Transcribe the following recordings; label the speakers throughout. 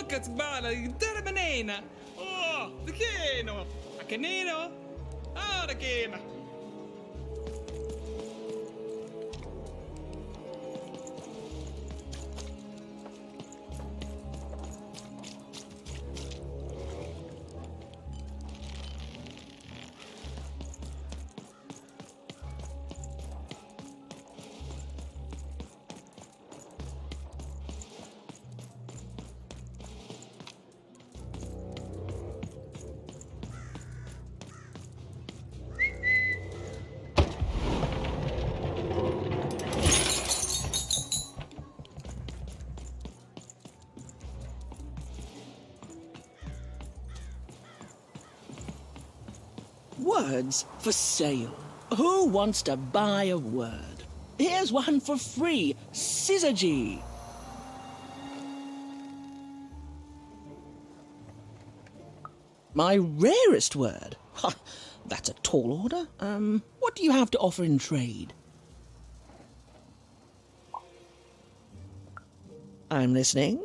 Speaker 1: porca zbala, intera banana. Oh, de keno. A canino? Ah, de kena.
Speaker 2: Words for sale. Who wants to buy a word? Here's one for free. Syzygy. My rarest word. Ha, that's a tall order. What do you have to offer in trade? I'm listening.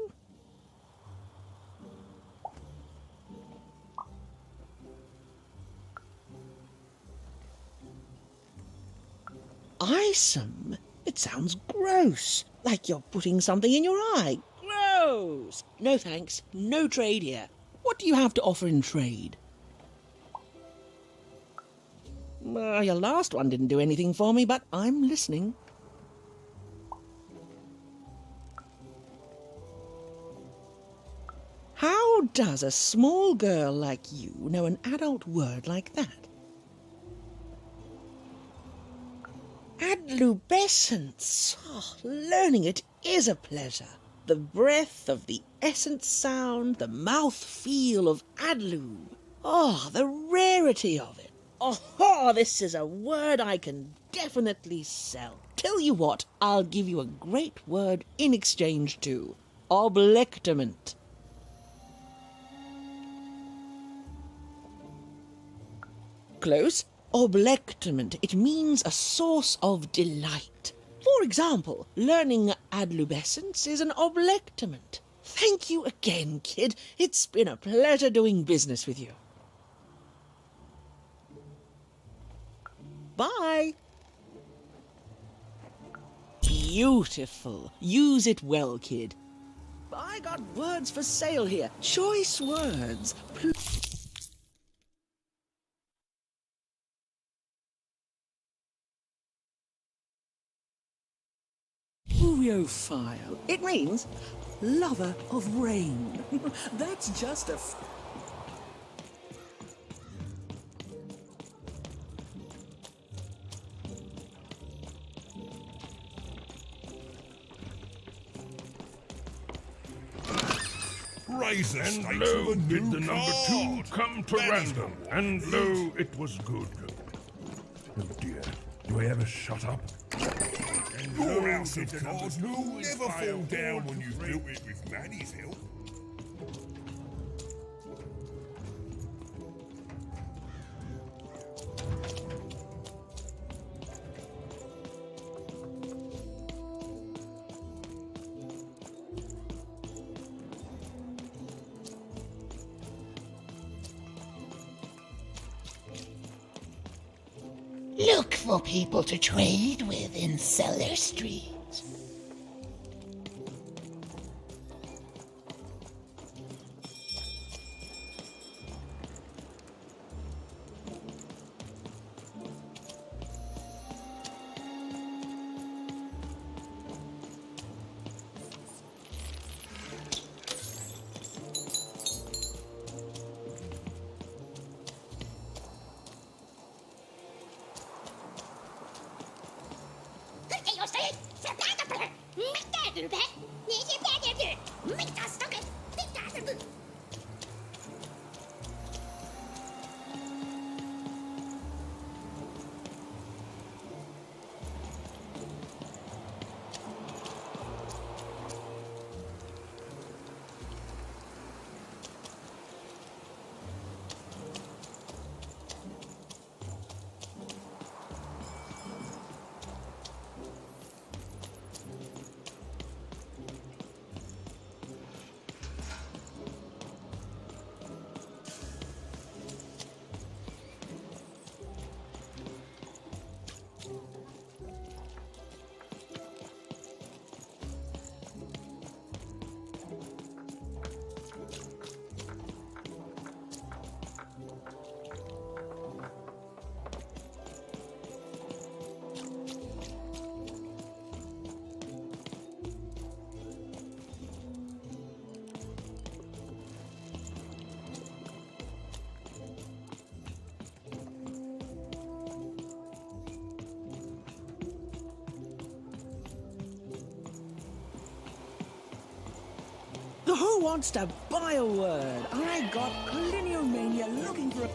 Speaker 2: Eyesome? It sounds gross. Like you're putting something in your eye. Gross! No thanks. No trade here. What do you have to offer in trade? Your last one didn't do anything for me, but I'm listening. How does a small girl like you know an adult word like that? Adlubescence. Oh, learning it is a pleasure. The breath of the essence sound, the mouth feel of adlub. Oh, the rarity of it. Oh, this is a word I can definitely sell. Tell you what, I'll give you a great word in exchange too. Oblectament. Close. Oblectament. It means a source of delight. For example, learning adlubescence is an oblectament. Thank you again, kid. It's been a pleasure doing business with you. Bye. Beautiful. Use it well, kid. I got words for sale here. Choice words. Pluviophile. It means lover of rain. That's just a...
Speaker 3: Raise the
Speaker 4: And
Speaker 3: stakes
Speaker 4: lo,
Speaker 3: of a
Speaker 4: did
Speaker 3: new
Speaker 4: the number
Speaker 3: card.
Speaker 4: 2 come to
Speaker 3: That is
Speaker 4: random,
Speaker 3: the
Speaker 4: and
Speaker 3: one.
Speaker 4: lo, it was good.
Speaker 3: Oh dear, do I ever shut up?
Speaker 4: And
Speaker 3: Your
Speaker 4: lo,
Speaker 3: house
Speaker 4: did
Speaker 3: of
Speaker 4: the number
Speaker 3: cards
Speaker 4: 2
Speaker 3: will never fall
Speaker 4: inspire
Speaker 3: down
Speaker 4: all
Speaker 3: when
Speaker 4: to
Speaker 3: you've
Speaker 4: drink.
Speaker 3: built it with Maddie's help.
Speaker 5: Look for people to trade with in Cellar Street.
Speaker 2: Who wants to buy a word? I got Cliniomania looking for a...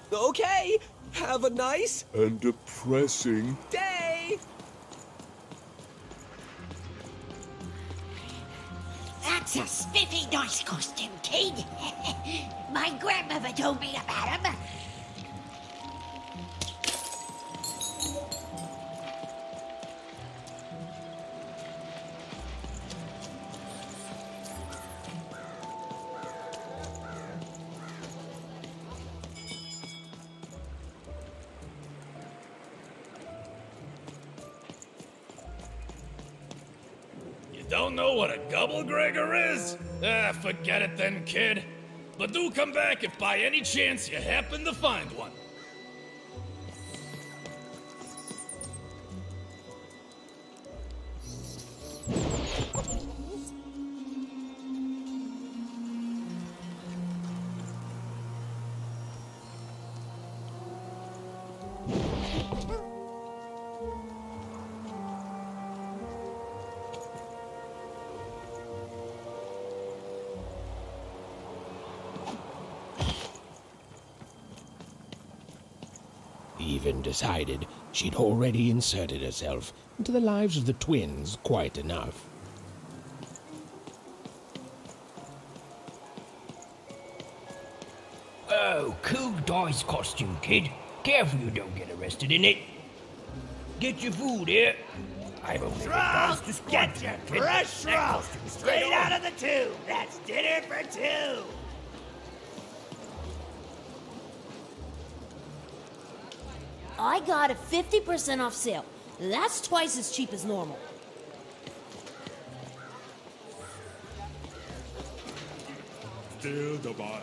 Speaker 6: Okay, have a nice
Speaker 4: And depressing.
Speaker 6: day!
Speaker 5: That's a spiffy nice costume, kid. My grandmother told me about him.
Speaker 7: You don't know what a gobblegregor is? Ah, forget it then, kid. But do come back if by any chance you happen to find one.
Speaker 8: Even decided she'd already inserted herself into the lives of the twins quite enough.
Speaker 9: Oh, cool dice costume, kid. Careful you don't get arrested in it. Get your food here. I've only
Speaker 6: Shrub! Get your fresh shrub! Straight out of the tube! That's dinner for two!
Speaker 10: I got a 50% off sale. That's twice as cheap as normal.
Speaker 4: Still the bar.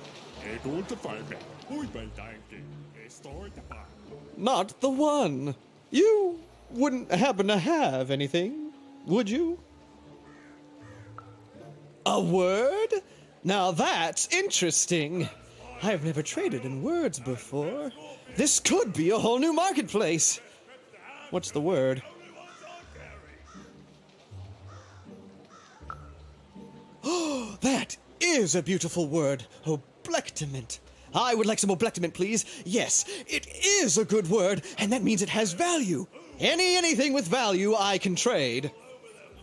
Speaker 4: Don't find me. Who's been thinking? Store the bar.
Speaker 11: Not the one. You wouldn't happen to have anything, would you? A word? Now that's interesting. I've never traded in words before. This could be a whole new marketplace. What's the word? Oh, that is a beautiful word. Oblectament. I would like some oblectament, please. Yes, it is a good word, and that means it has value. Anything with value I can trade.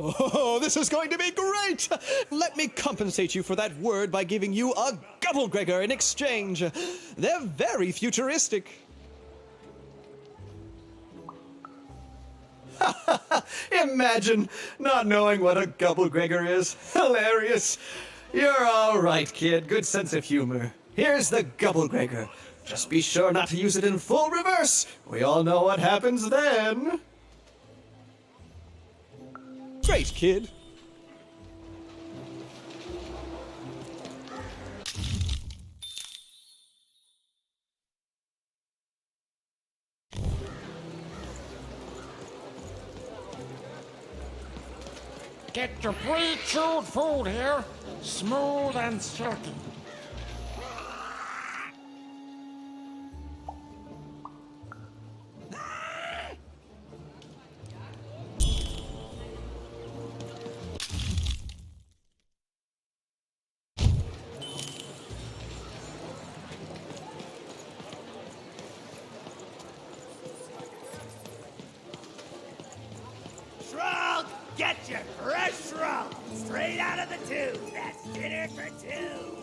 Speaker 11: Oh, this is going to be great! Let me compensate you for that word by giving you a gobblegregor in exchange. They're very futuristic. Imagine not knowing what a gobblegregor is. Hilarious. You're all right, kid. Good sense of humor. Here's the gobblegregor. Just be sure not to use it in full reverse. We all know what happens then. Great, kid.
Speaker 9: Get your pre-chewed food here, smooth and silky.
Speaker 6: you fresh rum, straight out of the tube. That's dinner for two.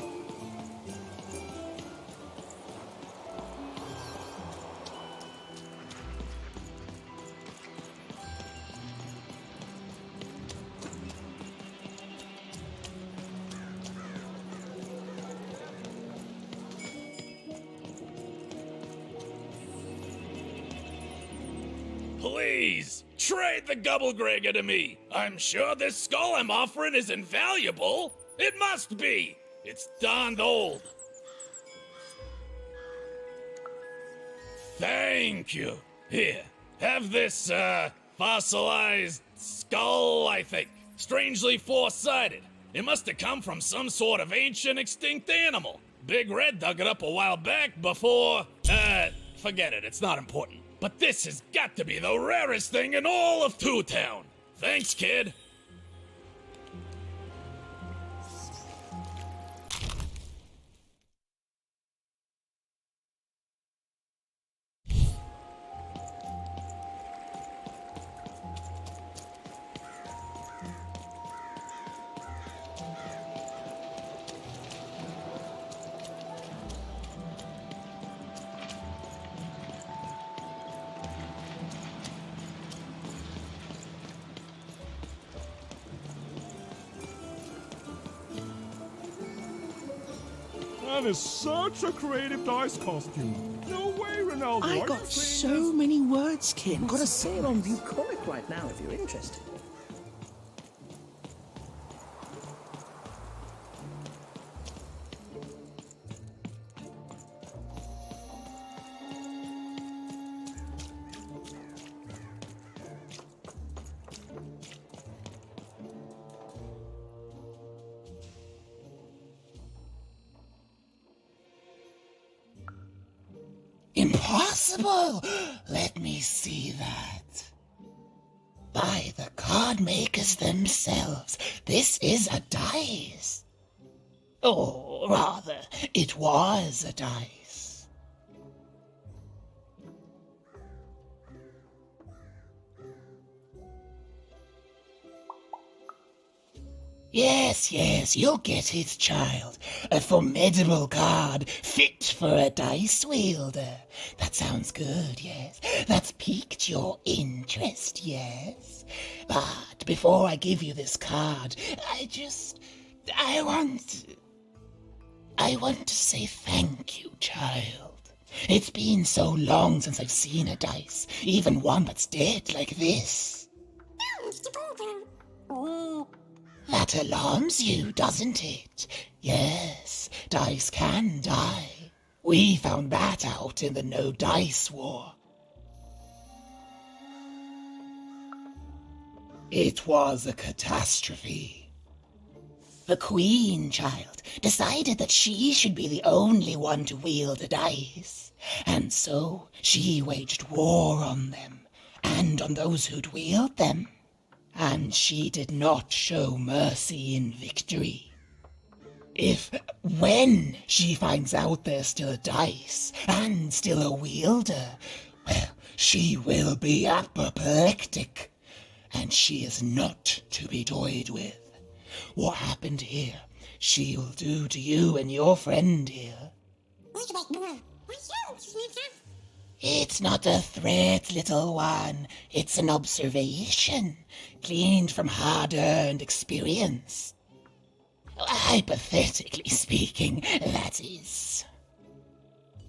Speaker 7: Please, trade the Gubblegregor to me. I'm sure this skull I'm offering is invaluable. It must be. It's darned old. Thank you. Here, have this, fossilized skull, I think. Strangely four-sided. It must have come from some sort of ancient extinct animal. Big Red dug it up a while back before, forget it, it's not important. But this has got to be the rarest thing in all of Two Town. Thanks, kid.
Speaker 4: That is such a creative dice costume. No way, Ronaldo.
Speaker 2: I
Speaker 4: Are
Speaker 2: got
Speaker 4: you
Speaker 2: so
Speaker 4: saying
Speaker 2: many words, kid. Got a sale on View Comic right now if you're interested.
Speaker 8: Impossible! Let me see that. By the card makers themselves, this is a dice. Or rather, it was a dice. Yes, you'll get it, child. A formidable card, fit for a dice wielder. That sounds good, yes. That's piqued your interest, yes. But before I give you this card, I want to say thank you, child. It's been so long since I've seen a dice, even one that's dead like this. That alarms you, doesn't it? Yes, dice can die. We found that out in the No Dice War. It was a catastrophe. The Queen, child, decided that she should be the only one to wield a dice, and so she waged war on them, and on those who'd wield them. And she did not show mercy in victory. When she finds out there's still a dice, and still a wielder, well, she will be apoplectic, and she is not to be toyed with. What happened here, she'll do to you and your friend here. It's not a threat, little one. It's an observation, gleaned from hard-earned experience. Hypothetically speaking, that is.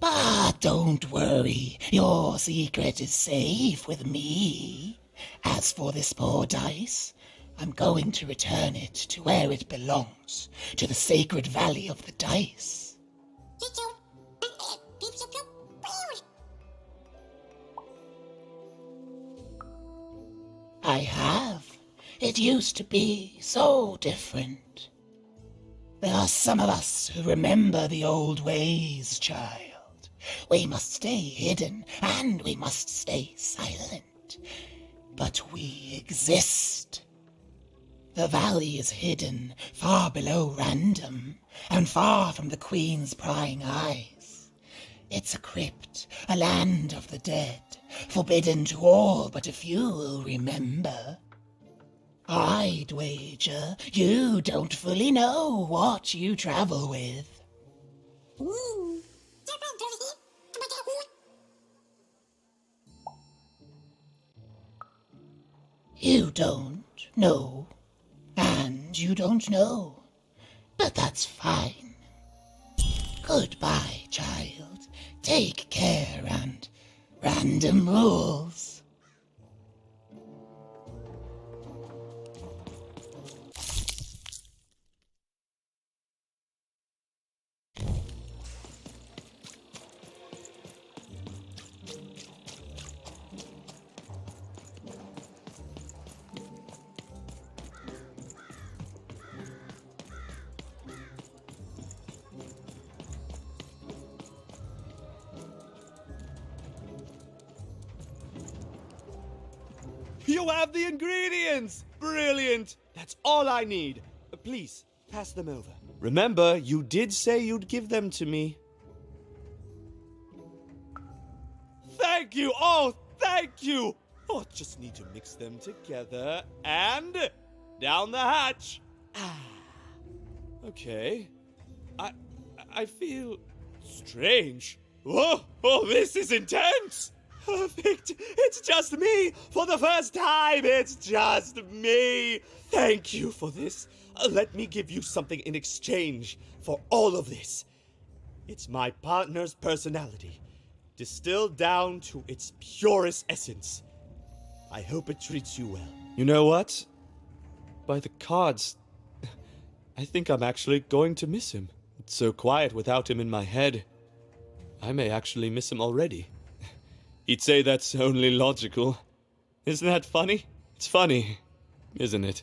Speaker 8: But don't worry, your secret is safe with me. As for this poor dice, I'm going to return it to where it belongs, to the sacred valley of the dice. I have. It used to be so different. There are some of us who remember the old ways, child. We must stay hidden, and we must stay silent. But we exist. The valley is hidden, far below random, and far from the Queen's prying eyes. It's a crypt, a land of the dead, forbidden to all but a few will remember. I'd wager you don't fully know what you travel with. You don't know, and you don't know, but that's fine. Goodbye, child. Take care and random rules.
Speaker 11: You have the ingredients! Brilliant! That's all I need. Please, pass them over. Remember, you did say you'd give them to me. Thank you! Oh, thank you! Oh, just need to mix them together and down the hatch. Okay. I feel strange. Oh, this is intense! Perfect! It's just me! For the first time, it's just me! Thank you for this. Let me give you something in exchange for all of this. It's my partner's personality, distilled down to its purest essence. I hope it treats you well. You know what? By the cards, I think I'm actually going to miss him. It's so quiet without him in my head. I may actually miss him already. He'd say that's only logical. Isn't that funny? It's funny, isn't it?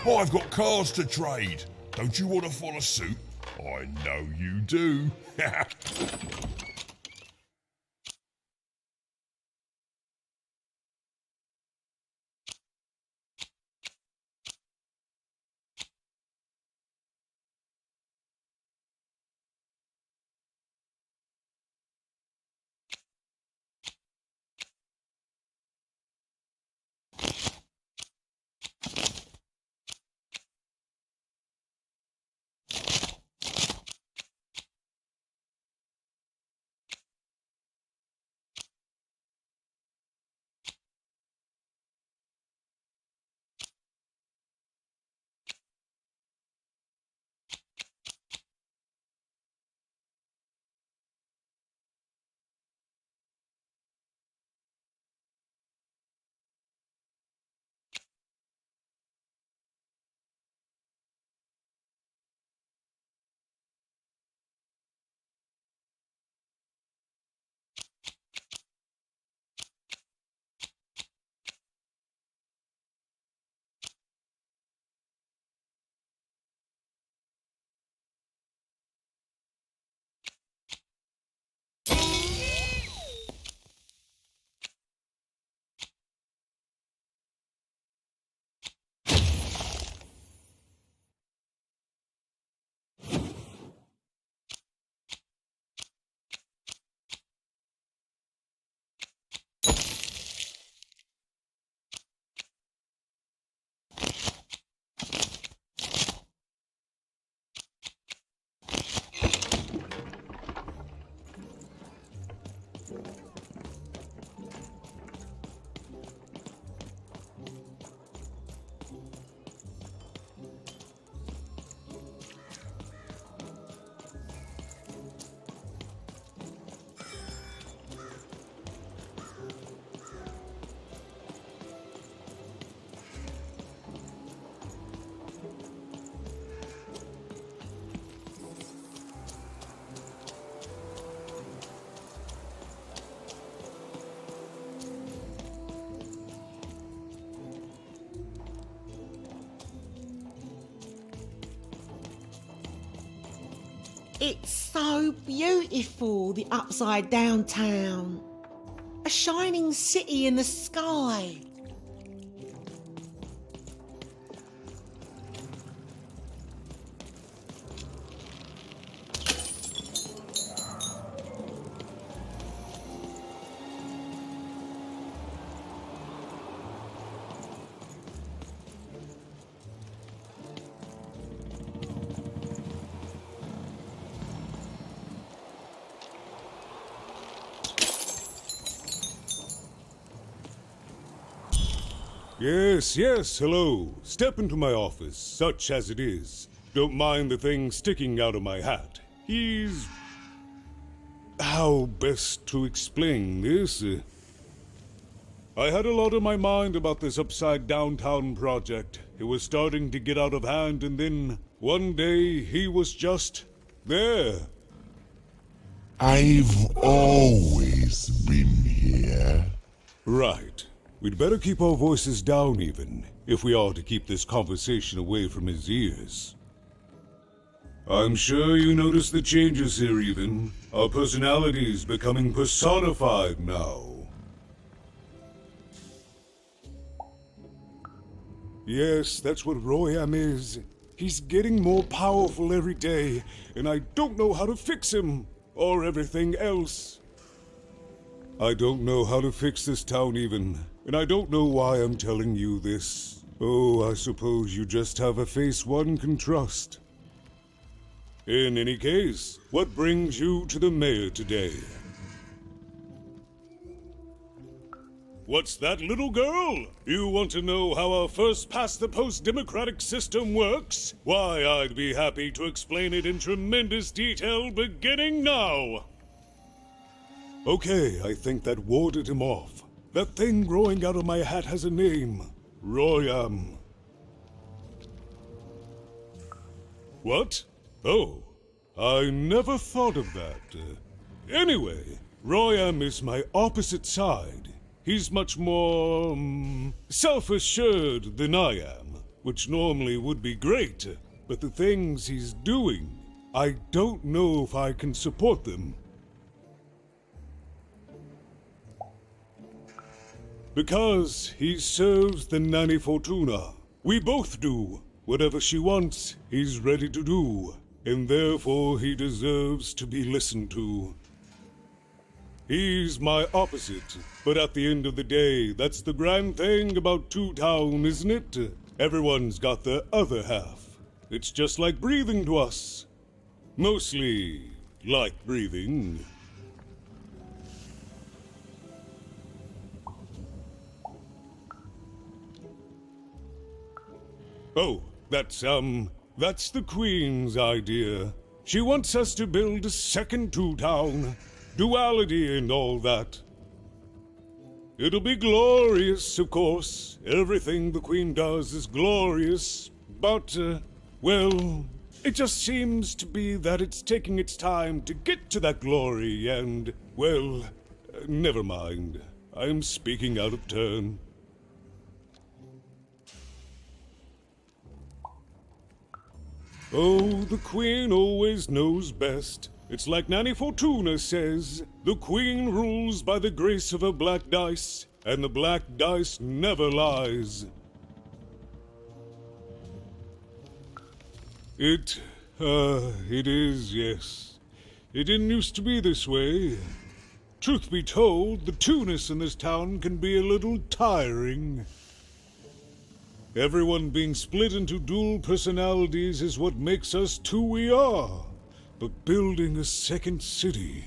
Speaker 3: I've got cars to trade. Don't you want to follow suit? I know you do.
Speaker 2: It's so beautiful, the upside down town. A shining city in the sky.
Speaker 3: Yes, hello. Step into my office, such as it is. Don't mind the thing sticking out of my hat. He's... How best to explain this? I had a lot on my mind about this upside downtown project. It was starting to get out of hand, and then one day he was just there.
Speaker 12: I've always been here.
Speaker 3: Right. We'd better keep our voices down even, if we are to keep this conversation away from his ears. I'm sure you noticed the changes here even. Our personalities becoming personified now. Yes, that's what Royam is. He's getting more powerful every day, and I don't know how to fix him, or everything else. I don't know how to fix this town even, and I don't know why I'm telling you this. Oh, I suppose you just have a face one can trust. In any case, what brings you to the mayor today? What's that, little girl? You want to know how our first-past-the-post democratic system works? Why, I'd be happy to explain it in tremendous detail beginning now. Okay, I think that warded him off. That thing growing out of my hat has a name. Royam. What? Oh, I never thought of that. Anyway, Royam is my opposite side. He's much more, self-assured than I am, which normally would be great, but the things he's doing, I don't know if I can support them. Because he serves the Nanny Fortuna. We both do. Whatever she wants, he's ready to do, and therefore he deserves to be listened to. He's my opposite, but at the end of the day, that's the grand thing about Two Town, isn't it? Everyone's got their other half. It's just like breathing to us. Mostly like breathing. Oh, that's the Queen's idea. She wants us to build a second Two Town. Duality and all that. It'll be glorious, of course. Everything the Queen does is glorious. But, well, it just seems to be that it's taking its time to get to that glory and, well, never mind. I'm speaking out of turn. Oh, the Queen always knows best. It's like Nanny Fortuna says, the Queen rules by the grace of her black dice, and the black dice never lies. It is, yes. It didn't used to be this way. Truth be told, the two-ness in this town can be a little tiring. Everyone being split into dual personalities is what makes us who we are. But building a second city...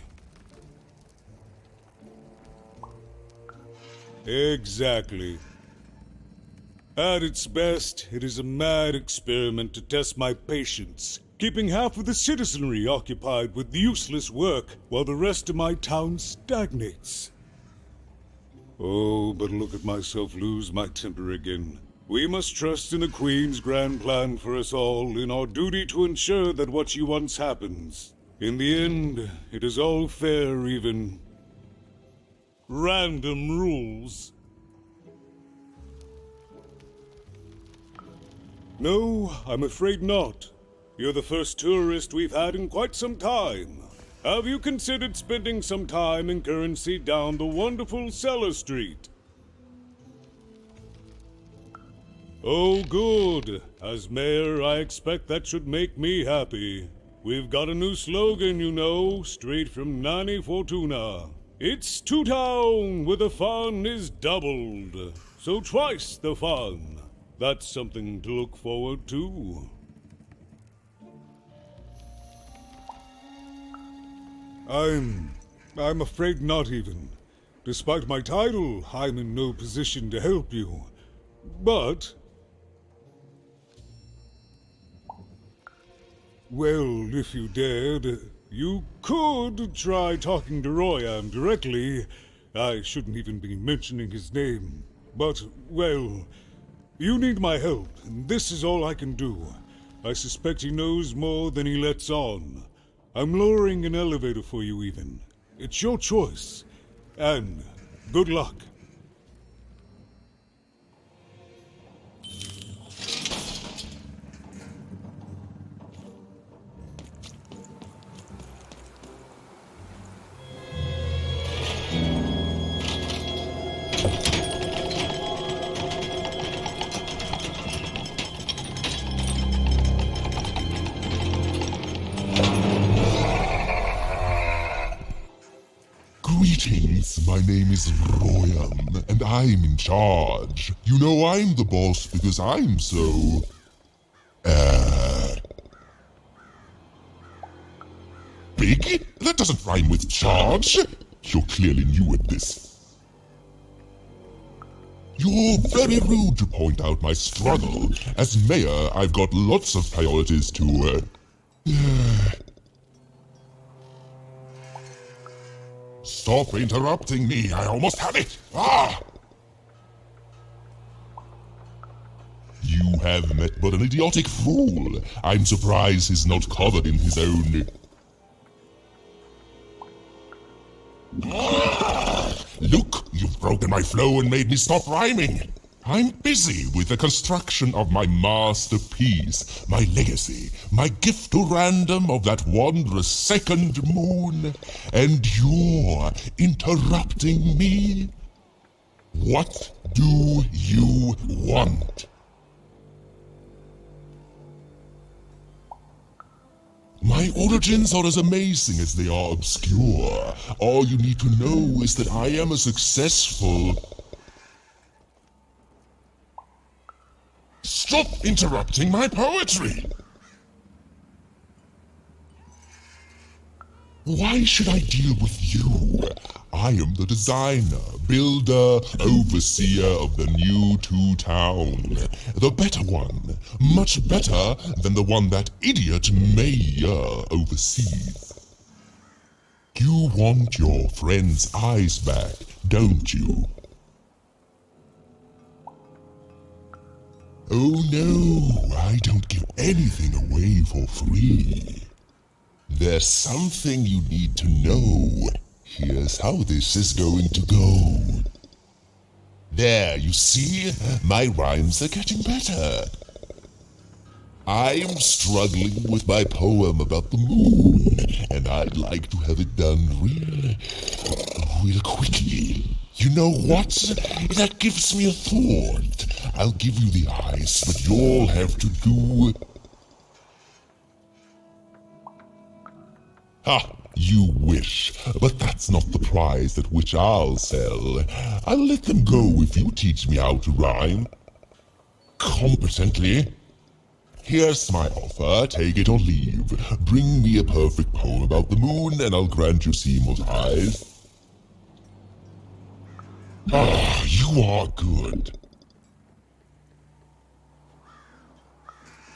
Speaker 3: Exactly. At its best, it is a mad experiment to test my patience, keeping half of the citizenry occupied with useless work while the rest of my town stagnates. Oh, but look at myself lose my temper again. We must trust in the Queen's grand plan for us all, in our duty to ensure that what she wants happens. In the end, it is all fair, even. Random rules. No, I'm afraid not. You're the first tourist we've had in quite some time. Have you considered spending some time in currency down the wonderful Cellar Street? Oh, good. As mayor, I expect that should make me happy. We've got a new slogan, you know, straight from Nani Fortuna. It's Two Town, where the fun is doubled. So twice the fun. That's something to look forward to. I'm afraid not even. Despite my title, I'm in no position to help you. But... well, if you dared, you could try talking to Royan directly. I shouldn't even be mentioning his name. But, well, you need my help, and this is all I can do. I suspect he knows more than he lets on. I'm lowering an elevator for you even. It's your choice. And good luck.
Speaker 12: Greetings, my name is Royan, and I'm in charge. You know I'm the boss because I'm so... big? That doesn't rhyme with charge. You're clearly new at this. You're very rude to point out my struggle. As mayor, I've got lots of priorities to, Stop interrupting me, I almost had it! Ah! You have met but an idiotic fool. I'm surprised he's not covered in his own... Look, you've broken my flow and made me stop rhyming. I'm busy with the construction of my masterpiece, my legacy, my gift to random of that wondrous second moon, and you're interrupting me? What do you want? My origins are as amazing as they are obscure. All you need to know is that I am a successful... Stop interrupting my poetry! Why should I deal with you? I am the designer, builder, overseer of the new Two-Town. The better one. Much better than the one that idiot mayor oversees. You want your friend's eyes back, don't you? Oh no, I don't give anything away for free. There's something you need to know. Here's how this is going to go. There, you see? My rhymes are getting better. I'm struggling with my poem about the moon, and I'd like to have it done real quickly. You know what? That gives me a thought. I'll give you the eyes, but you'll have to do... Ha! You wish, but that's not the prize at which I'll sell. I'll let them go if you teach me how to rhyme. Competently. Here's my offer, take it or leave. Bring me a perfect poem about the moon and I'll grant you Seymour's eyes. Ah, you are good.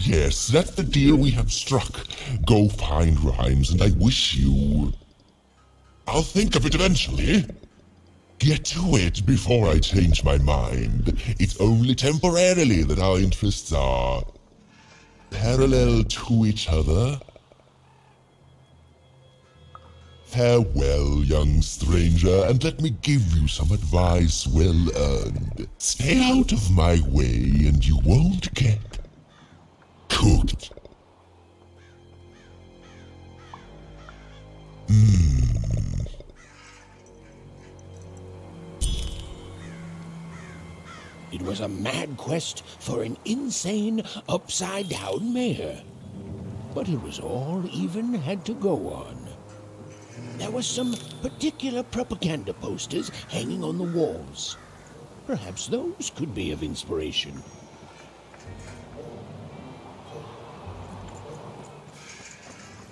Speaker 12: Yes, that's the deal we have struck. Go find rhymes and I wish you... I'll think of it eventually. Get to it before I change my mind. It's only temporarily that our interests are... parallel to each other. Farewell, young stranger, and let me give you some advice well earned. Stay out of my way and you won't get cooked.
Speaker 9: It was a mad quest for an insane, upside-down mayor. But it was all even had to go on. There were some particular propaganda posters hanging on the walls. Perhaps those could be of inspiration.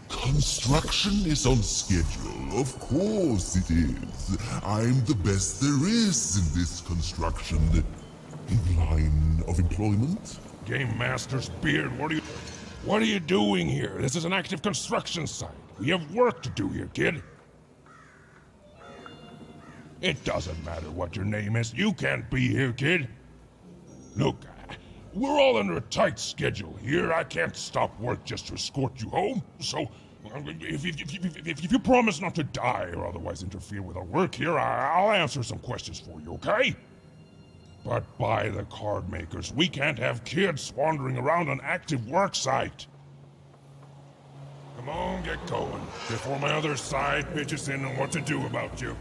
Speaker 12: Construction is on schedule. Of course it is. I'm the best there is in this construction line of employment.
Speaker 4: Game Master's beard, what are you doing here? This is an active construction site. We have work to do here, kid. It doesn't matter what your name is. You can't be here, kid. Look, we're all under a tight schedule here. I can't stop work just to escort you home. So, if you promise not to die or otherwise interfere with our work here, I'll answer some questions for you, okay? But by the card makers, we can't have kids wandering around an active work site. Come on, get going, before my other side pitches in on what to do about you.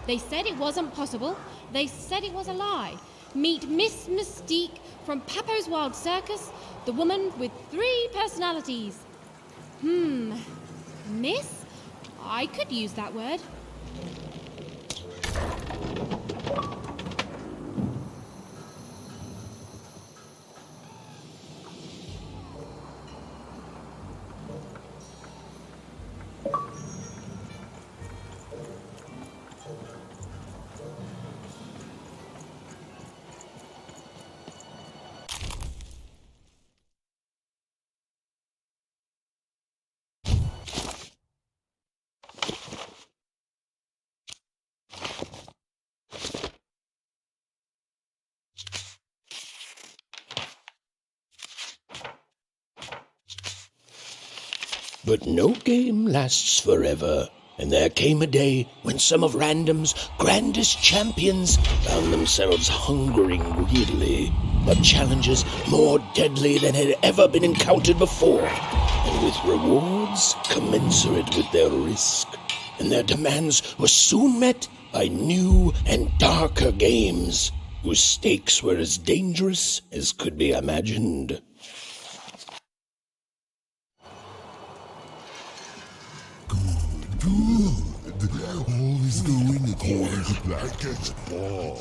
Speaker 13: They said it wasn't possible. They said it was a lie. Meet Miss Mystique from Papo's Wild Circus, the woman with 3 personalities. Miss? I could use that word.
Speaker 9: But no game lasts forever, and there came a day when some of Random's grandest champions found themselves hungering greedily for challenges more deadly than had ever been encountered before, and with rewards commensurate with their risk. And their demands were soon met by new and darker games, whose stakes were as dangerous as could be imagined.
Speaker 12: Good. All is going according to plan.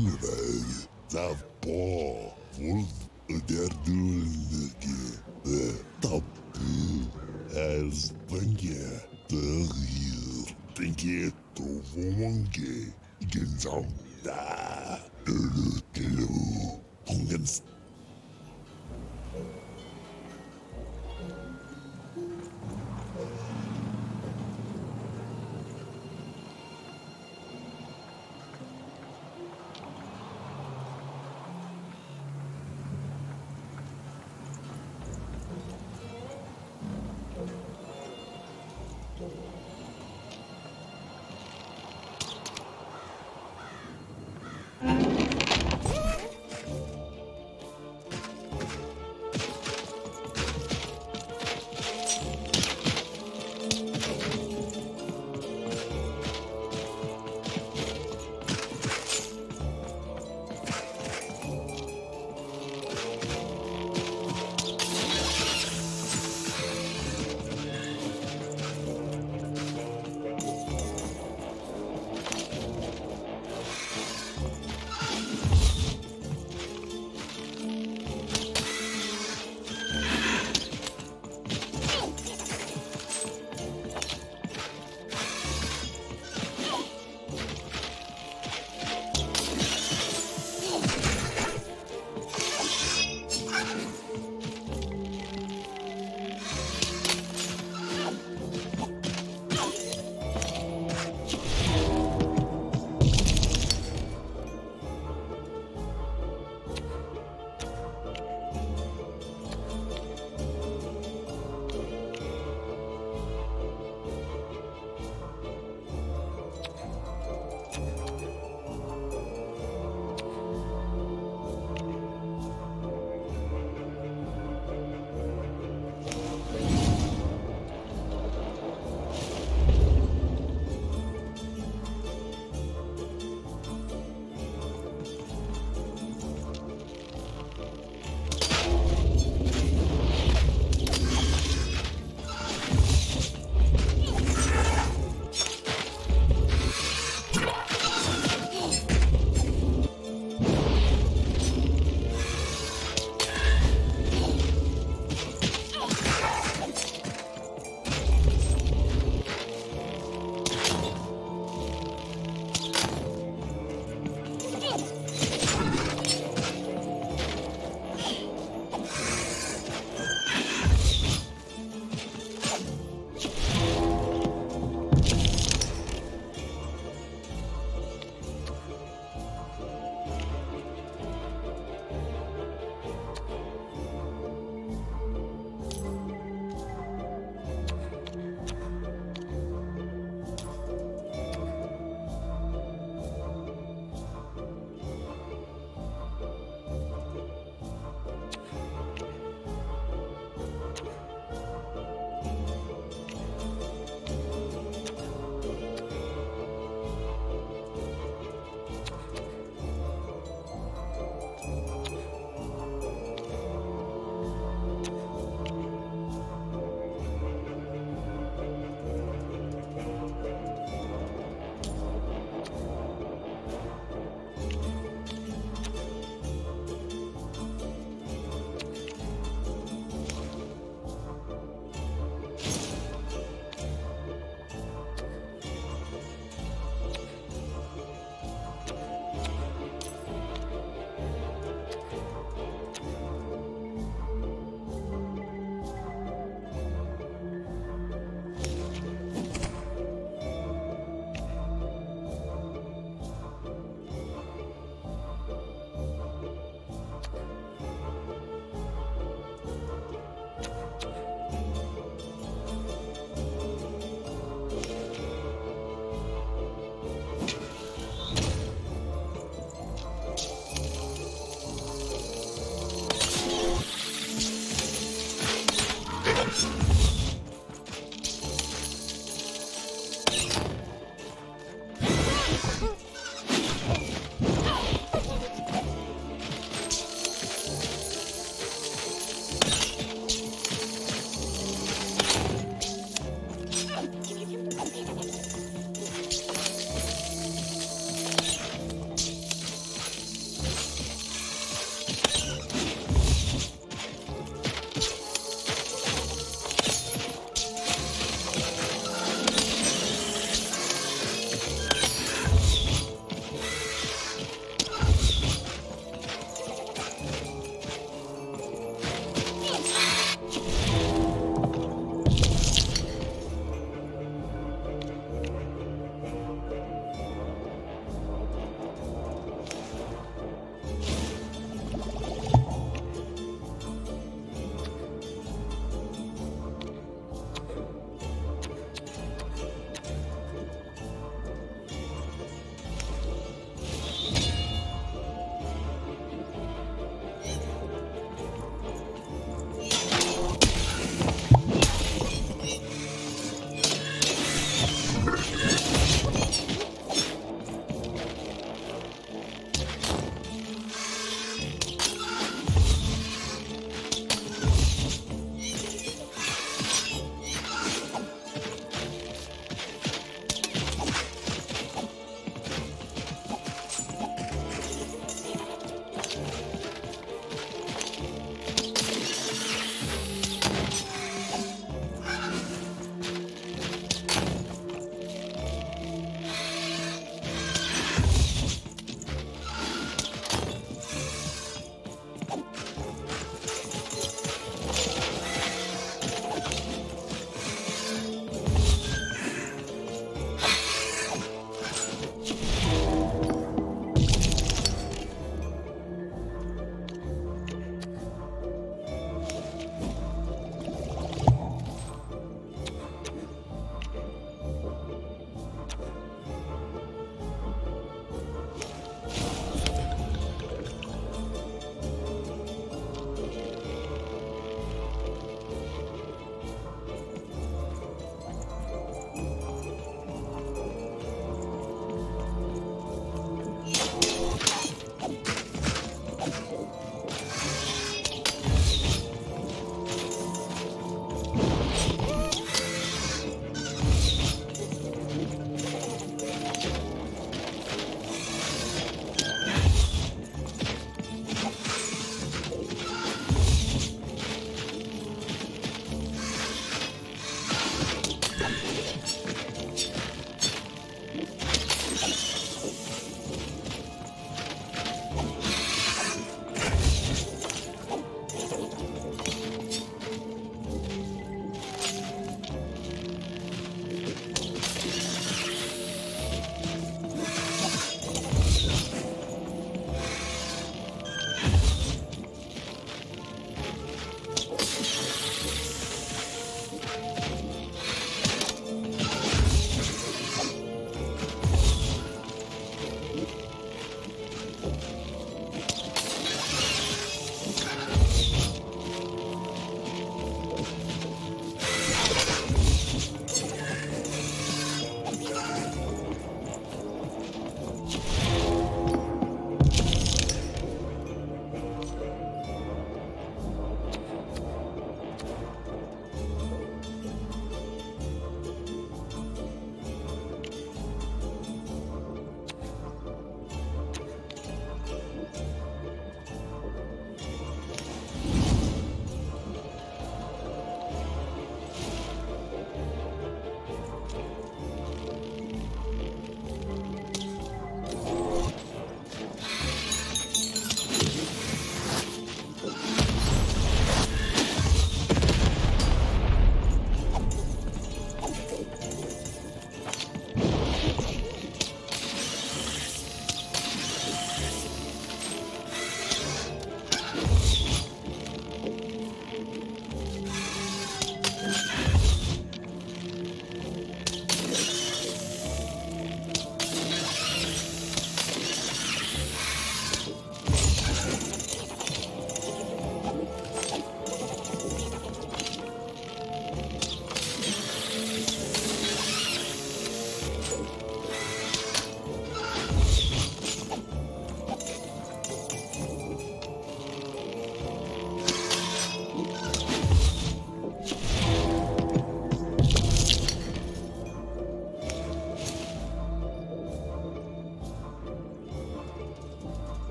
Speaker 12: The paw wolf the top as Bunga the heel. Think it to Wonge. Genzong da. Pungens.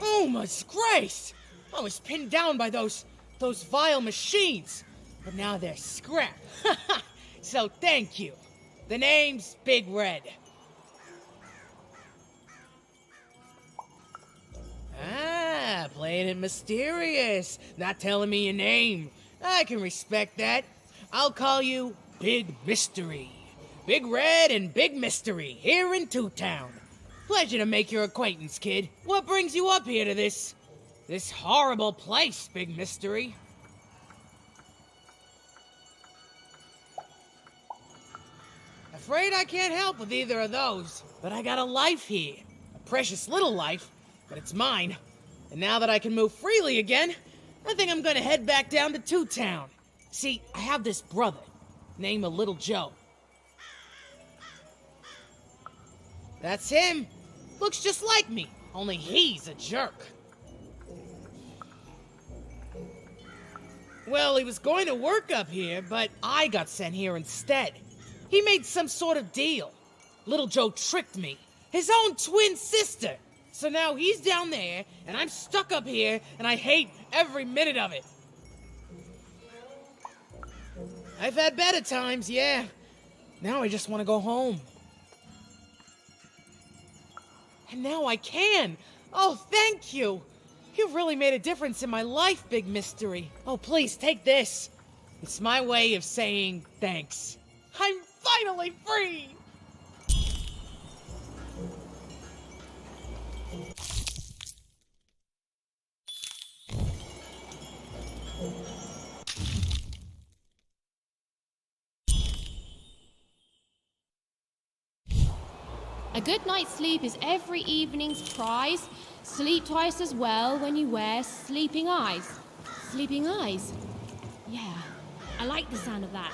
Speaker 14: Oh, my grace! I was pinned down by those vile machines, but now they're scrap. So thank you. The name's Big Red. Ah, playing it mysterious, not telling me your name. I can respect that. I'll call you Big Mystery. Big Red and Big Mystery, here in Two Town. Pleasure to make your acquaintance, kid. What brings you up here to this horrible place, Big Mystery? Afraid I can't help with either of those, but I got a life here. A precious little life, but it's mine. And now that I can move freely again, I think I'm gonna head back down to Two Town. See, I have this brother, named Little Joe. That's him. Looks just like me, only he's a jerk. Well, he was going to work up here, but I got sent here instead. He made some sort of deal. Little Joe tricked me. His own twin sister. So now he's down there, and I'm stuck up here, and I hate every minute of it. I've had better times, yeah. Now I just want to go home. And now I can. Oh, thank you. You've really made a difference in my life, Big Mystery. Oh, please, take this. It's my way of saying thanks. I'm finally free!
Speaker 13: A good night's sleep is every evening's prize. Sleep twice as well when you wear sleeping eyes. Sleeping eyes? Yeah, I like the sound of that.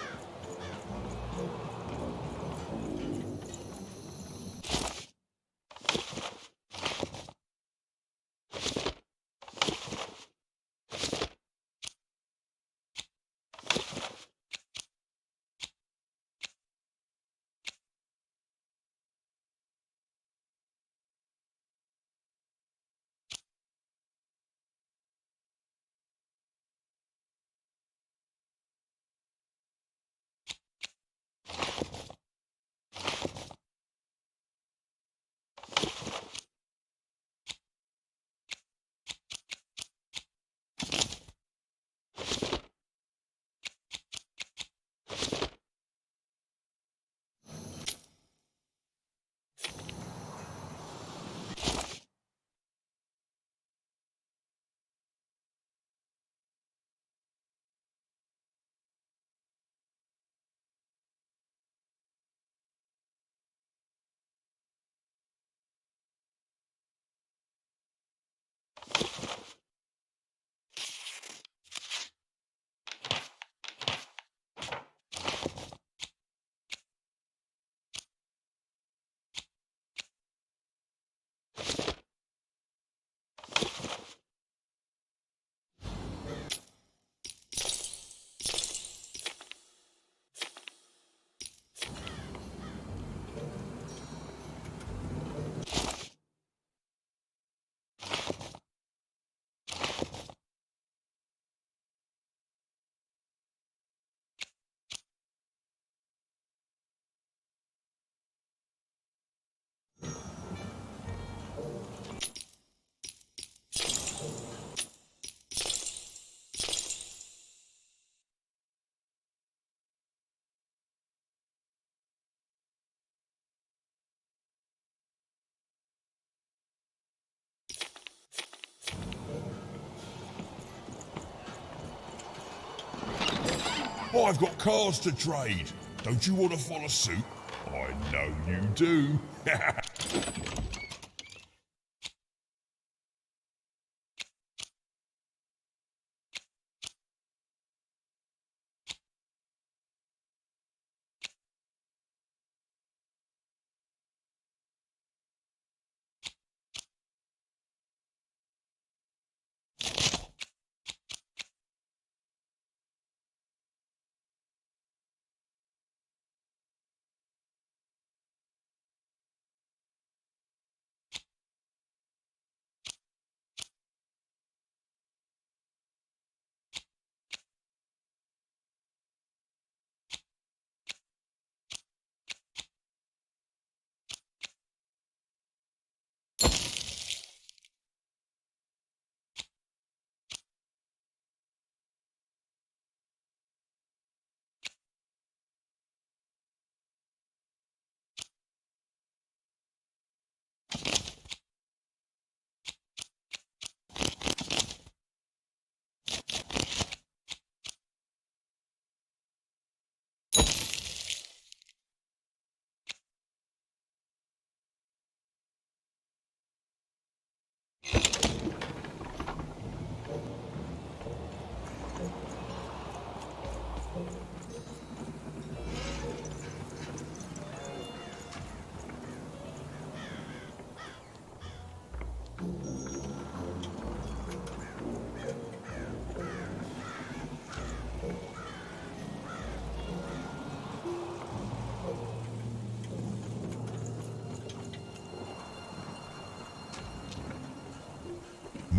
Speaker 4: I've got cars to trade. Don't you want to follow suit? I know you do.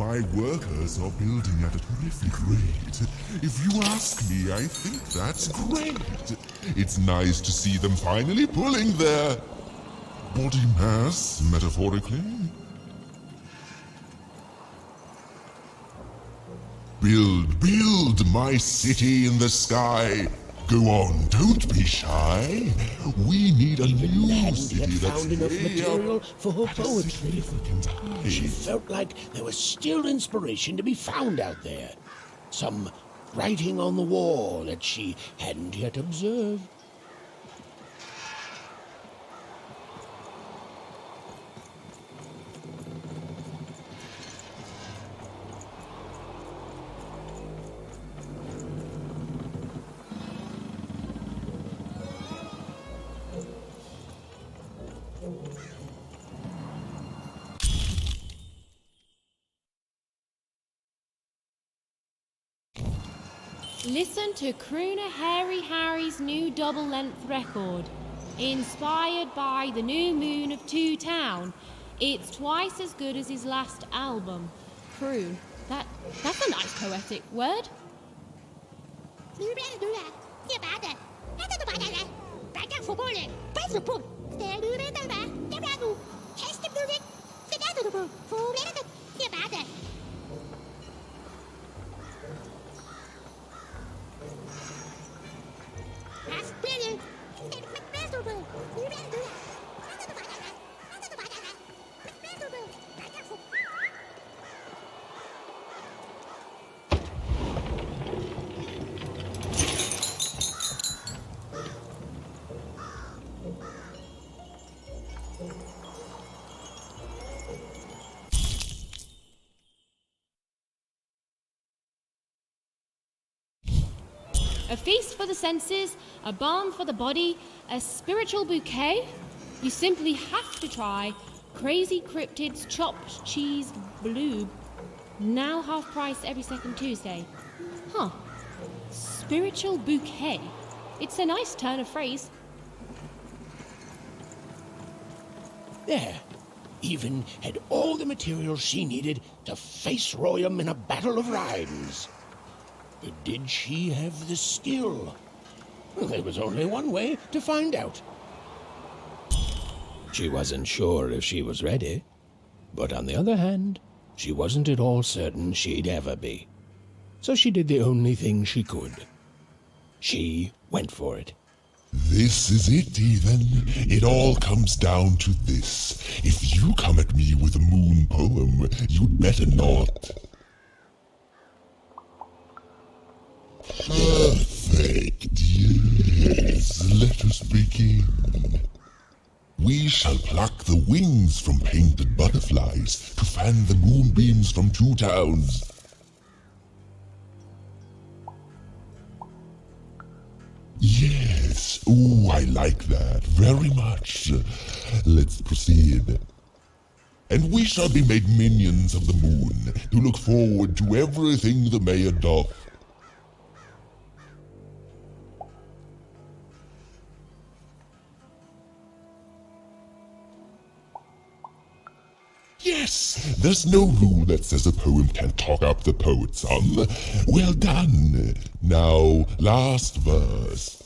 Speaker 12: My workers are building at a terrific rate. If you ask me, I think that's great. It's nice to see them finally pulling their body mass, metaphorically. Build my city in the sky. Go on, don't be shy. We need a new city that's
Speaker 9: found enough material for her
Speaker 12: at a
Speaker 9: poetry.
Speaker 12: significant height.
Speaker 9: She felt like there was still inspiration to be found out there. Some writing on the wall that she hadn't yet observed.
Speaker 13: Listen to Crooner Hairy Harry's new double-length record. Inspired by the new moon of Two Town. It's twice as good as his last album. Croon. That's a nice poetic word. A feast for the senses, a balm for the body, a spiritual bouquet? You simply have to try Crazy Cryptid's Chopped Cheese Blue. Now half price every second Tuesday. Huh. Spiritual bouquet. It's a nice turn of phrase.
Speaker 9: There. Even had all the materials she needed to face Royam in a battle of rhymes. But did she have the skill? Well, there was only one way to find out. She wasn't sure if she was ready, but on the other hand, she wasn't at all certain she'd ever be. So she did the only thing she could. She went for it.
Speaker 12: This is it, even. It all comes down to this. If you come at me with a moon poem, you'd better not. Perfect, yes. Let us begin. We shall pluck the wings from painted butterflies to fan the moonbeams from Two Towns. Yes, oh, I like that very much. Let's proceed. And we shall be made minions of the moon to look forward to everything the mayor doth. Yes, there's no rule that says a poem can't talk up the poet, son. Well done. Now, last verse.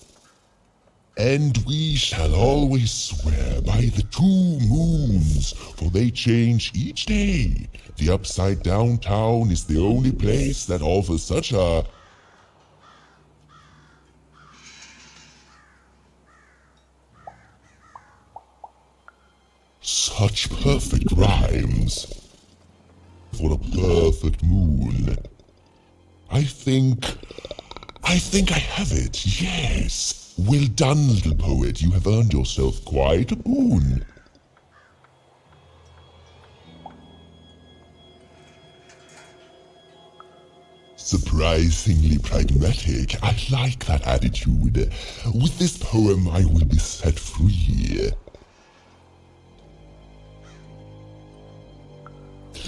Speaker 12: And we shall always swear by the 2 moons, for they change each day. The upside down town is the only place that offers such a... such perfect rhymes for a perfect moon. I think I have it, yes. Well done, little poet. You have earned yourself quite a boon. Surprisingly pragmatic. I like that attitude. With this poem, I will be set free.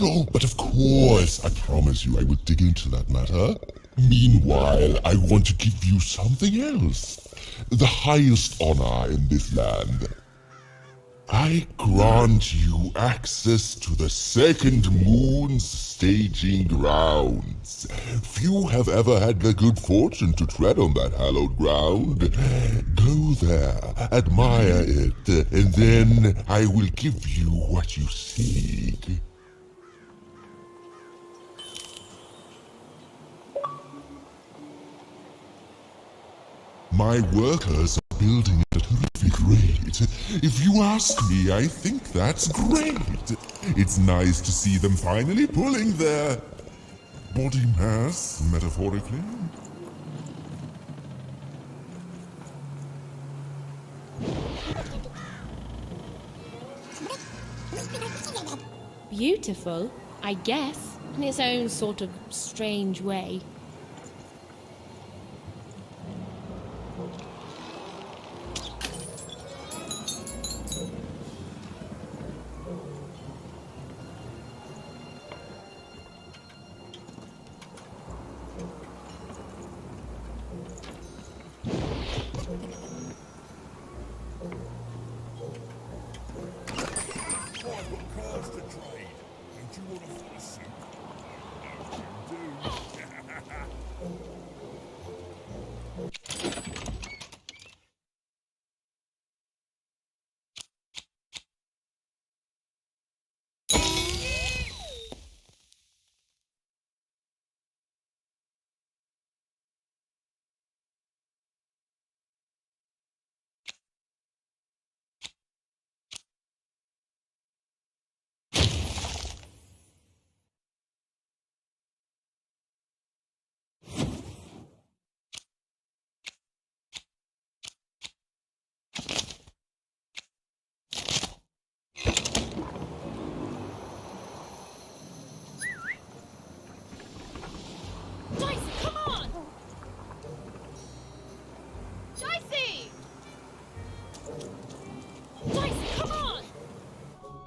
Speaker 12: Oh, but of course, I promise you I will dig into that matter. Meanwhile, I want to give you something else. The highest honor in this land. I grant you access to the second moon's staging grounds. Few have ever had the good fortune to tread on that hallowed ground. Go there, admire it, and then I will give you what you seek. My workers are building at a terrific rate. If you ask me, I think that's great. It's nice to see them finally pulling their body mass, metaphorically.
Speaker 13: Beautiful, I guess, in its own sort of strange way.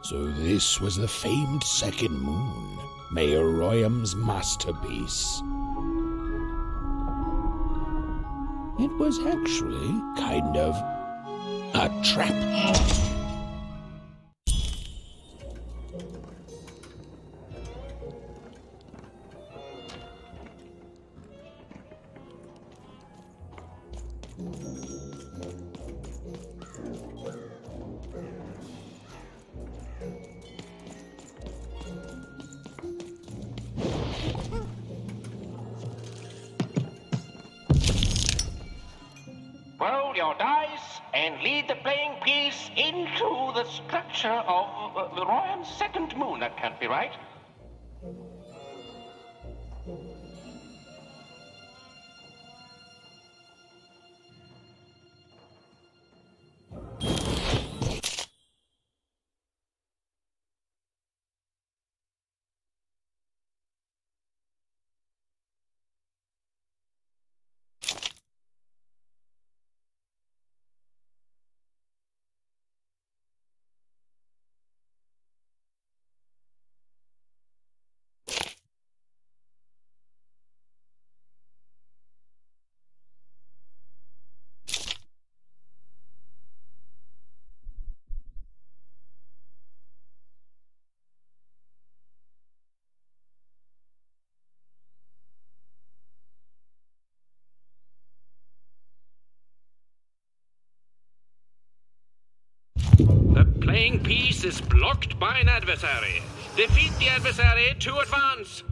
Speaker 9: So this was the famed second moon, Mayor Royam's masterpiece. It was actually kind of a trap.
Speaker 15: Roll your dice and lead the playing piece into the structure of the Royam's second moon. That can't be right.
Speaker 16: The playing piece is blocked by an adversary. Defeat the adversary to advance.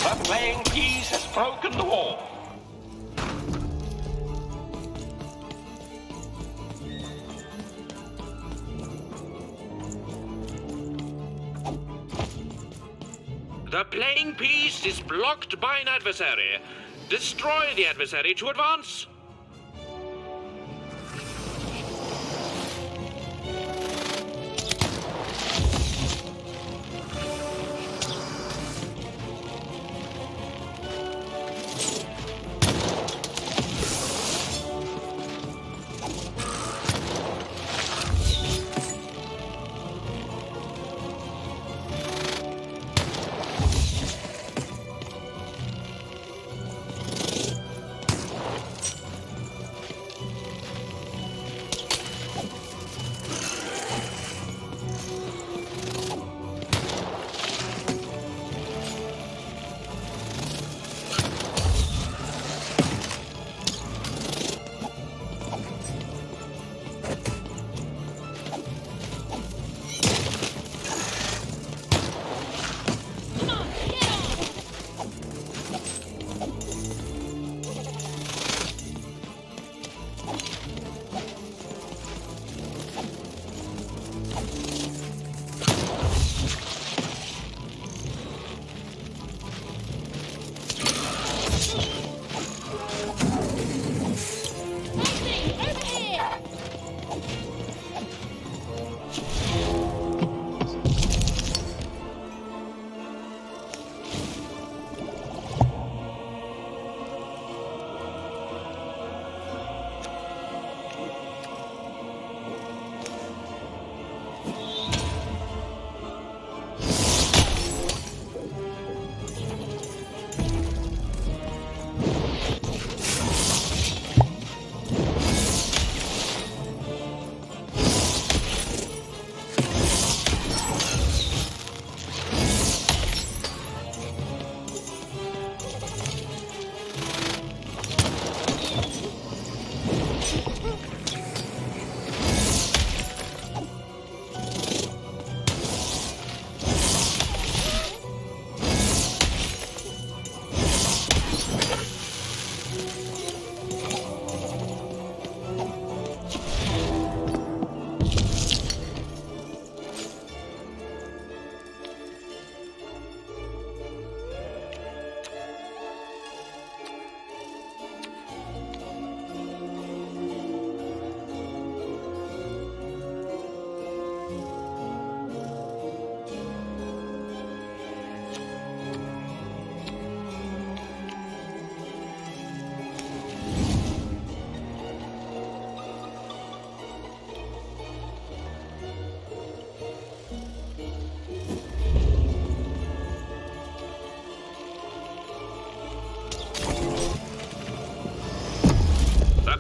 Speaker 15: The playing piece has broken the wall.
Speaker 16: The playing piece is blocked by an adversary. Destroy the adversary to advance.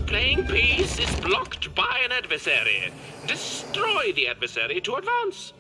Speaker 16: Playing piece is blocked by an adversary. Destroy the adversary to advance.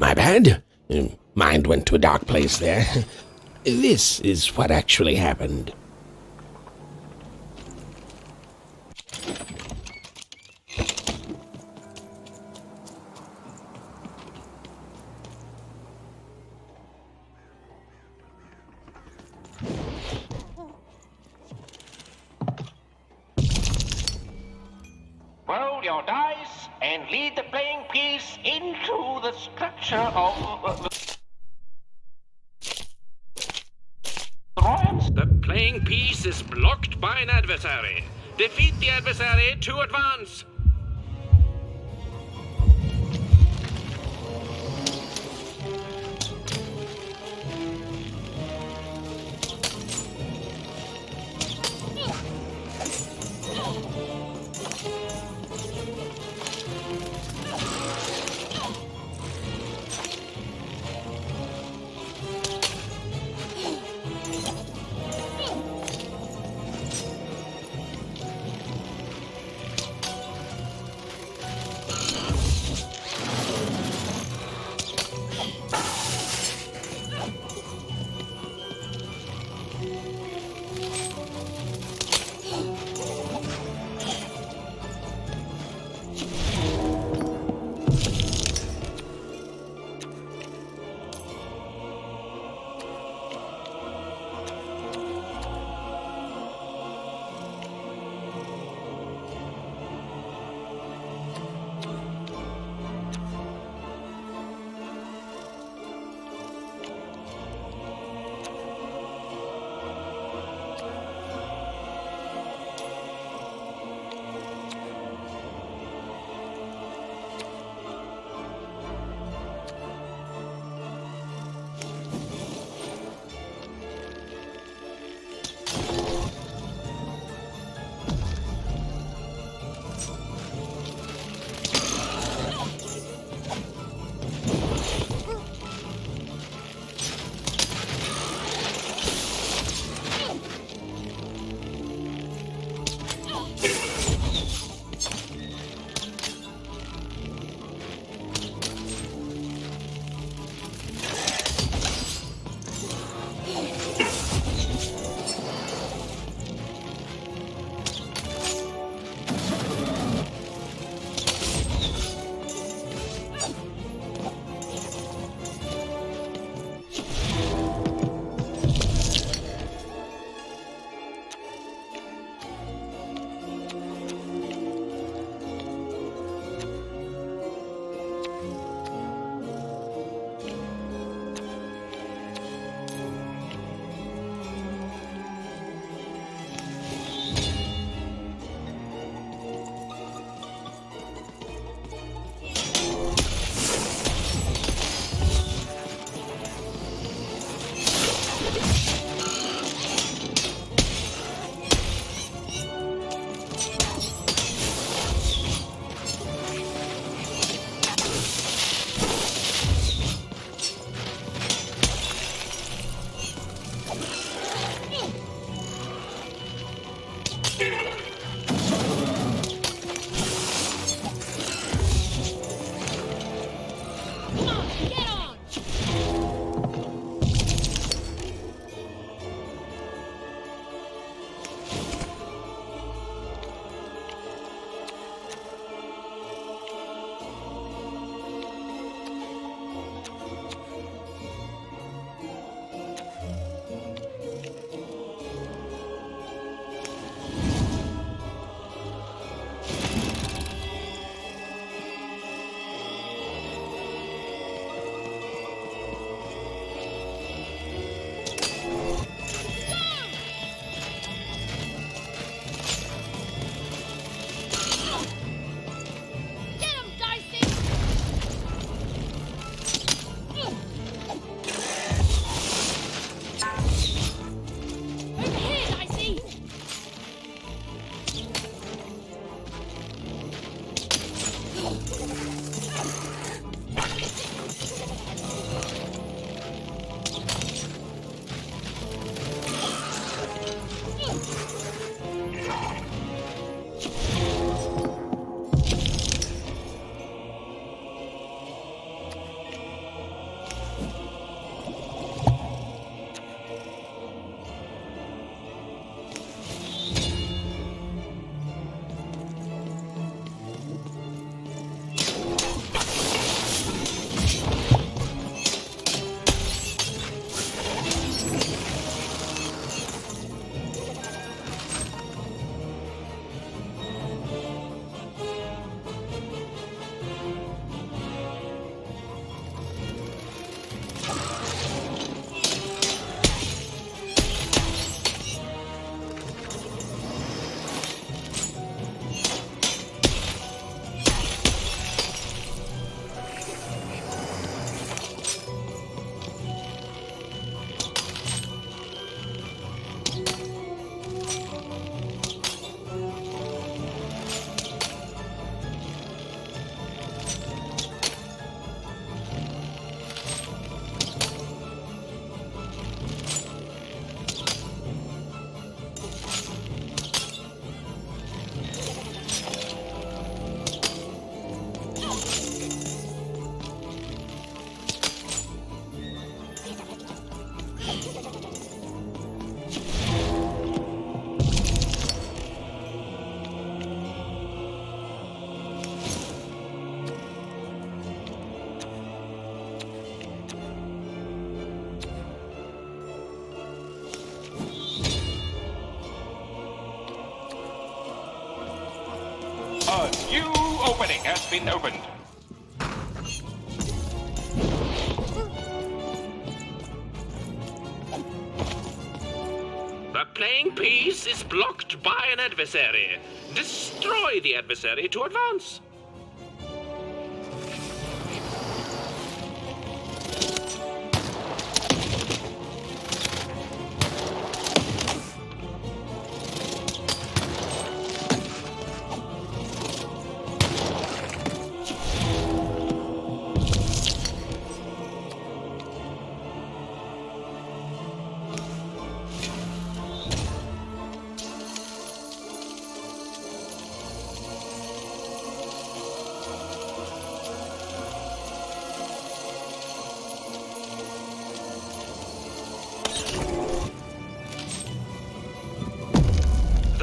Speaker 9: My bad. Mind went to a dark place there. This is what actually happened.
Speaker 15: Roll your dice and lead the playing piece into the structure of
Speaker 16: The playing piece is blocked by an adversary. Defeat the adversary to advance.
Speaker 15: A new opening has been opened.
Speaker 16: The playing piece is blocked by an adversary. Destroy the adversary to advance.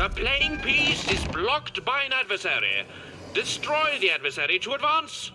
Speaker 16: The playing piece is blocked by an adversary. Destroy the adversary to advance.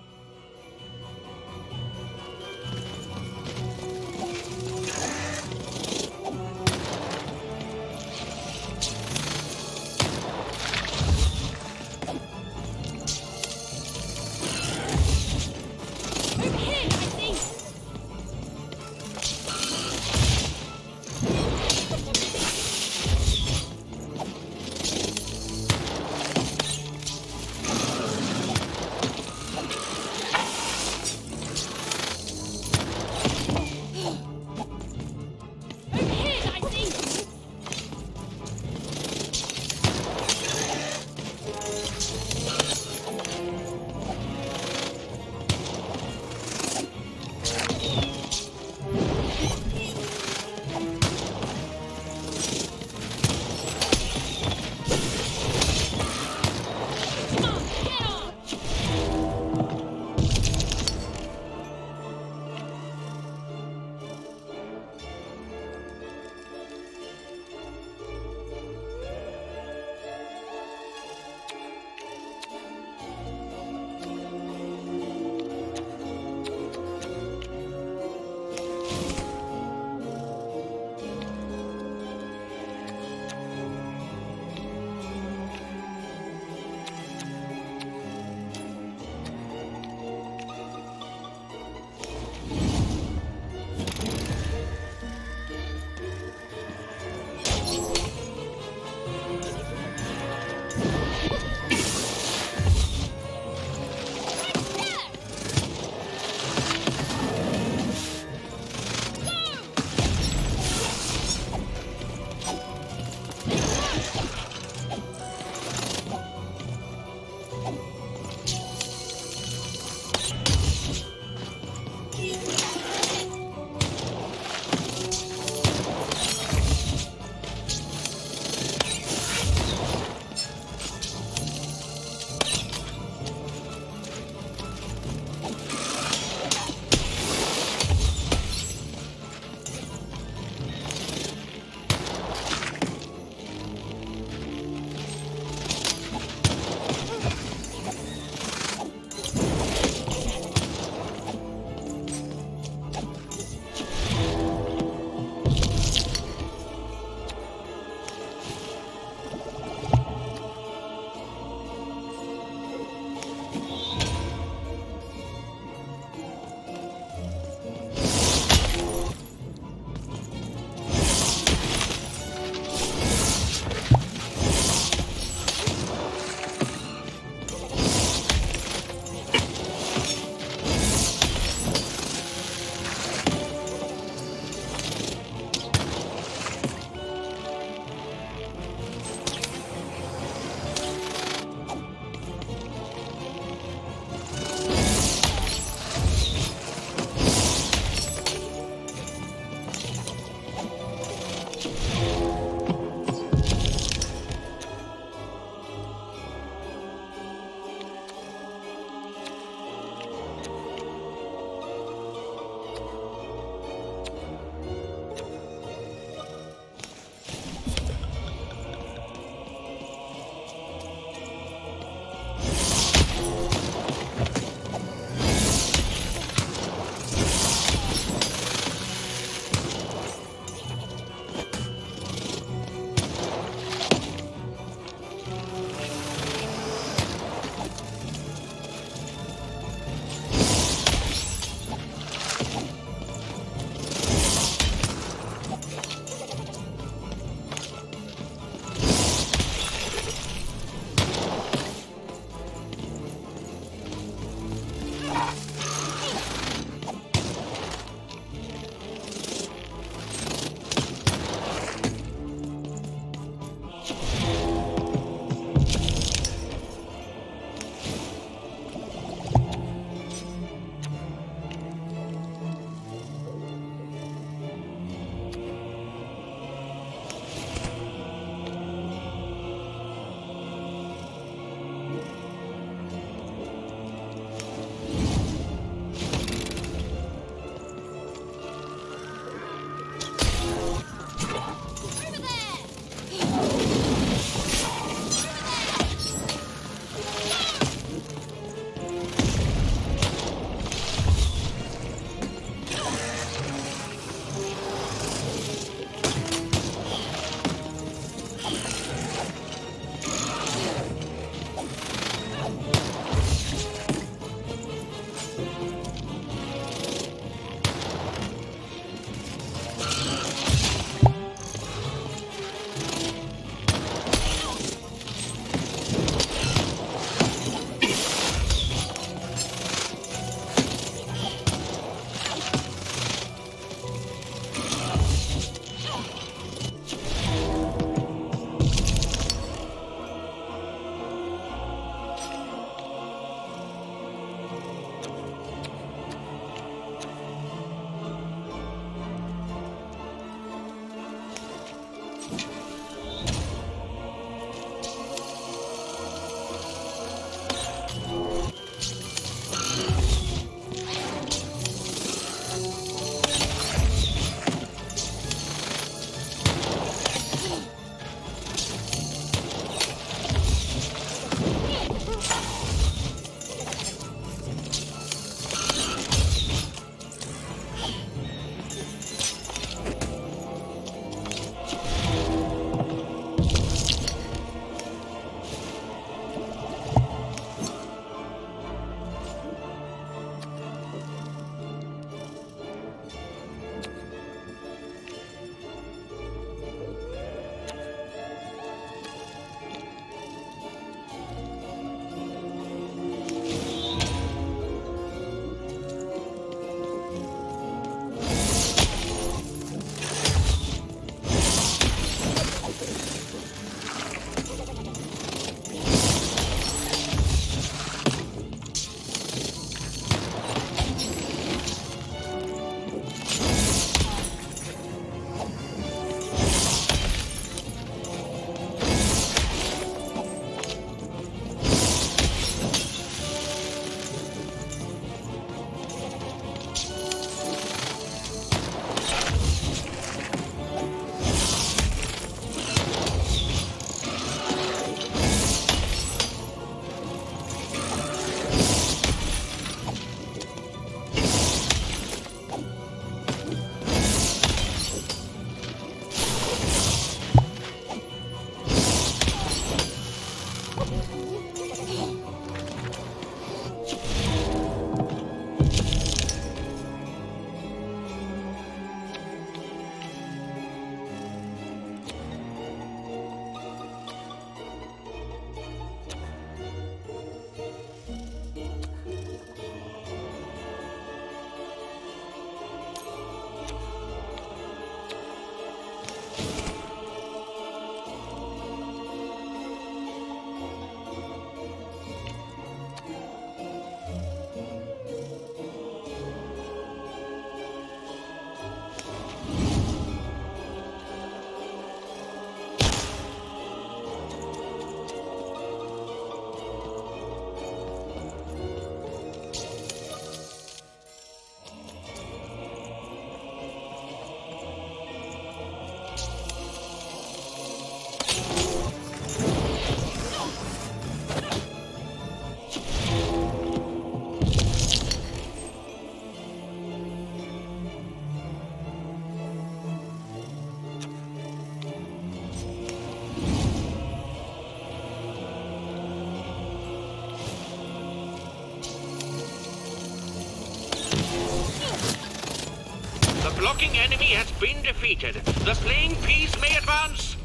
Speaker 16: The blocking enemy has been defeated. The slaying piece may advance.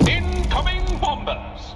Speaker 15: Incoming bombers!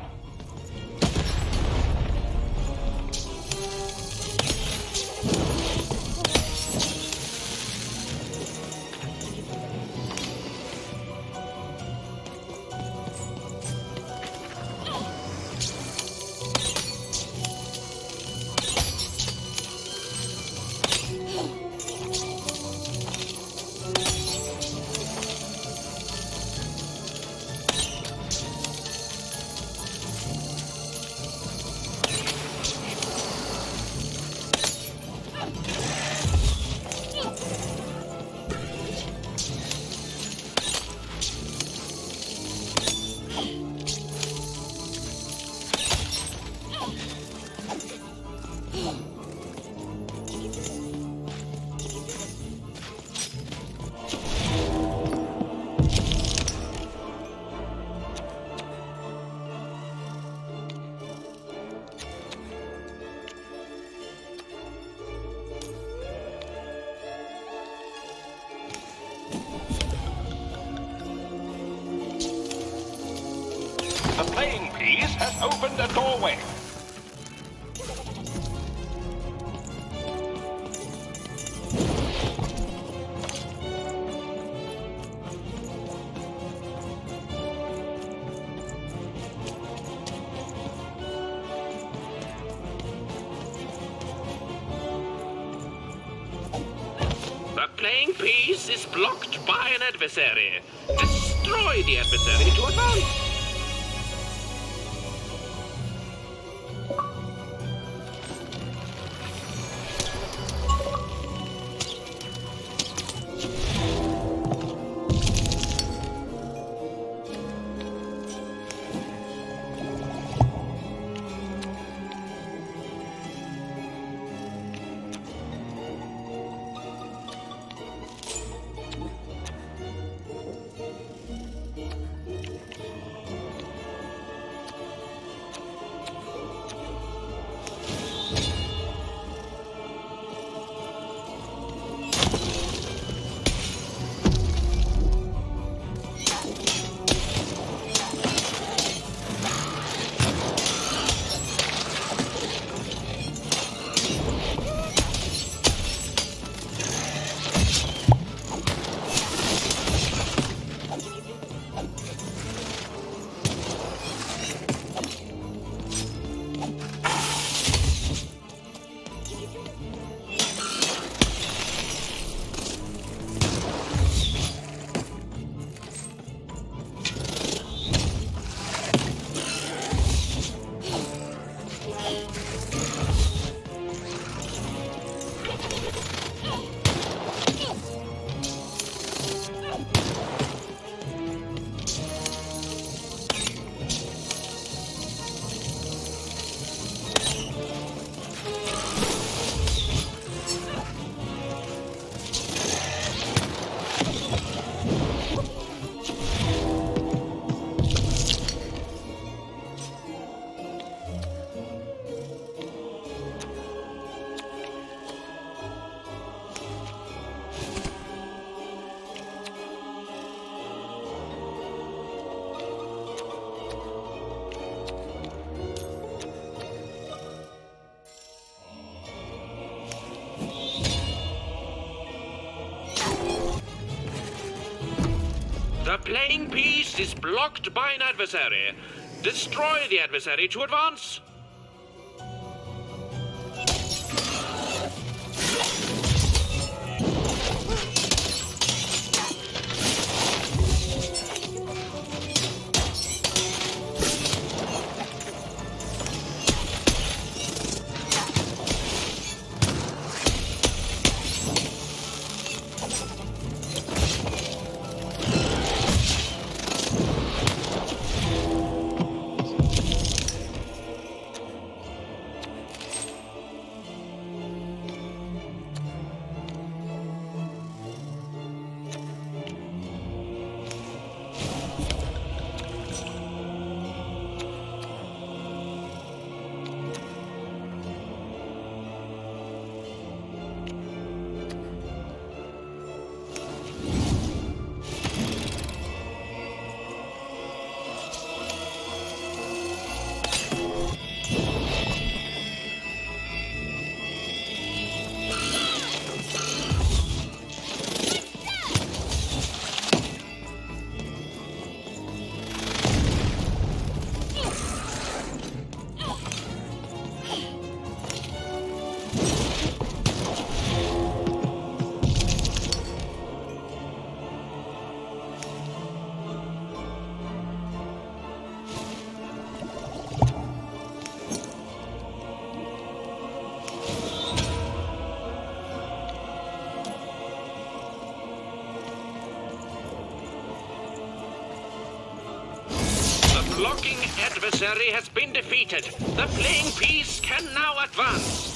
Speaker 15: The playing piece has opened a doorway.
Speaker 16: The playing piece is blocked by an adversary. Destroy the adversary to advance. playing piece is blocked by an adversary. Destroy the adversary to advance. Blocking adversary has been defeated. The playing piece can now advance.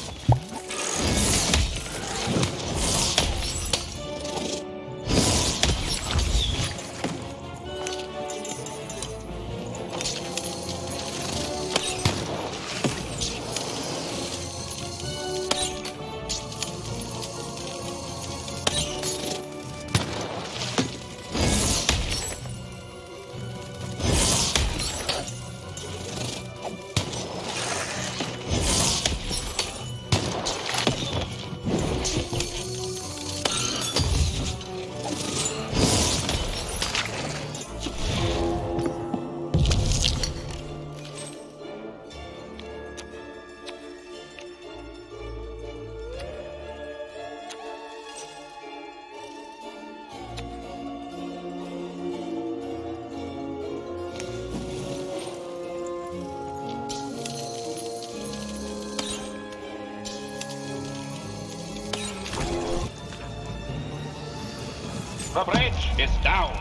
Speaker 16: The bridge is down.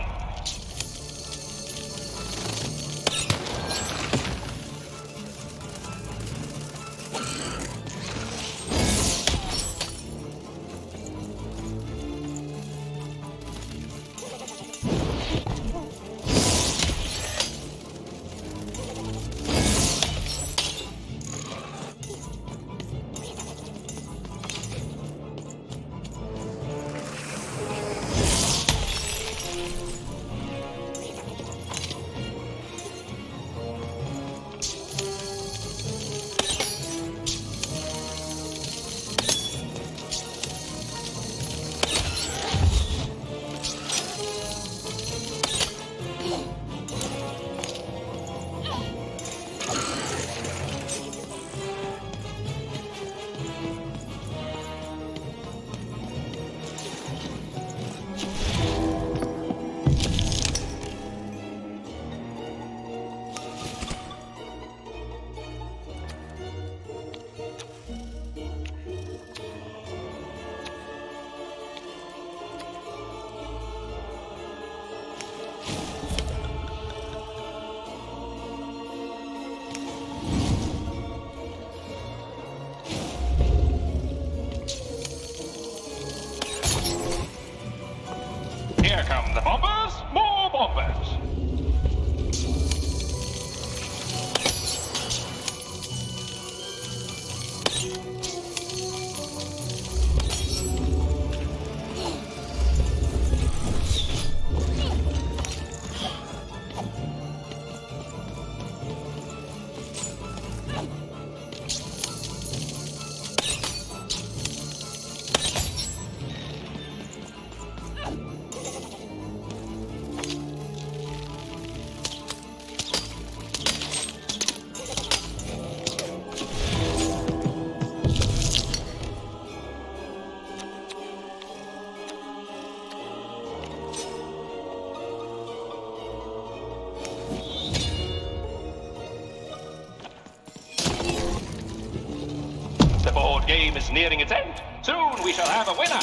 Speaker 15: The board game is nearing its end. Soon we shall have a winner.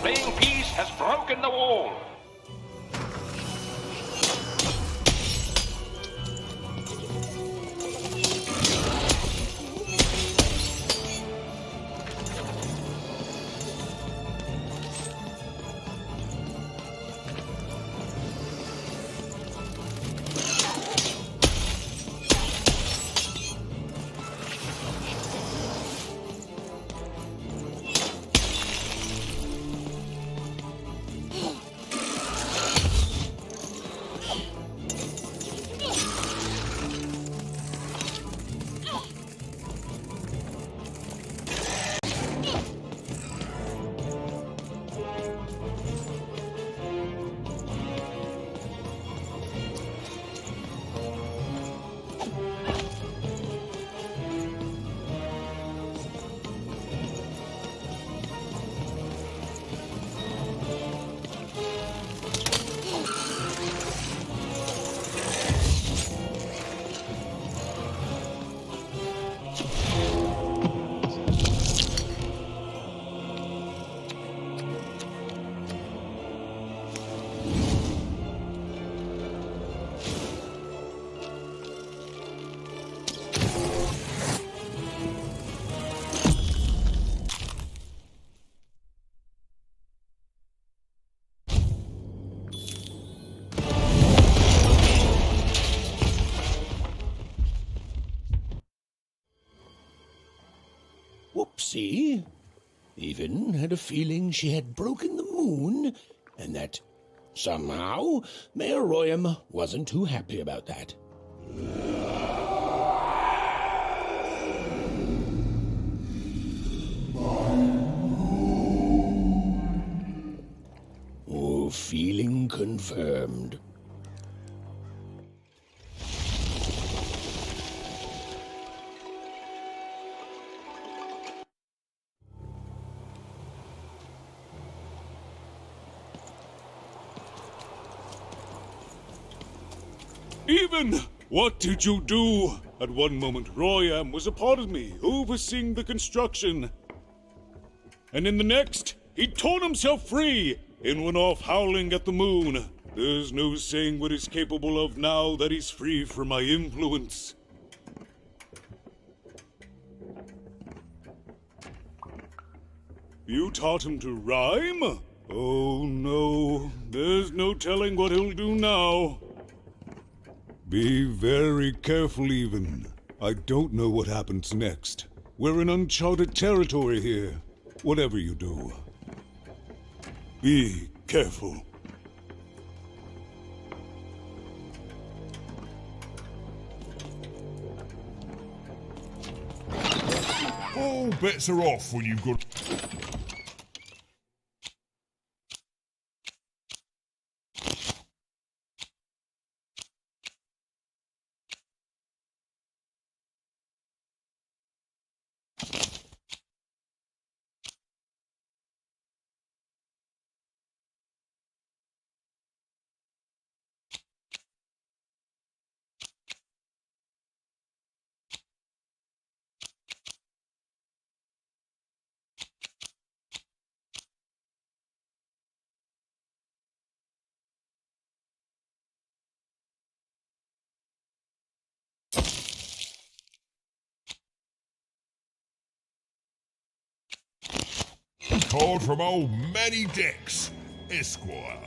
Speaker 15: Playing piece has broken the wall.
Speaker 9: Whoopsie. Even had a feeling she had broken the moon, and that somehow Mayor Royam wasn't too happy about that. Oh, feeling confirmed.
Speaker 3: Even! What did you do? At one moment, Royam was a part of me, overseeing the construction. And in the next, he torn himself free and went off howling at the moon. There's no saying what he's capable of now that he's free from my influence. You taught him to rhyme? Oh no, there's no telling what he'll do now. Be very careful, Even. I don't know what happens next. We're in uncharted territory here. Whatever you do, be careful.
Speaker 4: All bets are off when you've got... Called from old Manny Dex, Esquire.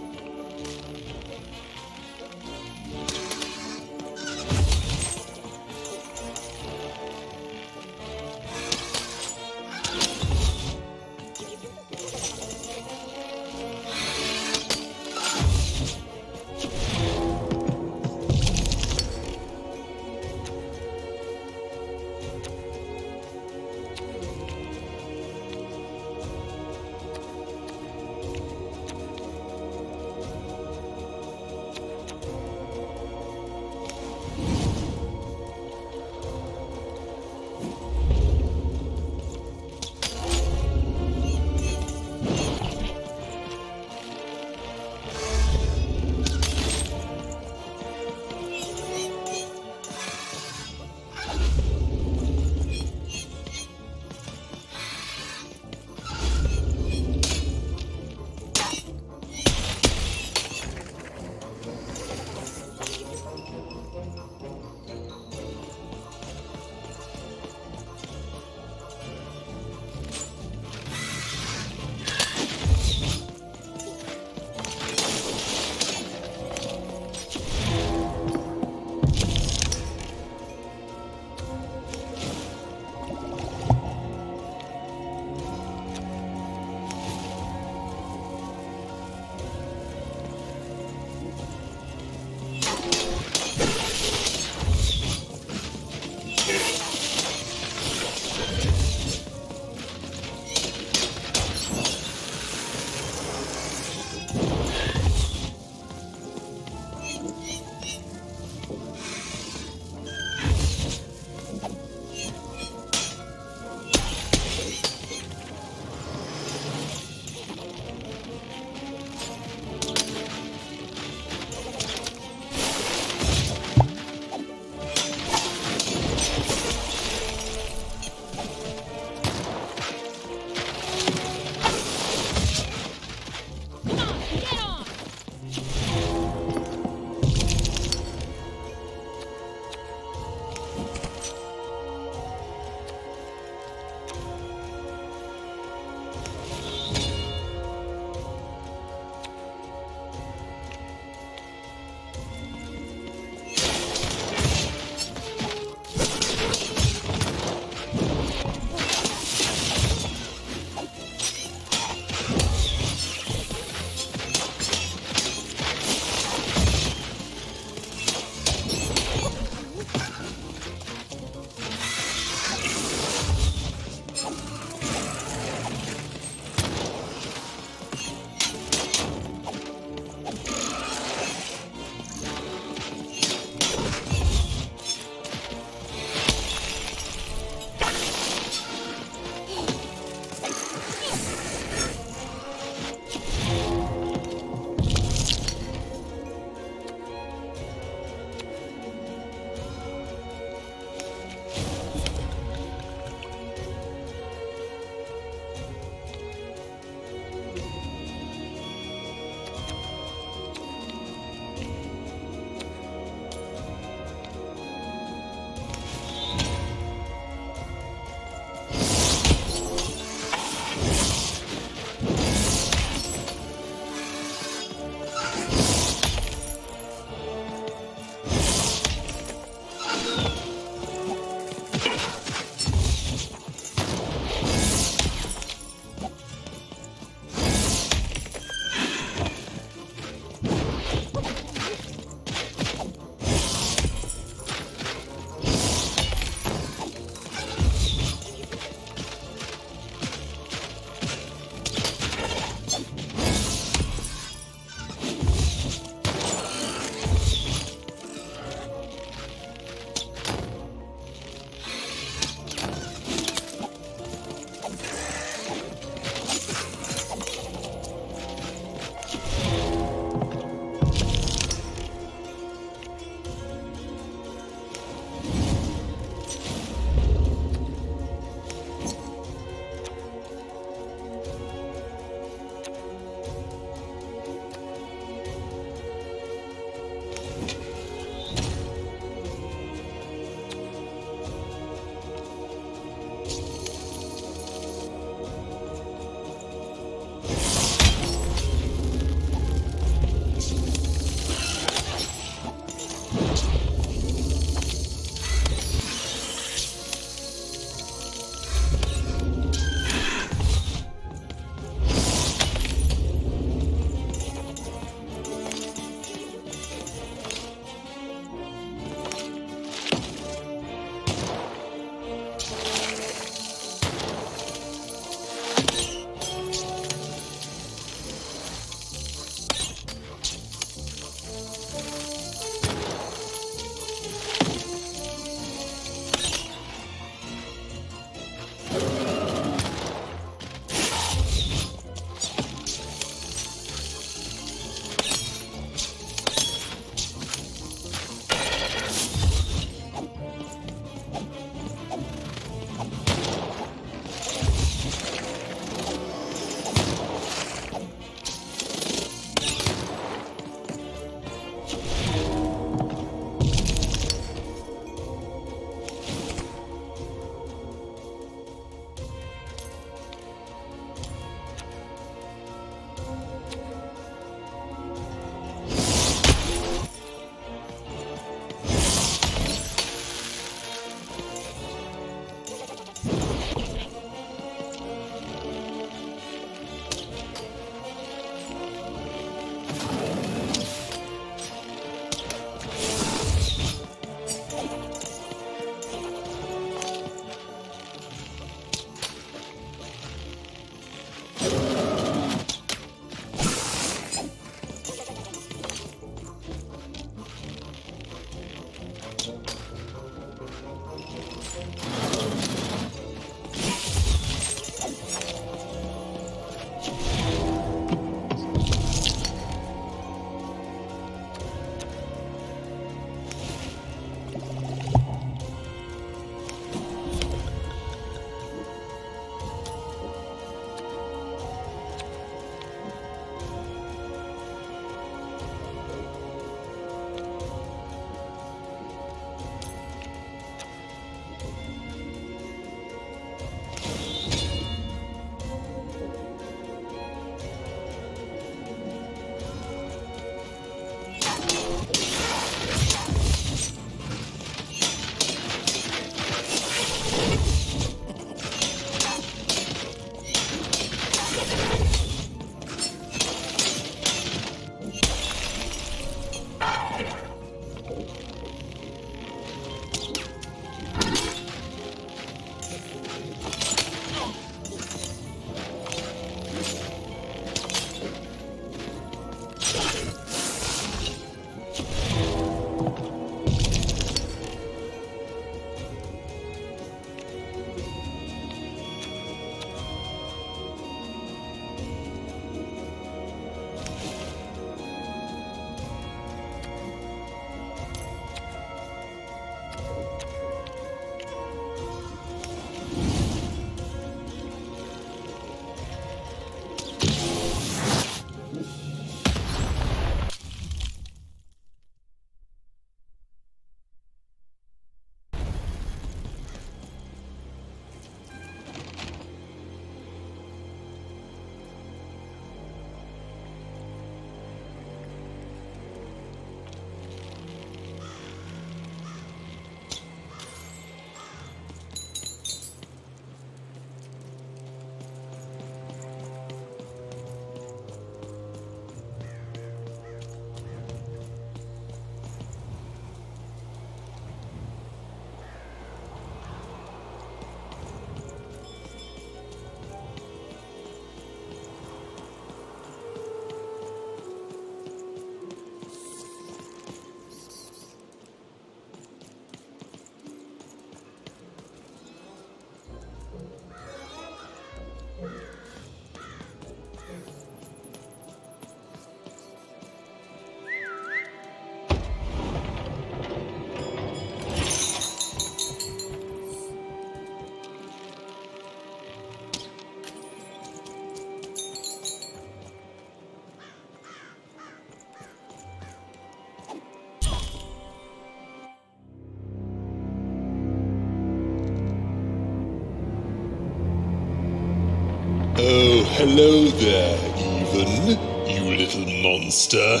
Speaker 12: Oh, hello there, Even, you little monster.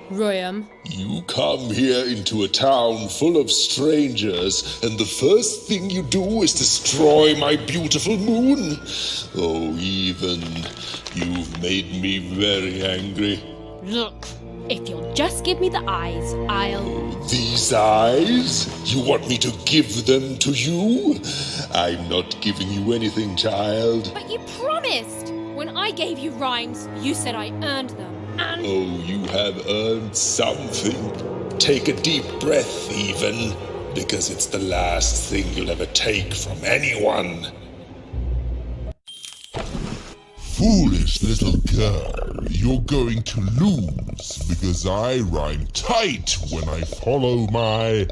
Speaker 13: Royam.
Speaker 12: You come here into a town full of strangers, and the first thing you do is destroy my beautiful moon? Oh, Even, you've made me very angry.
Speaker 13: Look, if you'll just give me the eyes, I'll...
Speaker 12: These eyes? You want me to give them to you? I'm not giving you anything, child.
Speaker 13: But you promised! When I gave you rhymes, you said I earned them, and...
Speaker 12: Oh, you have earned something. Take a deep breath, Even, because it's the last thing you'll ever take from anyone.
Speaker 4: Foolish little girl, you're going to lose because I rhyme tight when I follow my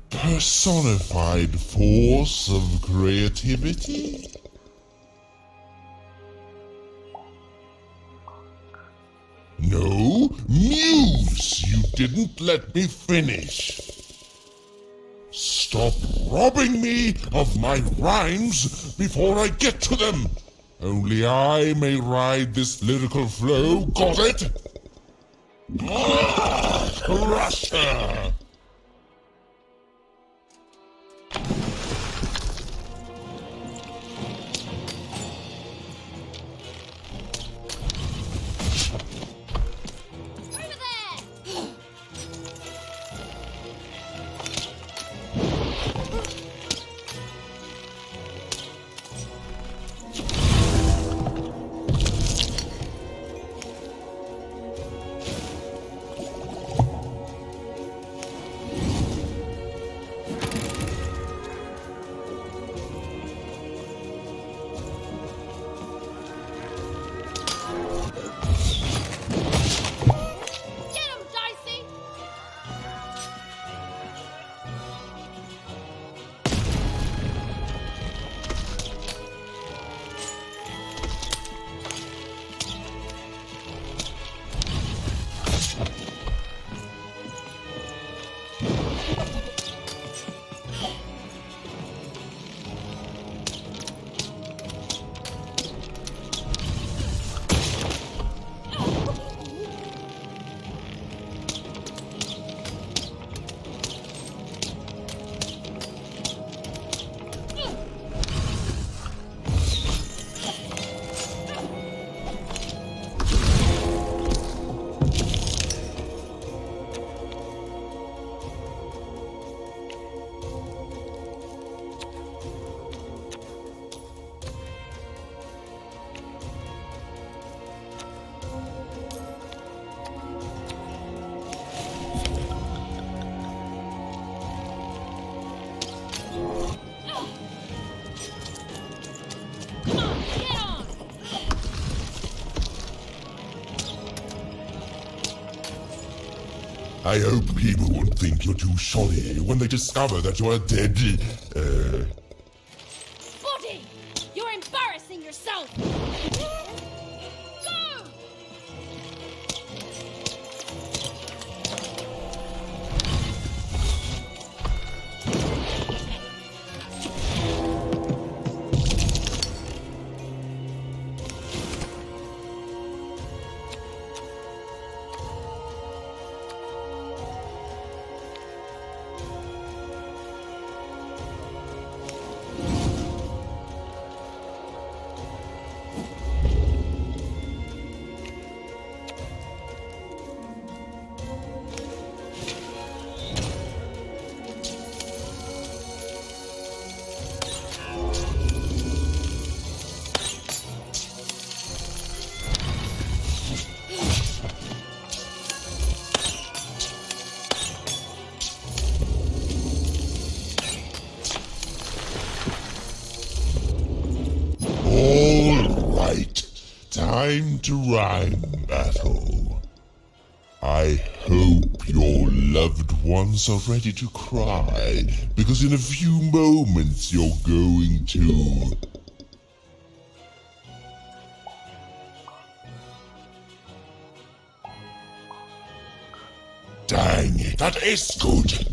Speaker 4: personified force of creativity. No, Muse, you didn't let me finish. Stop robbing me of my rhymes before I get to them. Only I may ride this lyrical flow, got it? Crush her! I hope people won't think you're too shoddy when they discover that you're dead,
Speaker 13: Body! You're embarrassing yourself! Go!
Speaker 4: Time to rhyme battle. I hope your loved ones are ready to cry, because in a few moments you're going to... Dang it, that is good!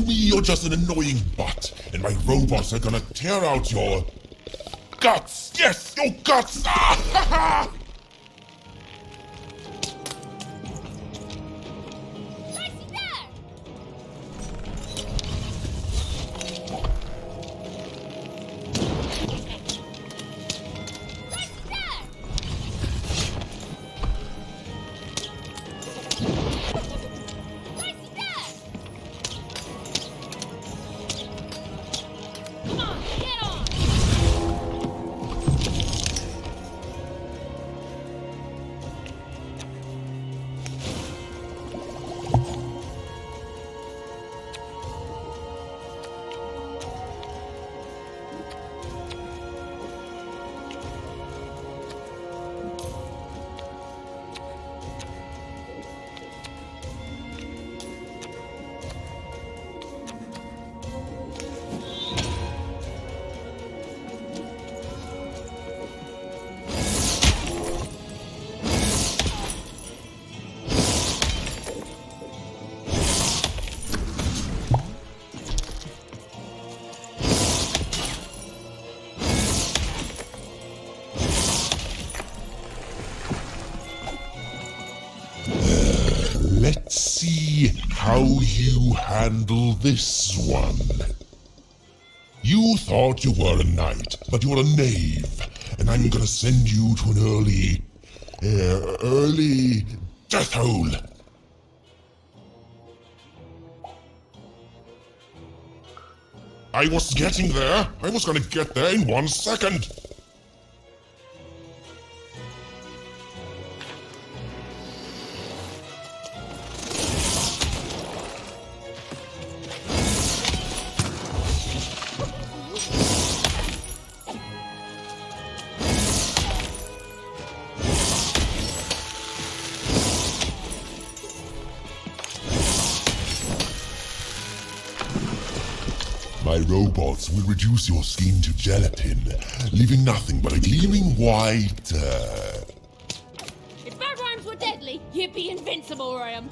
Speaker 12: To me, you're just an annoying butt, and my robots are gonna tear out your guts! Yes, your guts! Ah, ha, ha! Let's see how you handle this one. You thought you were a knight, but you're a knave, and I'm gonna send you to an early death hole. I was getting there. I was gonna get there in 1 second. My robots will reduce your skin to gelatin, leaving nothing but a gleaming white,
Speaker 13: If our rhymes were deadly, you'd be invincible, Ryan.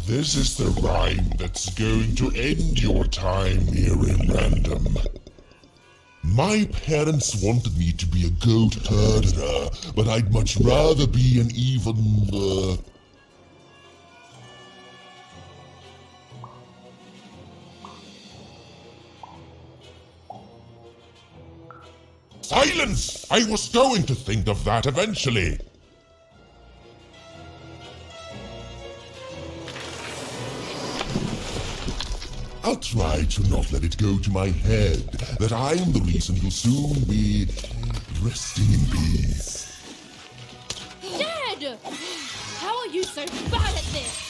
Speaker 13: This is the rhyme that's going to end your time here in Random. My parents wanted me to be a goat herder, but I'd much rather be an even, Silence! I was going to think of that eventually. I'll try to not let it go to my head that I'm the reason you'll soon be resting in peace. Dad! How are you so bad at this?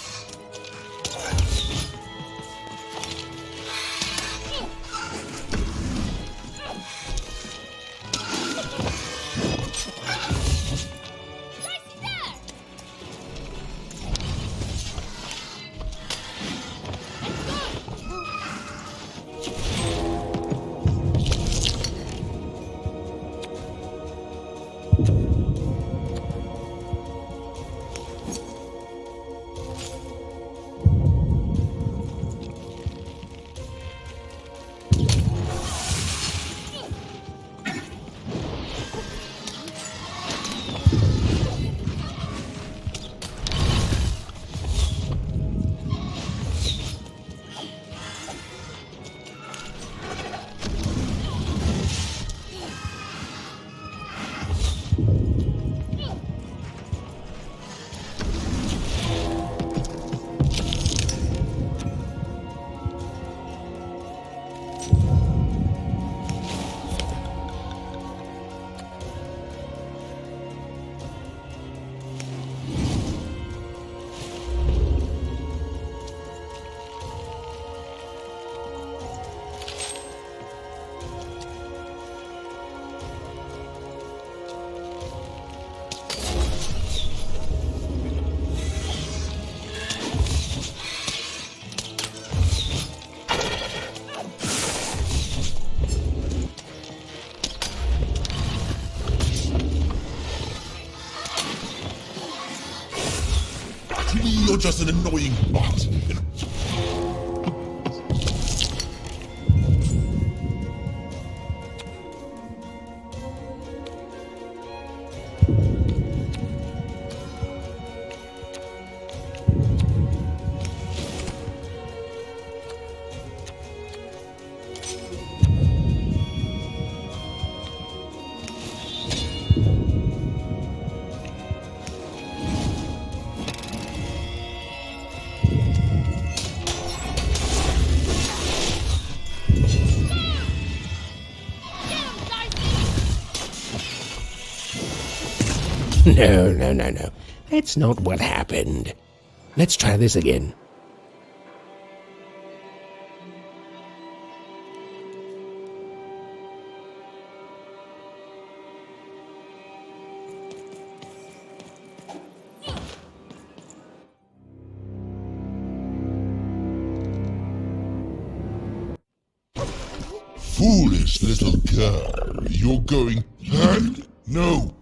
Speaker 12: just an annoying bot.
Speaker 9: No. That's not what happened. Let's try this again.
Speaker 12: Foolish little girl, you're going... Huh? No!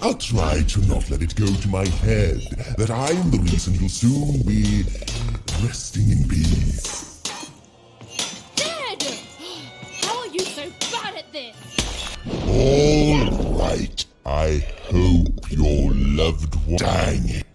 Speaker 12: I'll try to not let it go to my head that I am the reason you'll soon be resting in peace.
Speaker 13: Dad! How are you so bad at this?
Speaker 12: All right. I hope your loved one... Dang it.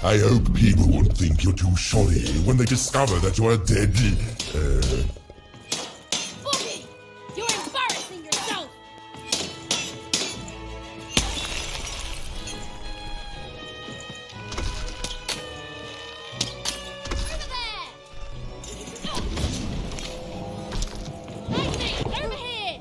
Speaker 12: I hope people won't think you're too shoddy when they discover that you're dead.
Speaker 13: Boogie! You're embarrassing yourself! Over there! Lightning, over here!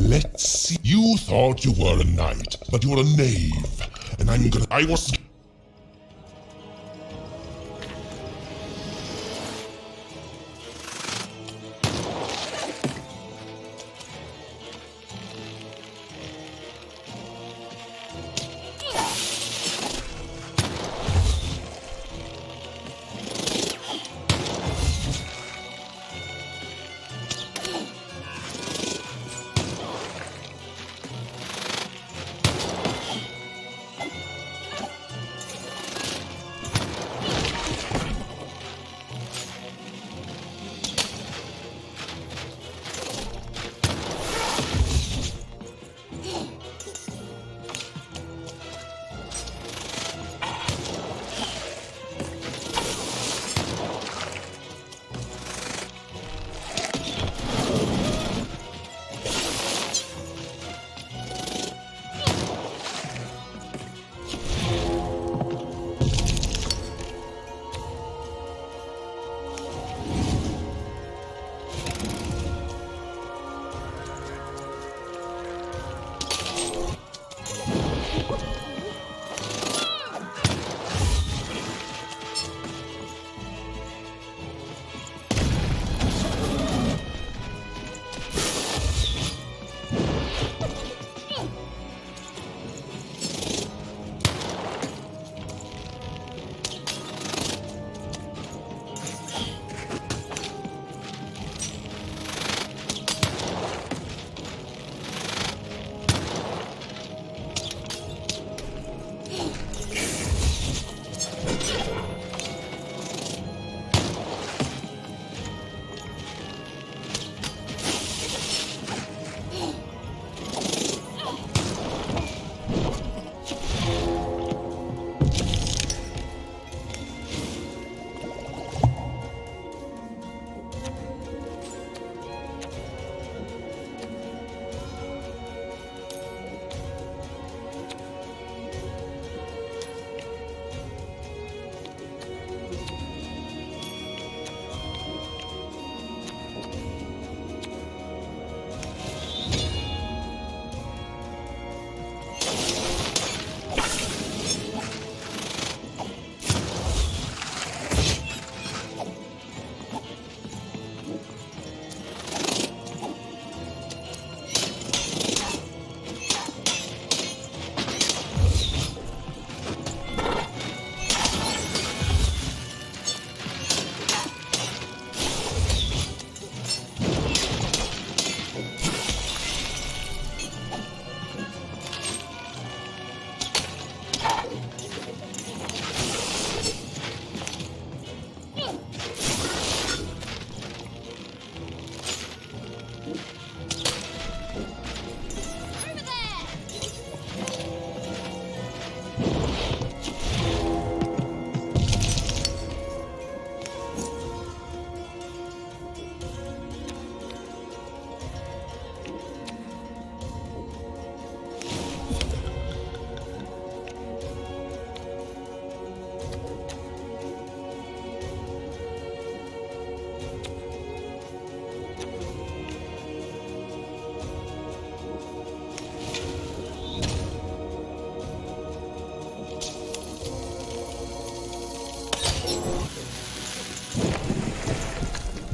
Speaker 12: Let's see. You thought you were a knight, but you're a knave. And I was...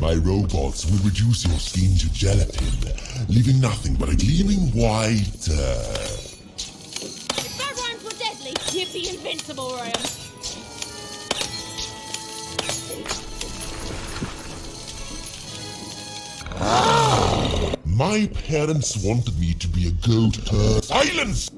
Speaker 12: My robots will reduce your skin to gelatin, leaving nothing but a gleaming white,
Speaker 13: If that rhymes were deadly, you'd be invincible, Ryan.
Speaker 12: My parents wanted me to be a goat herd. Silence!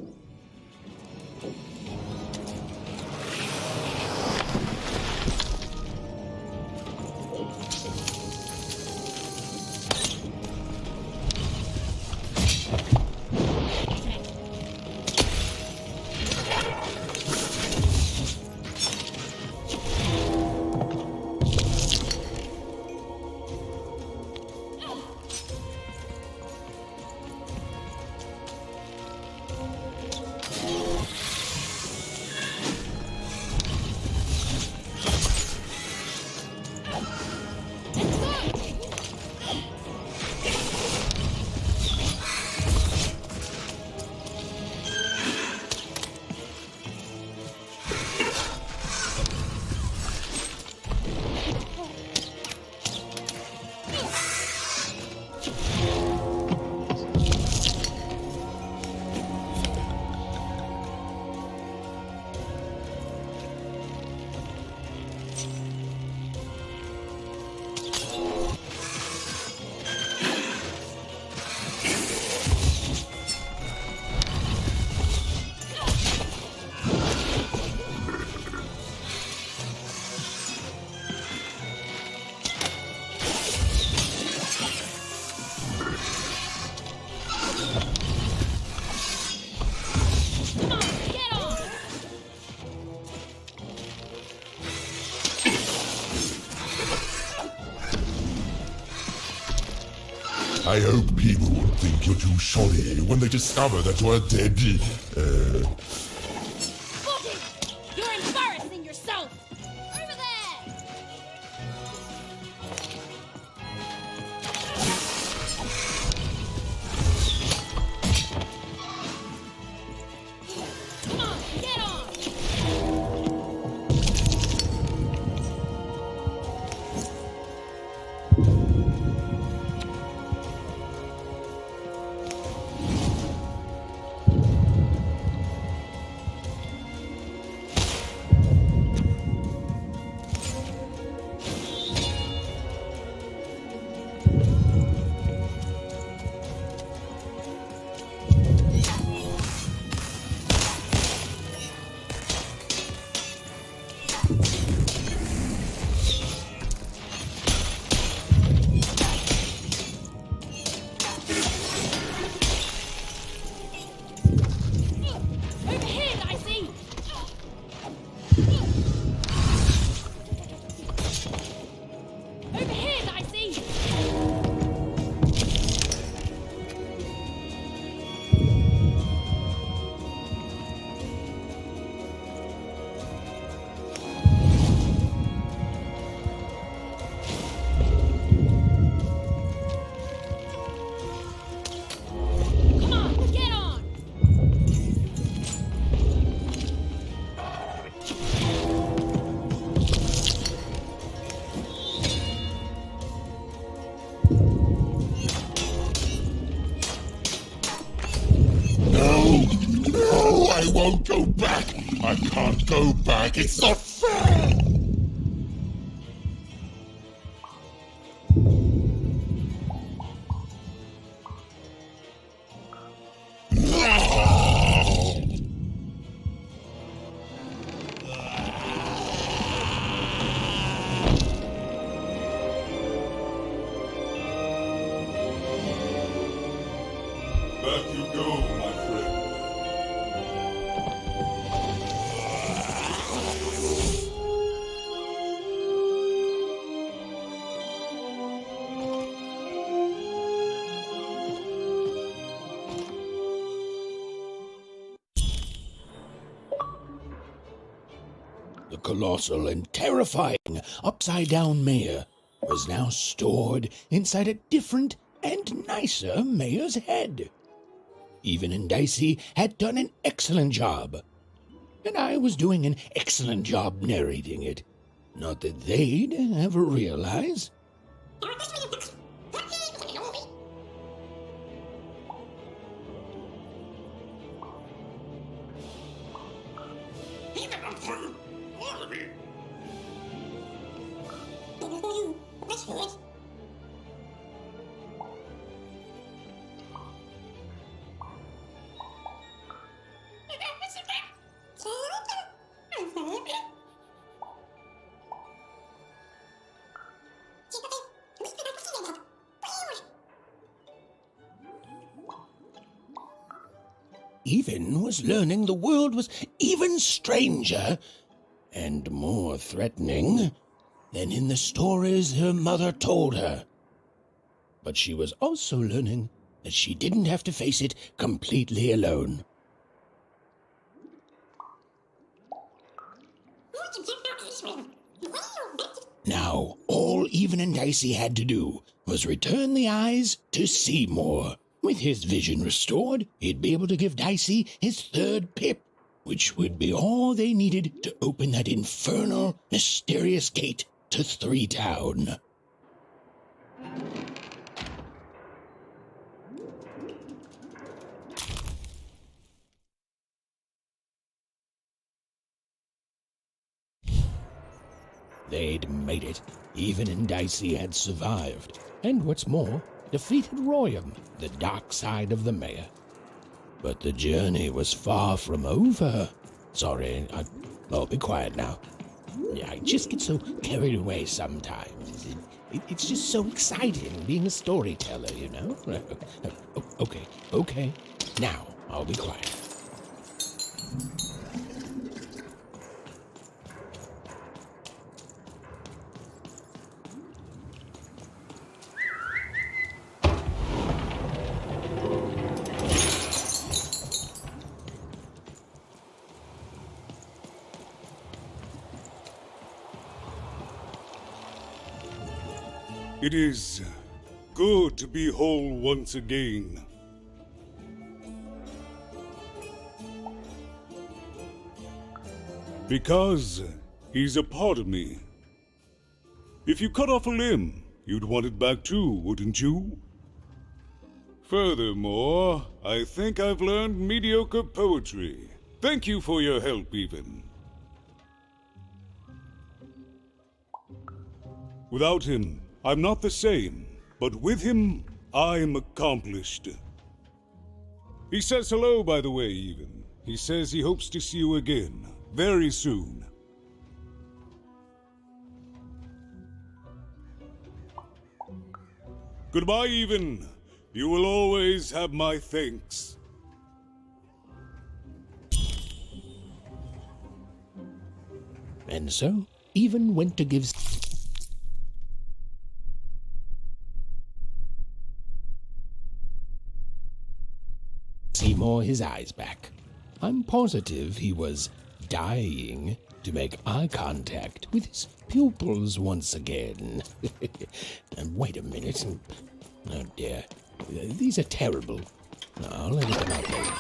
Speaker 12: I hope people won't think you're too shoddy when they discover that you're dead.
Speaker 13: Boogie! You're embarrassing yourself! Over there! Come on, get on! Overhead, I see! Overhead, I see! Come on, get on!
Speaker 12: No! No! I won't go back! I can't go back! It's not fair! Back you go, my friend.
Speaker 9: The colossal and terrifying upside-down mayor was now stored inside a different and nicer mayor's head. Even and Dicey had done an excellent job, and I was doing an excellent job narrating it. Not that they'd ever realize. Even was learning the world was even stranger and more threatening than in the stories her mother told her. But she was also learning that she didn't have to face it completely alone. Now, all Even and Dicey had to do was return the eyes to Seymour. With his vision restored, he'd be able to give Dicey his third pip, which would be all they needed to open that infernal, mysterious gate to Three Town. They'd made it. Even and Dicey had survived. And what's more, defeated Royam, the dark side of the mayor. But the journey was far from over. Sorry, I'll be quiet now. Yeah, I just get so carried away sometimes. It's just so exciting being a storyteller, you know? Okay. Now, I'll be quiet.
Speaker 3: It is good to be whole once again. Because he's a part of me. If you cut off a limb, you'd want it back too, wouldn't you? Furthermore, I think I've learned mediocre poetry. Thank you for your help, Even. Without him, I'm not the same, but with him, I'm accomplished. He says hello, by the way, Even. He says he hopes to see you again, very soon. Goodbye, Even. You will always have my thanks.
Speaker 9: And so, Even went to give Seymour his eyes back. I'm positive he was dying to make eye contact with his pupils once again. And wait a minute. Oh dear. These are terrible. I'll let it come out later.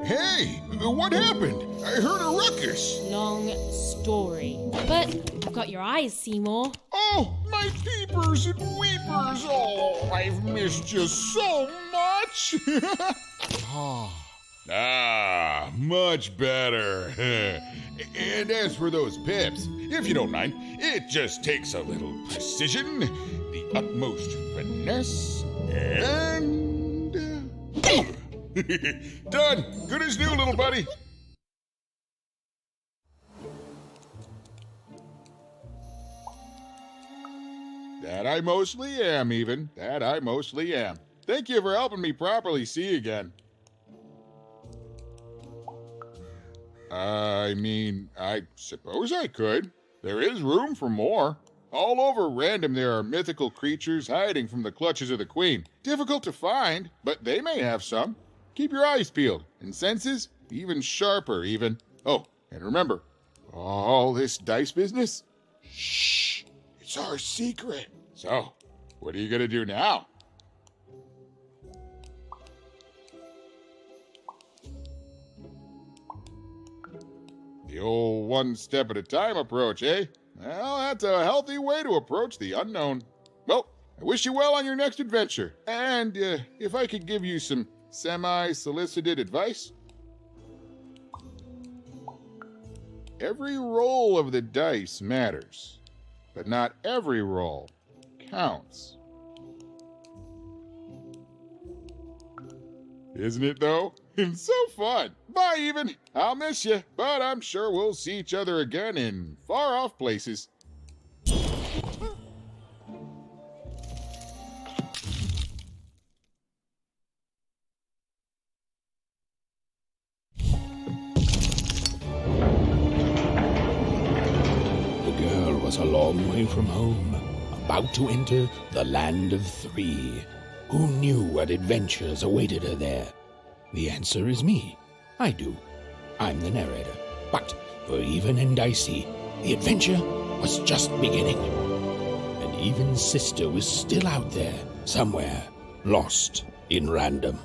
Speaker 17: Hey, what happened? I heard a ruckus.
Speaker 13: Long story. But I've got your eyes, Seymour.
Speaker 17: Oh, my peepers and weepers. Oh, I've missed you so much. Much better. And as for those pips, if you don't mind, it just takes a little precision, the utmost finesse, and... Done! Good as new, little buddy! That I mostly am, even. That I mostly am. Thank you for helping me properly see again. I mean, I suppose I could. There is room for more. All over Random there are mythical creatures hiding from the clutches of the Queen. Difficult to find, but they may have some. Keep your eyes peeled, and senses even sharper, even. Oh, and remember, all this dice business? Shh, it's our secret. So, what are you gonna do now? The old one step at a time approach, eh? Well, that's a healthy way to approach the unknown. Well, I wish you well on your next adventure. And if I could give you some semi-solicited advice. Every roll of the dice matters, but not every roll counts. Isn't it, though? It's so fun. Bye, even. I'll miss you, but I'm sure we'll see each other again in far-off places.
Speaker 9: The girl was a long way from home, about to enter the land of three. Who knew what adventures awaited her there? The answer is me. I do. I'm the narrator. But for Even and Dicey, the adventure was just beginning. And Even's sister was still out there, somewhere, lost in Random.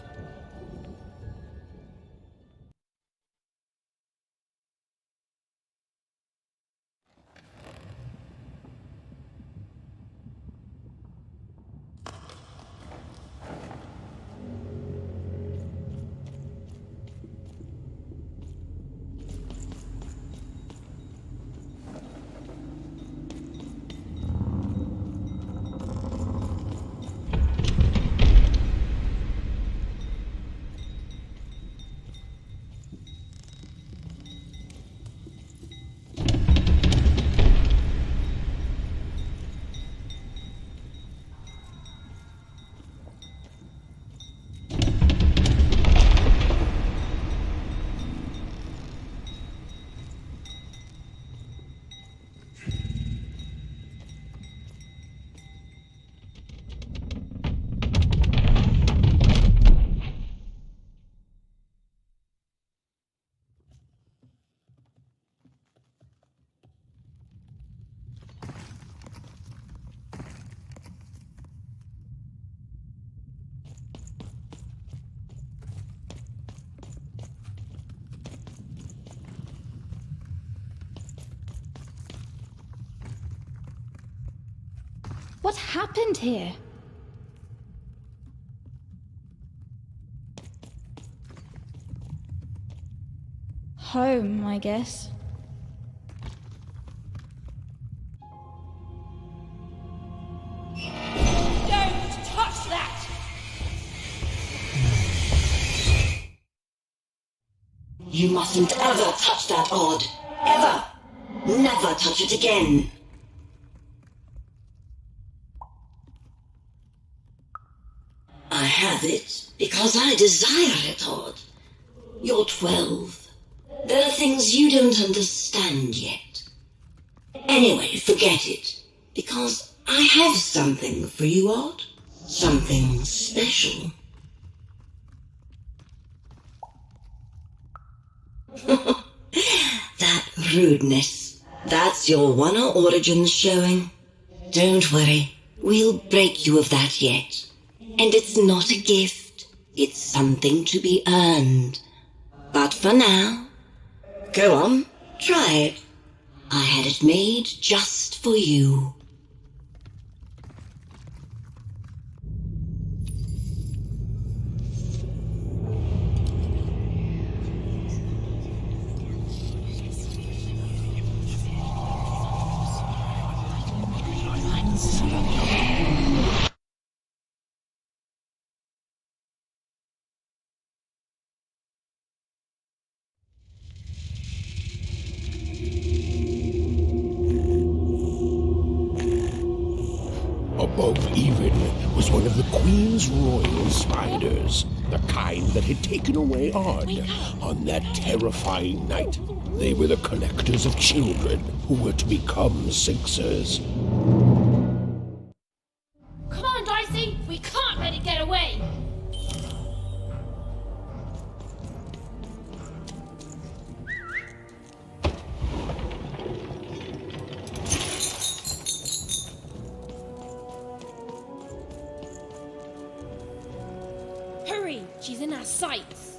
Speaker 18: What happened here? Home, I guess.
Speaker 5: Don't touch that!
Speaker 19: You mustn't ever touch that odd. Ever. Never touch it again. I have it because I desire it, Odd. You're 12. There are things you don't understand yet. Anyway, forget it. Because I have something for you, Odd. Something special. That rudeness. That's your Wonder Origins showing. Don't worry. We'll break you of that yet. And it's not a gift. It's something to be earned. But for now, go on, try it. I had it made just for you.
Speaker 9: above even was one of the Queen's royal spiders, the kind that had taken away Odd on that terrifying night. They were the collectors of children who were to become Sixers.
Speaker 13: Come on, Dicey! We can't let it get away! Hurry! She's in our sights!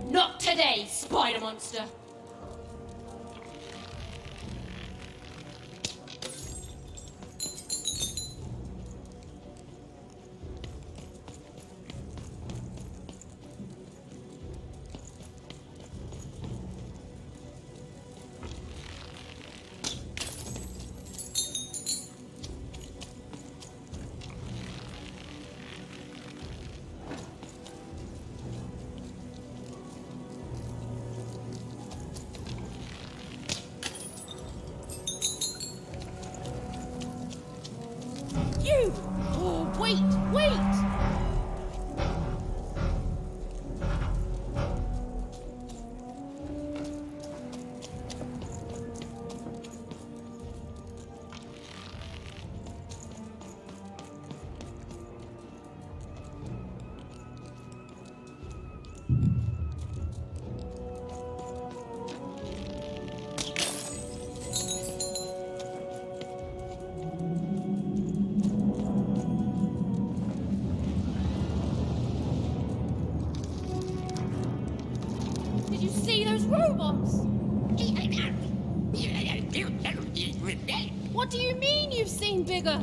Speaker 13: Not today, spider monster! You! Oh, wait! Did you see those robots? What do you mean you've seen bigger?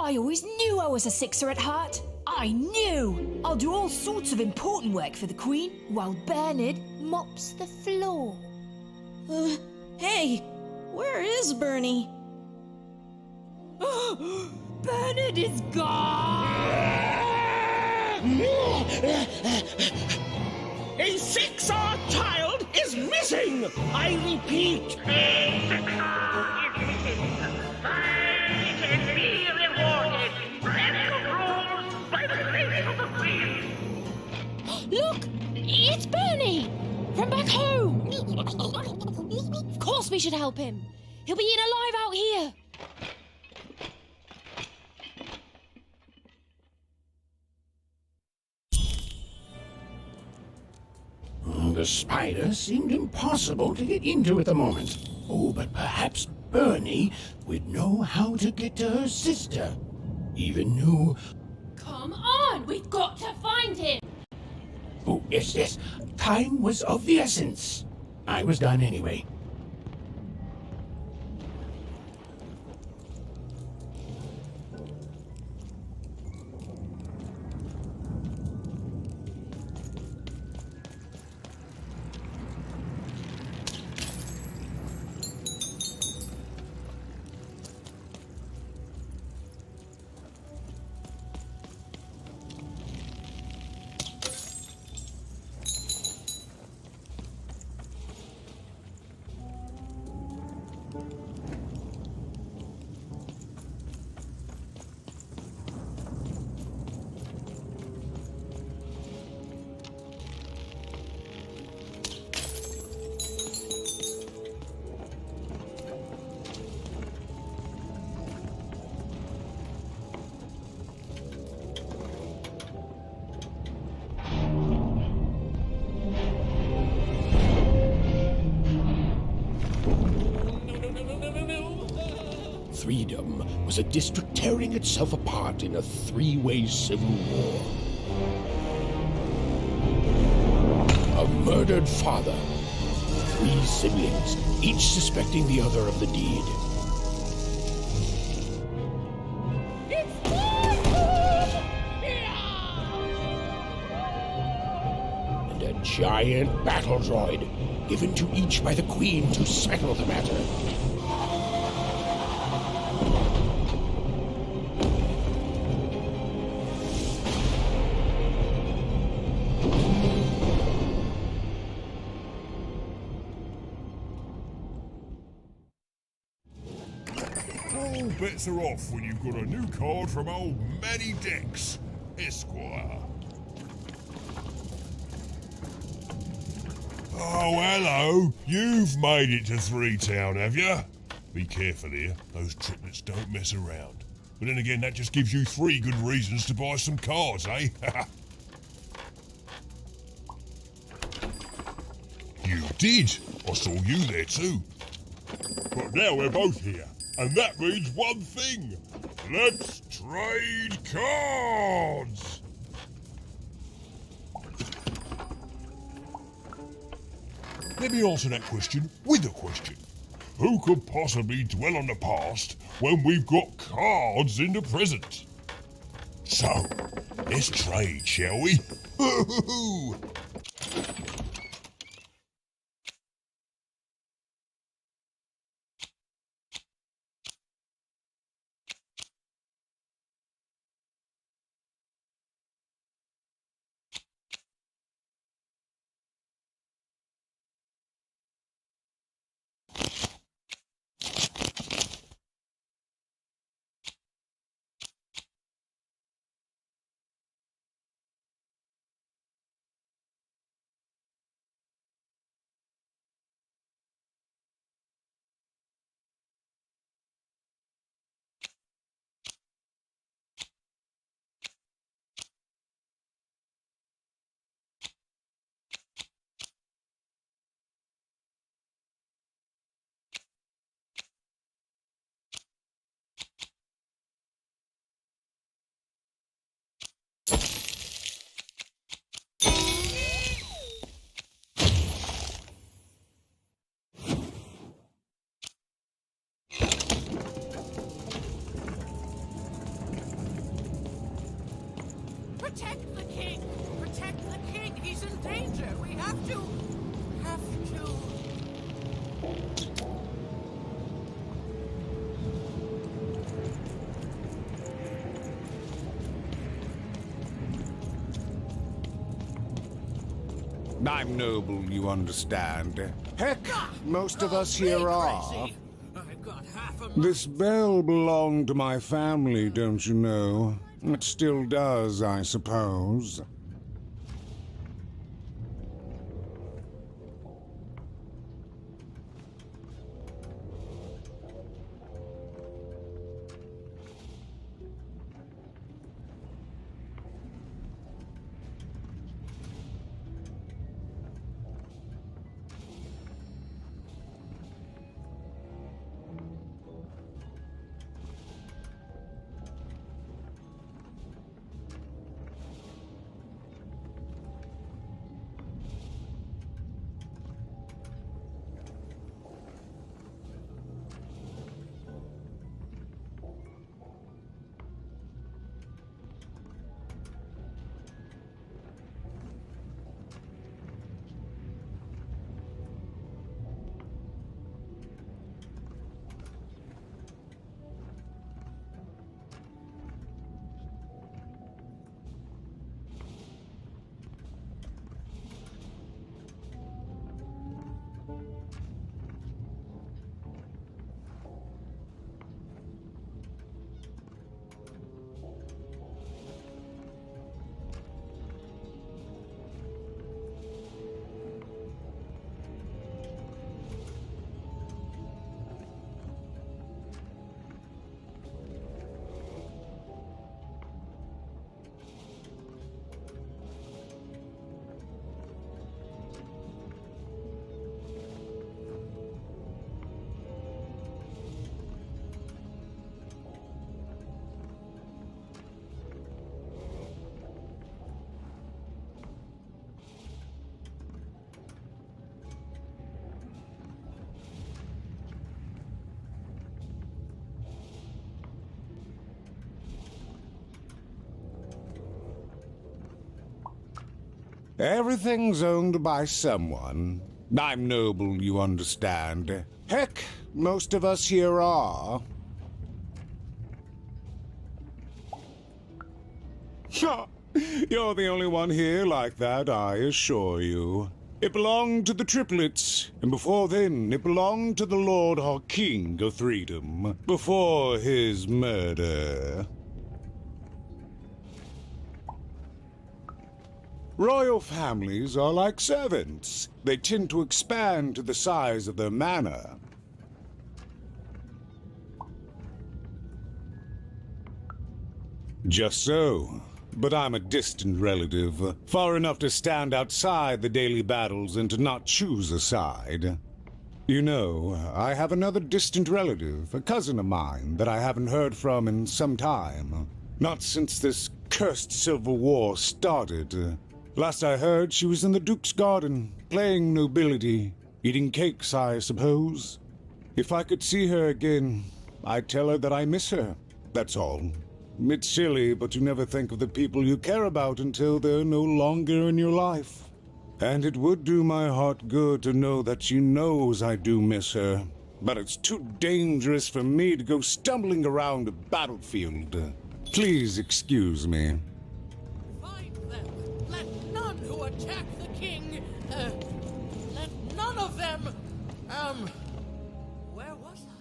Speaker 20: I always knew I was a Sixer at heart. I knew! I'll do all sorts of important work for the Queen, while Bernard mops the floor.
Speaker 10: Hey! Where is Bernie?
Speaker 20: Bernard is gone!
Speaker 6: A Sixer child is missing! I repeat, a Sixer is missing. I can be rewarded. Special rules by the grace of the Queen.
Speaker 13: Look! It's Bernie! From back home! Of course we should help him. He'll be eaten alive out here.
Speaker 9: The spider seemed impossible to get into at the moment. Oh, but perhaps Bernie would know how to get to her sister. Even knew...
Speaker 13: Come on! We've got to find him!
Speaker 9: Who is this? Time was of the essence. I was done anyway. Freedom was a district tearing itself apart in a three-way civil war. A murdered father, 3 siblings, each suspecting the other of the deed. And a giant battle droid, given to each by the Queen to settle the matter.
Speaker 4: All bets are off when you've got a new card from old Manny Dex, Esquire. Oh, hello. You've made it to Three Town, have you? Be careful here. Those triplets don't mess around. But then again, that just gives you 3 good reasons to buy some cards, eh? You did. I saw you there too. But now we're both here. And that means one thing. Let's trade cards! Let me answer that question with a question. Who could possibly dwell on the past when we've got cards in the present? So, let's trade, shall we?
Speaker 6: Protect the king! Protect the king! He's in danger! We have to...
Speaker 3: I'm noble, you understand. Heck, most of us here are. This bell belonged to my family, don't you know? It still does, I suppose. Everything's owned by someone. I'm noble, you understand. Heck, most of us here are. You're the only one here like that, I assure you. It belonged to the triplets, and before then it belonged to the Lord or King of Freedom, before his murder. Royal families are like servants. They tend to expand to the size of their manor. Just so. But I'm a distant relative, far enough to stand outside the daily battles and to not choose a side. You know, I have another distant relative, a cousin of mine, that I haven't heard from in some time. Not since this cursed civil war started. Last I heard, she was in the Duke's garden, playing nobility, eating cakes, I suppose. If I could see her again, I'd tell her that I miss her, that's all. It's silly, but you never think of the people you care about until they're no longer in your life. And it would do my heart good to know that she knows I do miss her. But it's too dangerous for me to go stumbling around a battlefield. Please excuse me.
Speaker 14: Find them! Let none who attack the king, let none of them, where was I?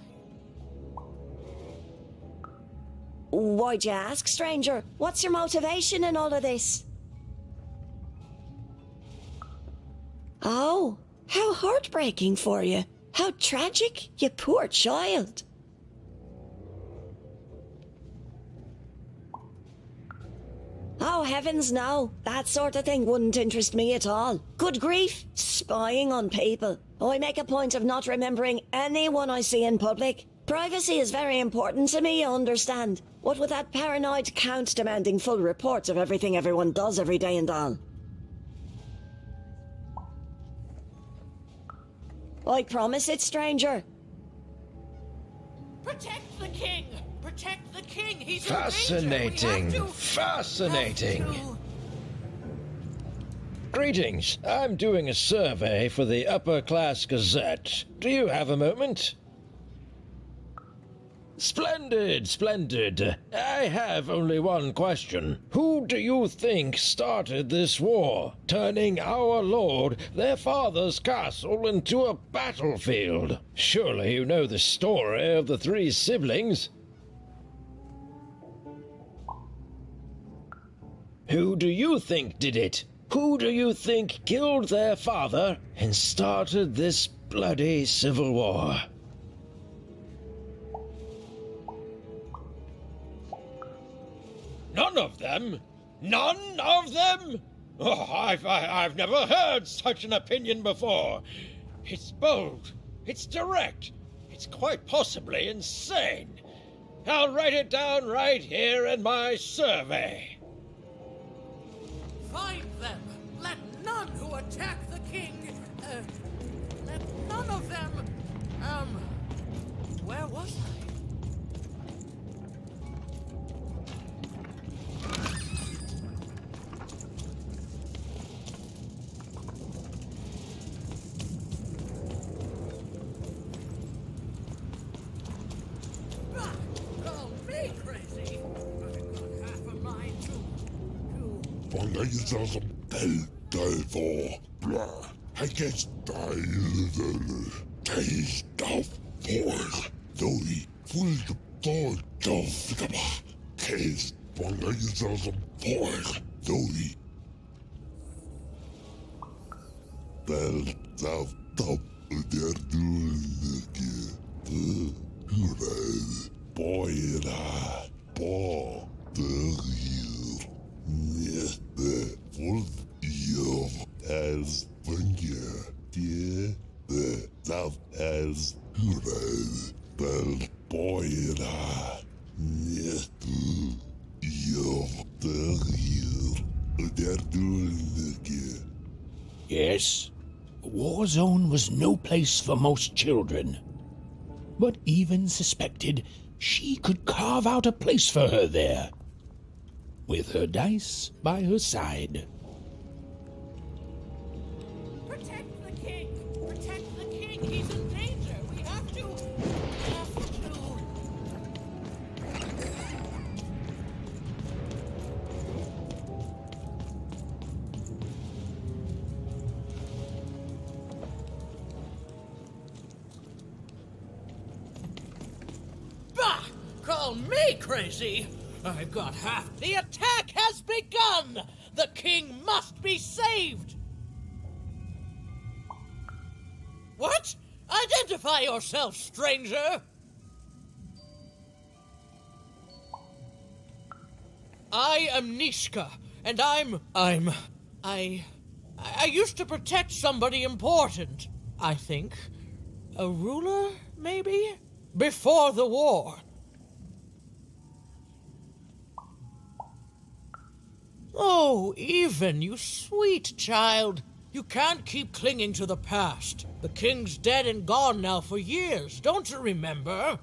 Speaker 21: Why'd you ask, stranger? What's your motivation in all of this? Oh, how heartbreaking for you. How tragic, you poor child. Oh, heavens no. That sort of thing wouldn't interest me at all. Good grief, spying on people. I make a point of not remembering anyone I see in public. Privacy is very important to me, you understand. What with that paranoid count demanding full reports of everything everyone does every day and all. I promise it, stranger.
Speaker 14: Protect the king! Protect the king! He's
Speaker 9: Fascinating! Fascinating! Greetings. I'm doing a survey for the Upper Class Gazette. Do you have a moment? Splendid, splendid. I have only one question. Who do you think started this war, turning our lord, their father's castle, into a battlefield? Surely you know the story of the three siblings. Who do you think did it? Who do you think killed their father and started this bloody civil war?
Speaker 7: None of them? None of them? Oh, I've never heard such an opinion before. It's bold. It's direct. It's quite possibly insane. I'll write it down right here in my survey.
Speaker 14: Find them! Let none who attack the king, let none of them, where was I? Call me crazy! I've got half a mind to
Speaker 12: Polizers delvo blah. I guess taste of pork. Though full the of case polizers pork. Though belt of top they're doing boyra bo the the full year as finger dear the love as hooray bell boyra the year they're doing again.
Speaker 9: Yes, a war zone was no place for most children. But even suspected she could carve out a place for her there, with her dice by her side.
Speaker 14: call me crazy. I've got half. The attack has begun. The king must be saved. What? Identify yourself, stranger. I am Nishka, and I used to protect somebody important, I think. A ruler, maybe? Before the war. Oh, Even, you sweet child. You can't keep clinging to the past. The king's dead and gone now for years, don't you remember?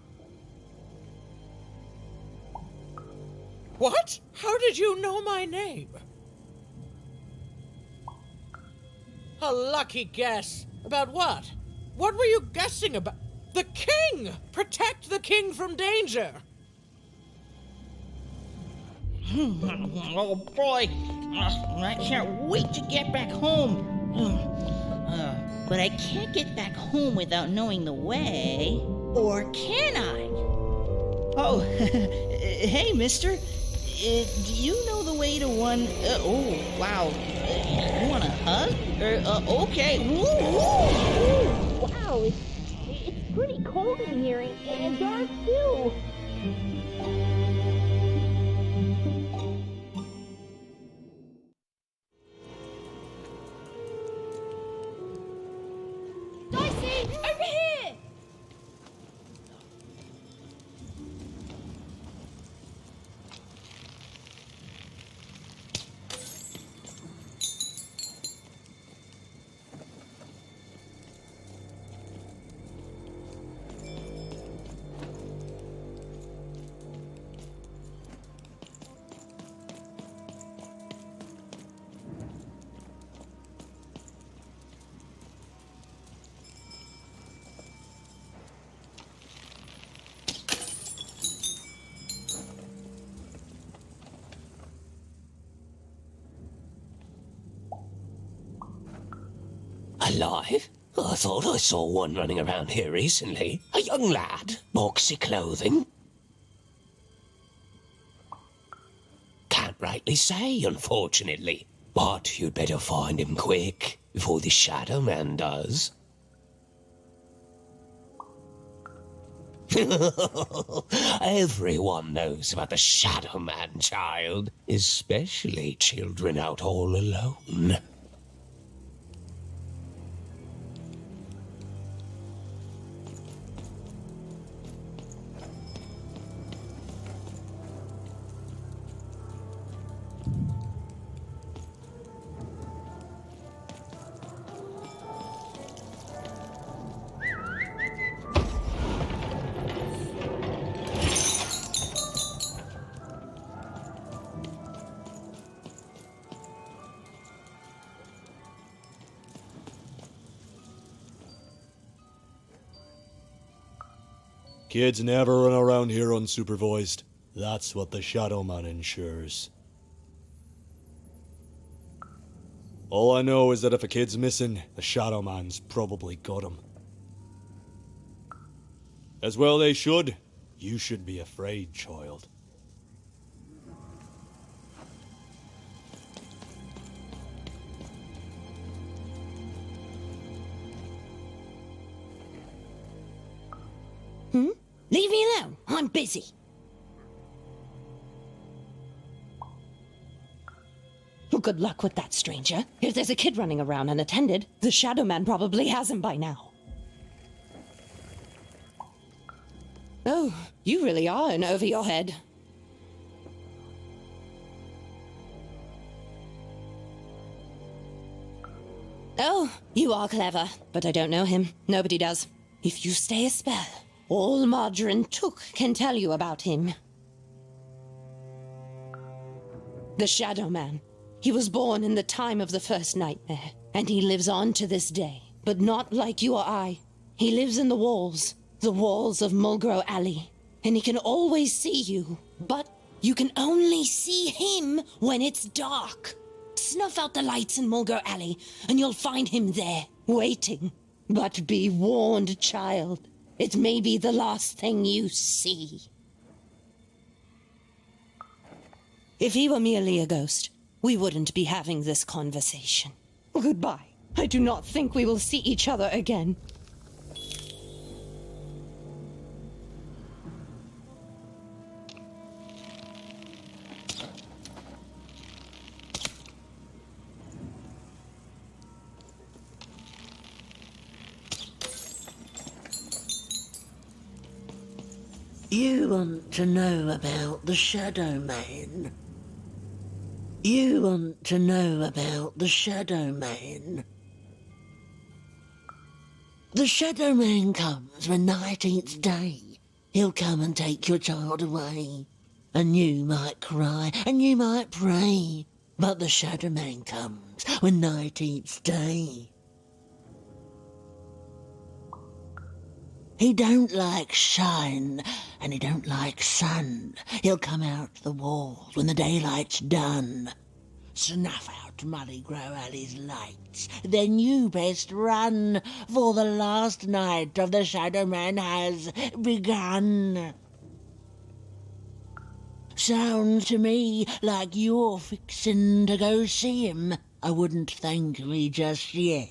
Speaker 14: What? How did you know my name? A lucky guess. About what? What were you guessing about? The king! Protect the king from danger!
Speaker 6: Oh boy, I can't wait to get back home. But I can't get back home without knowing the way. Or can I? Oh, hey, mister. Do you know the way to one... oh, wow. You want a hug? Okay. Woo, woo, woo. Wow, it's pretty cold in here and dark, too.
Speaker 13: Dicey, over here!
Speaker 9: Alive? I thought I saw one running around here recently. A young lad, boxy clothing. Can't rightly say, unfortunately. But you'd better find him quick, before the Shadow Man does. Everyone knows about the Shadow Man, child. Especially children out all alone.
Speaker 1: Kids never run around here unsupervised. That's what the Shadow Man ensures. All I know is that if a kid's missing, the Shadow Man's probably got him. As well they should. You should be afraid, child.
Speaker 21: Leave me alone. I'm busy. Well, good luck with that, stranger. If there's a kid running around unattended, the Shadow Man probably has him by now. Oh, you really are in over your head. Oh, you are clever, but I don't know him. Nobody does. If you stay a spell, all Margarine Took can tell you about him. The Shadow Man. He was born in the time of the first nightmare, and he lives on to this day, but not like you or I. He lives in the walls of Mulgrew Alley, and he can always see you, but you can only see him when it's dark. Snuff out the lights in Mulgrew Alley, and you'll find him there, waiting. But be warned, child. It may be the last thing you see.
Speaker 8: If he were merely a ghost, we wouldn't be having this conversation.
Speaker 22: Goodbye. I do not think we will see each other again.
Speaker 2: You want to know about the Shadow Man? You want to know about the Shadow Man? The Shadow Man comes when night eats day. He'll come and take your child away. And you might cry, and you might pray. But the Shadow Man comes when night eats day. He don't like shine, and he don't like sun. He'll come out the walls when the daylight's done. Snuff out Mully Grow Alley's lights, then you best run, for the last night of the Shadow Man has begun. Sounds to me like you're fixin' to go see him. I wouldn't thank me just yet.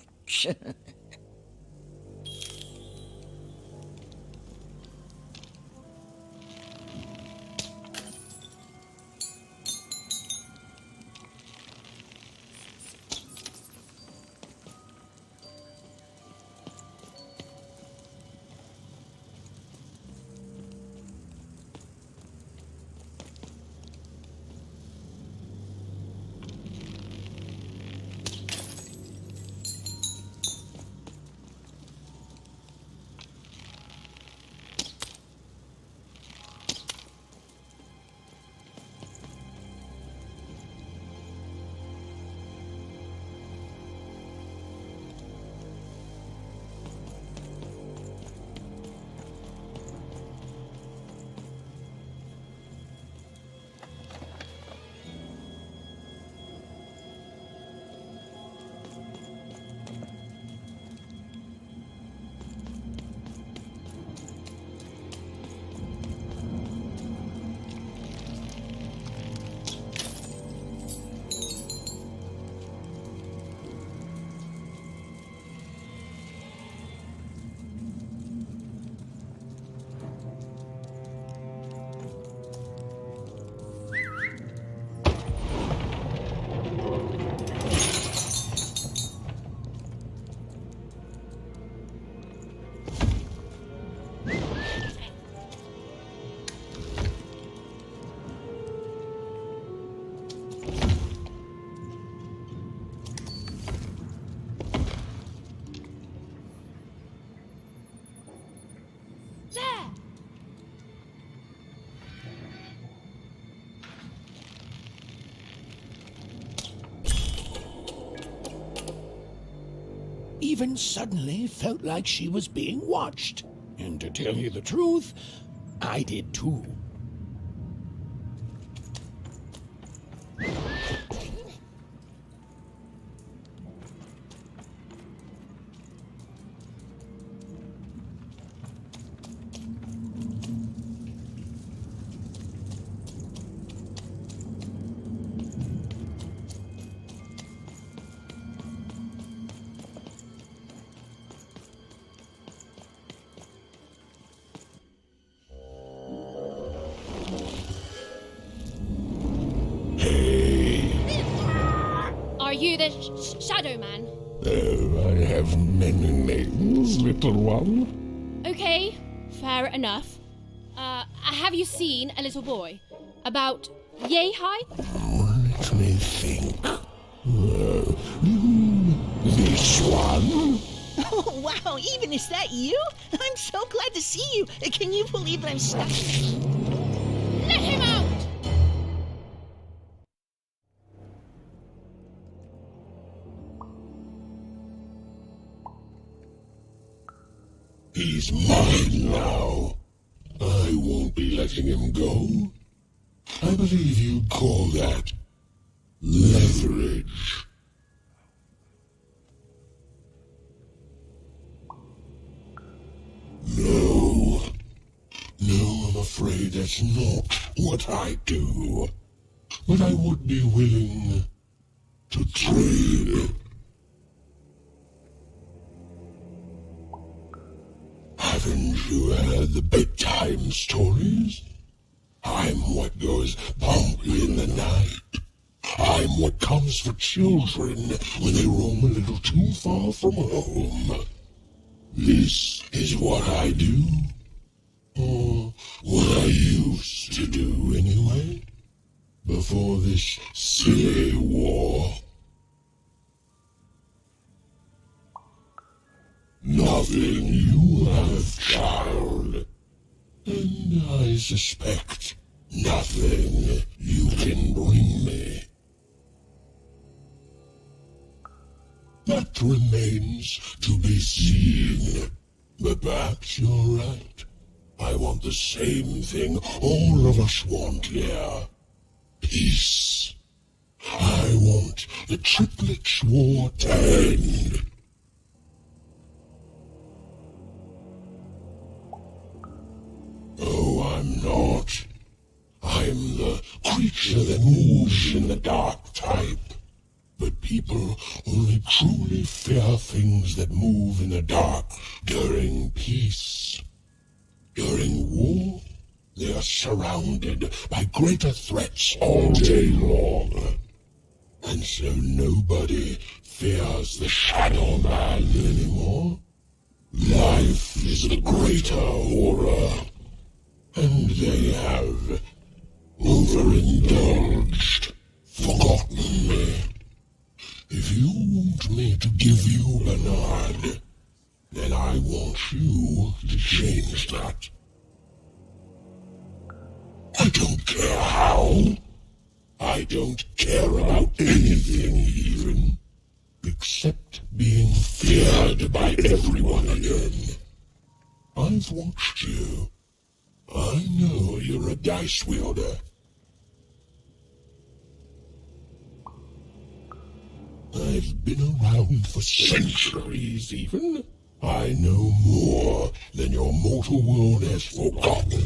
Speaker 9: Even suddenly felt like she was being watched. And to tell you the truth, I did too.
Speaker 13: Are you the Shadow Man?
Speaker 9: I have many names, little one.
Speaker 13: Okay, fair enough. Have you seen a little boy? About yay high?
Speaker 9: Let me think. This one?
Speaker 2: Oh, wow, even is that you? I'm so glad to see you. Can you believe that I'm stuck?
Speaker 13: Let him out!
Speaker 9: He's mine now. I won't be letting him go. I believe you'd call that leverage. No. No, I'm afraid that's not what I do.
Speaker 12: but I would be willing to trade. Haven't you heard the bedtime stories? I'm what goes bump in the night. I'm what comes for children when they roam a little too far from home. This is what I do. Or what I used to do anyway. Before this silly war. Nothing you have, child. And I suspect nothing you can bring me. That remains to be seen. But perhaps you're right. I want the same thing all of us want here. Peace. I want the Triplets' War to end. Oh, I'm not. I'm the creature that moves in the dark type. But people only truly fear things that move in the dark during peace. During war, they are surrounded by greater threats all day long. And so nobody fears the Shadow Man anymore. Life is the greater horror. And they have overindulged, forgotten me. If you want me to give you Bernard, then I want you to change that. I don't care how. I don't care about anything even, except being feared by everyone again. I've watched you. I know you're a dice wielder. I've been around for centuries even. I know more than your mortal world has forgotten.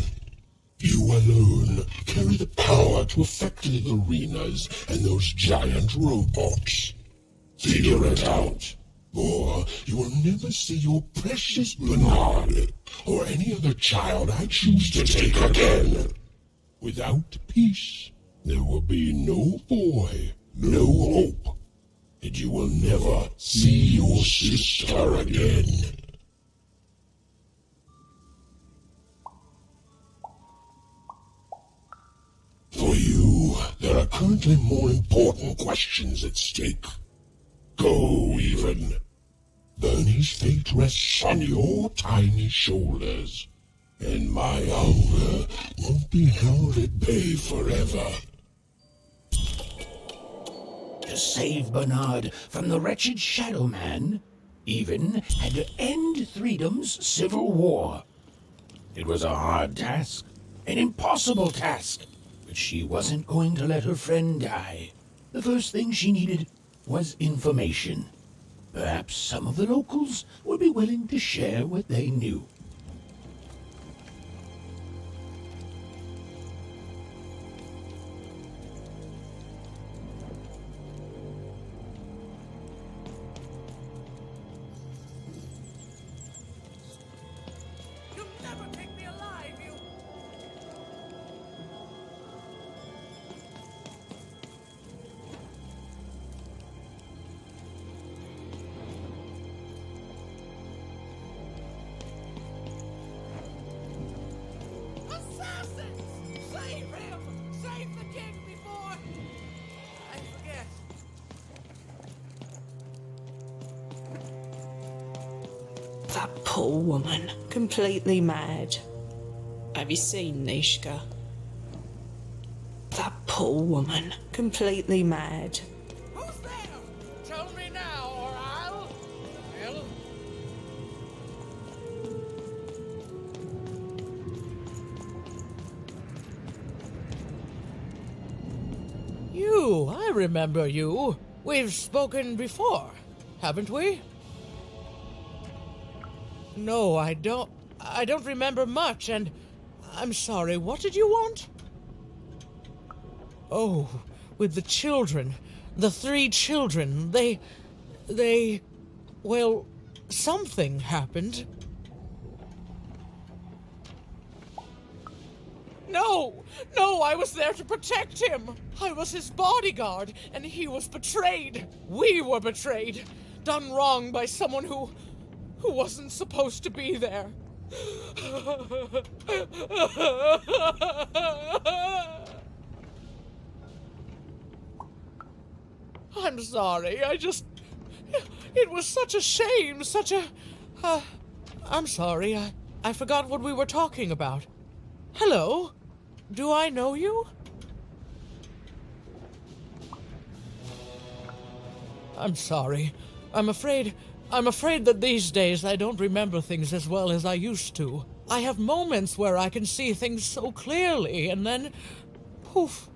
Speaker 12: You alone carry the power to affect the arenas and those giant robots. Figure it out, or you will never see your precious Bernard or any other child I choose to take again. Without peace, there will be no boy, no hope, and you will never see your sister again. For you, there are currently more important questions at stake. Go, even. Bernie's fate rests on your tiny shoulders, and my hunger won't be held at bay forever.
Speaker 9: To save Bernard from the wretched Shadow Man, Even had to end Freedom's civil war. It was a hard task, an impossible task, but she wasn't going to let her friend die. The first thing she needed was information. Perhaps some of the locals would be willing to share what they knew.
Speaker 2: That poor woman, completely mad. Have you seen Nishka? That poor woman, completely mad.
Speaker 14: Tell me now, or I'll... Well... You, I remember you. We've spoken before, haven't we? No, I don't remember much, and I'm sorry, what did you want? Oh, with the children. The 3 children. Well, something happened. No! No, I was there to protect him! I was his bodyguard, and he was betrayed. We were betrayed. Done wrong by someone who wasn't supposed to be there. I'm sorry, it was such a shame, I'm sorry, I forgot what we were talking about. Hello? Do I know you? I'm sorry. I'm afraid that these days I don't remember things as well as I used to. I have moments where I can see things so clearly, and then poof.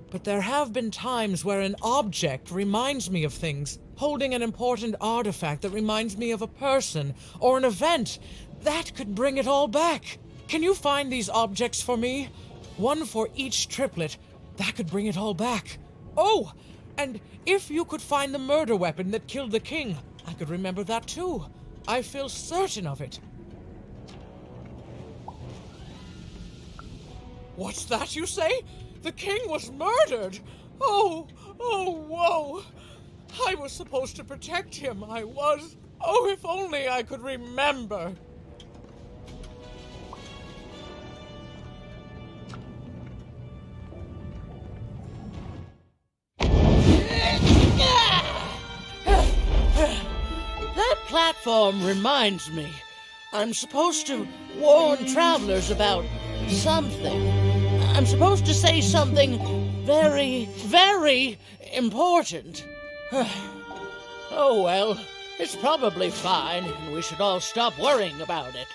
Speaker 14: But there have been times where an object reminds me of things, holding an important artifact that reminds me of a person or an event. That could bring it all back. Can you find these objects for me? One for each triplet. That could bring it all back. Oh, and if you could find the murder weapon that killed the king, I could remember that too. I feel certain of it. What's that you say? The king was murdered! Oh, whoa! I was supposed to protect him, I was. Oh, if only I could remember. That platform reminds me. I'm supposed to warn travelers about something. I'm supposed to say something very, very important. Oh well, it's probably fine, and we should all stop worrying about it.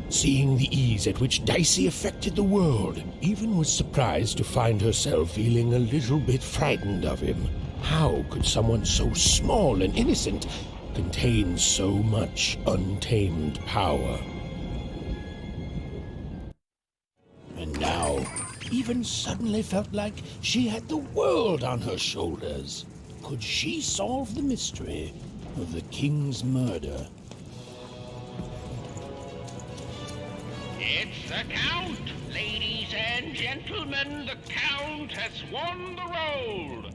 Speaker 9: Seeing the ease at which Dicey affected the world, Even was surprised to find herself feeling a little bit frightened of him. How could someone so small and innocent contain so much untamed power? And now, Even suddenly felt like she had the world on her shoulders. Could she solve the mystery of the king's murder?
Speaker 15: It's the Count! Ladies and gentlemen, the Count has won the role!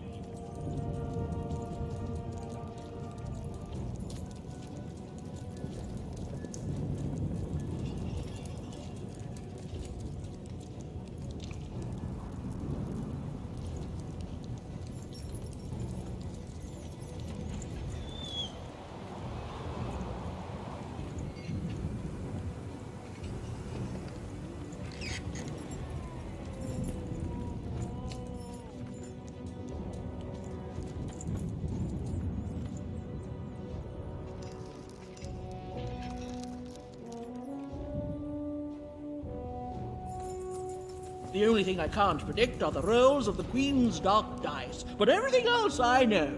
Speaker 2: The only thing I can't predict are the rolls of the Queen's dark dice, but everything else I know.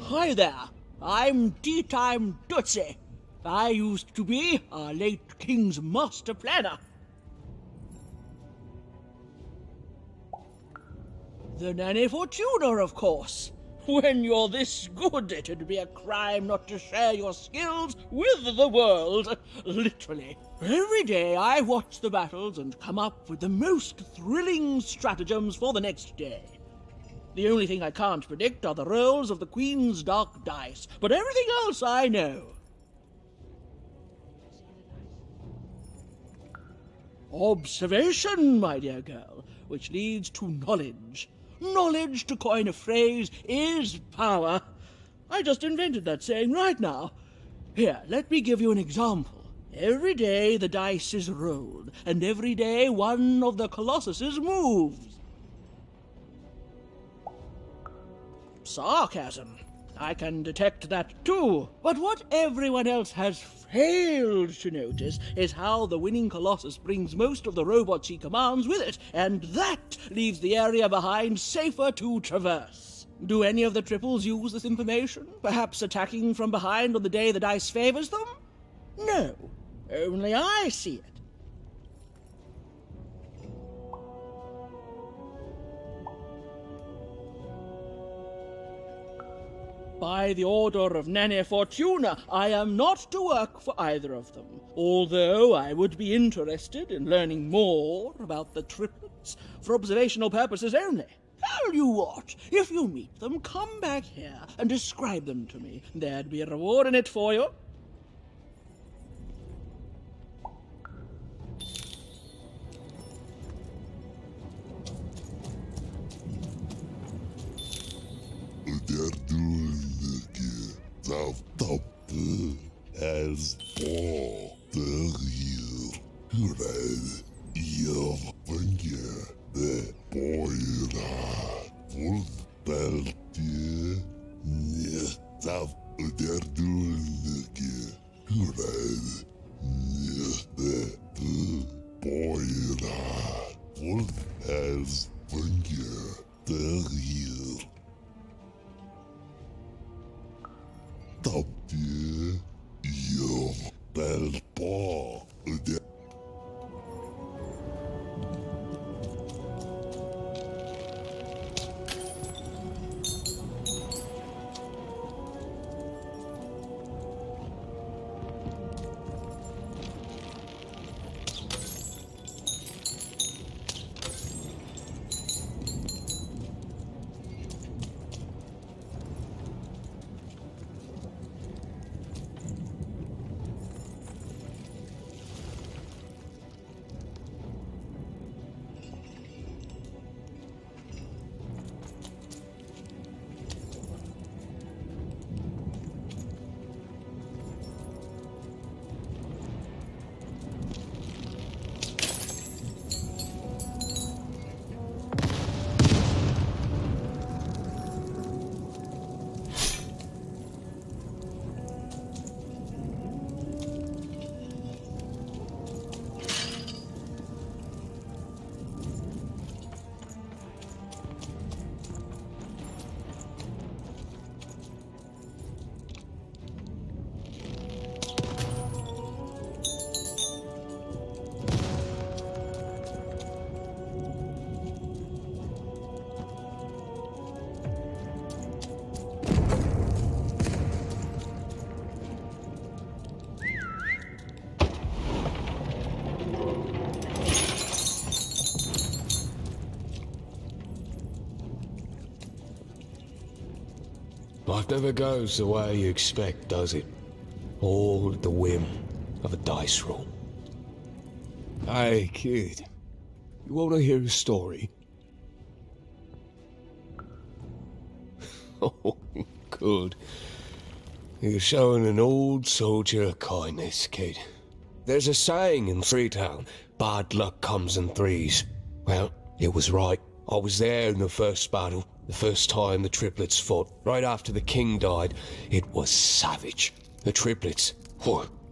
Speaker 2: Hi there, I'm Tea-Time Tootsie. I used to be our late King's master planner. The Nanny Fortuna, of course. When you're this good, it'd be a crime not to share your skills with the world, literally. Every day I watch the battles and come up with the most thrilling stratagems for the next day. The only thing I can't predict are the rolls of the Queen's dark dice, but everything else I know.
Speaker 6: Observation, my dear girl, which leads to knowledge. Knowledge, to coin a phrase, is power. I just invented that saying right now. Here, let me give you an example. Every day the dice is rolled, and every day one of the colossuses moves. Sarcasm. I can detect that too. But what everyone else has failed to notice is how the winning Colossus brings most of the robots he commands with it, and that leaves the area behind safer to traverse. Do any of the triples use this information? Perhaps attacking from behind on the day the dice favors them? No, only I see it. By the order of Nane Fortuna, I am not to work for either of them, although I would be interested in learning more about the triplets for observational purposes only. Tell you what, if you meet them, come back here and describe them to me. There'd be a reward in it for you.
Speaker 12: As for the real red, your finger, the boyra, full beltie, netav, der dulke, red, the boyra, full as finger, the real. Top dear, your bell paw,
Speaker 9: Life never goes the way you expect, does it? All at the whim of a dice roll. Hey, kid. You want to hear a story? Oh, good. You're showing an old soldier kindness, kid. There's a saying in Freetown, bad luck comes in threes. Well, it was right. I was there in the first battle, the first time the triplets fought, right after the king died. It was savage. The triplets,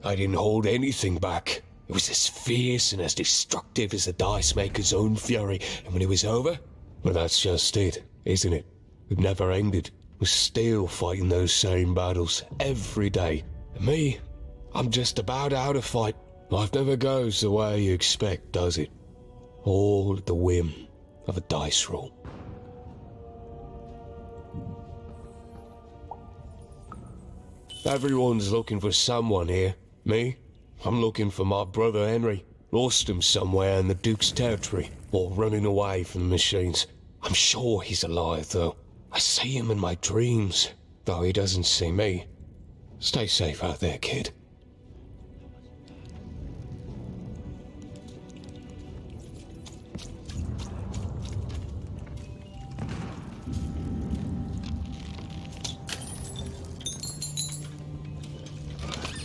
Speaker 9: I didn't hold anything back. It was as fierce and as destructive as the dice maker's own fury. And when it was over, well, that's just it, isn't it? It never ended. We're still fighting those same battles every day. And me, I'm just about out of fight. Life never goes the way you expect, does it? All at the whim of a dice roll. Everyone's looking for someone here. Me? I'm looking for my brother Henry. Lost him somewhere in the Duke's territory, or running away from the machines. I'm sure he's alive, though. I see him in my dreams, though he doesn't see me. Stay safe out there, kid.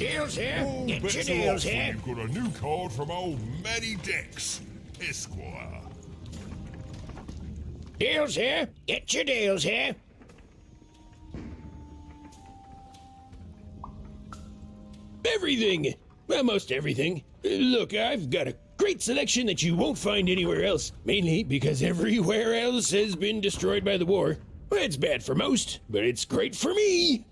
Speaker 6: deals here.
Speaker 12: Oh,
Speaker 6: Get
Speaker 12: bets
Speaker 6: your
Speaker 12: are
Speaker 6: deals
Speaker 12: off when
Speaker 6: here.
Speaker 12: you've got a new card from old Matty Dex, Esquire.
Speaker 6: Deals here. Get your deals here.
Speaker 9: Everything! Almost everything. Look, I've got a great selection that you won't find anywhere else, mainly because everywhere else has been destroyed by the war. It's bad for most, but it's great for me!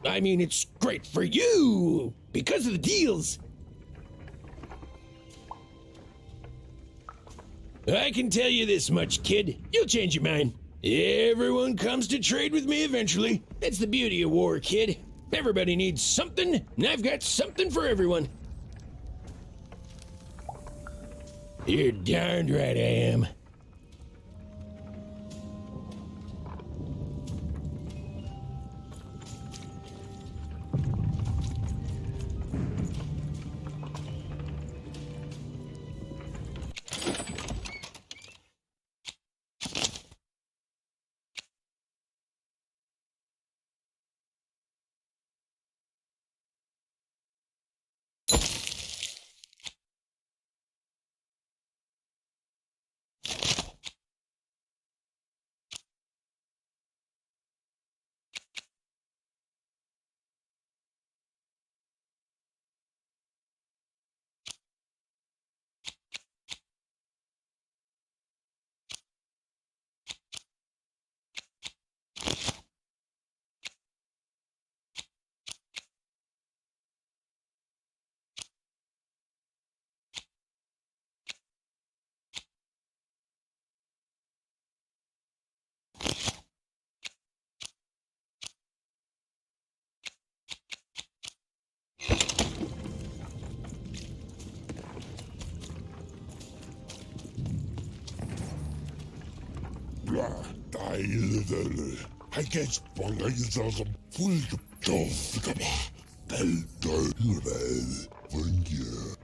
Speaker 9: I mean, it's great for you! Because of the deals! I can tell you this much, kid. You'll change your mind. Everyone comes to trade with me eventually. That's the beauty of war, kid. Everybody needs something, and I've got something for everyone. You're darned right I am.
Speaker 12: I guess som fullkomna Delta Funge.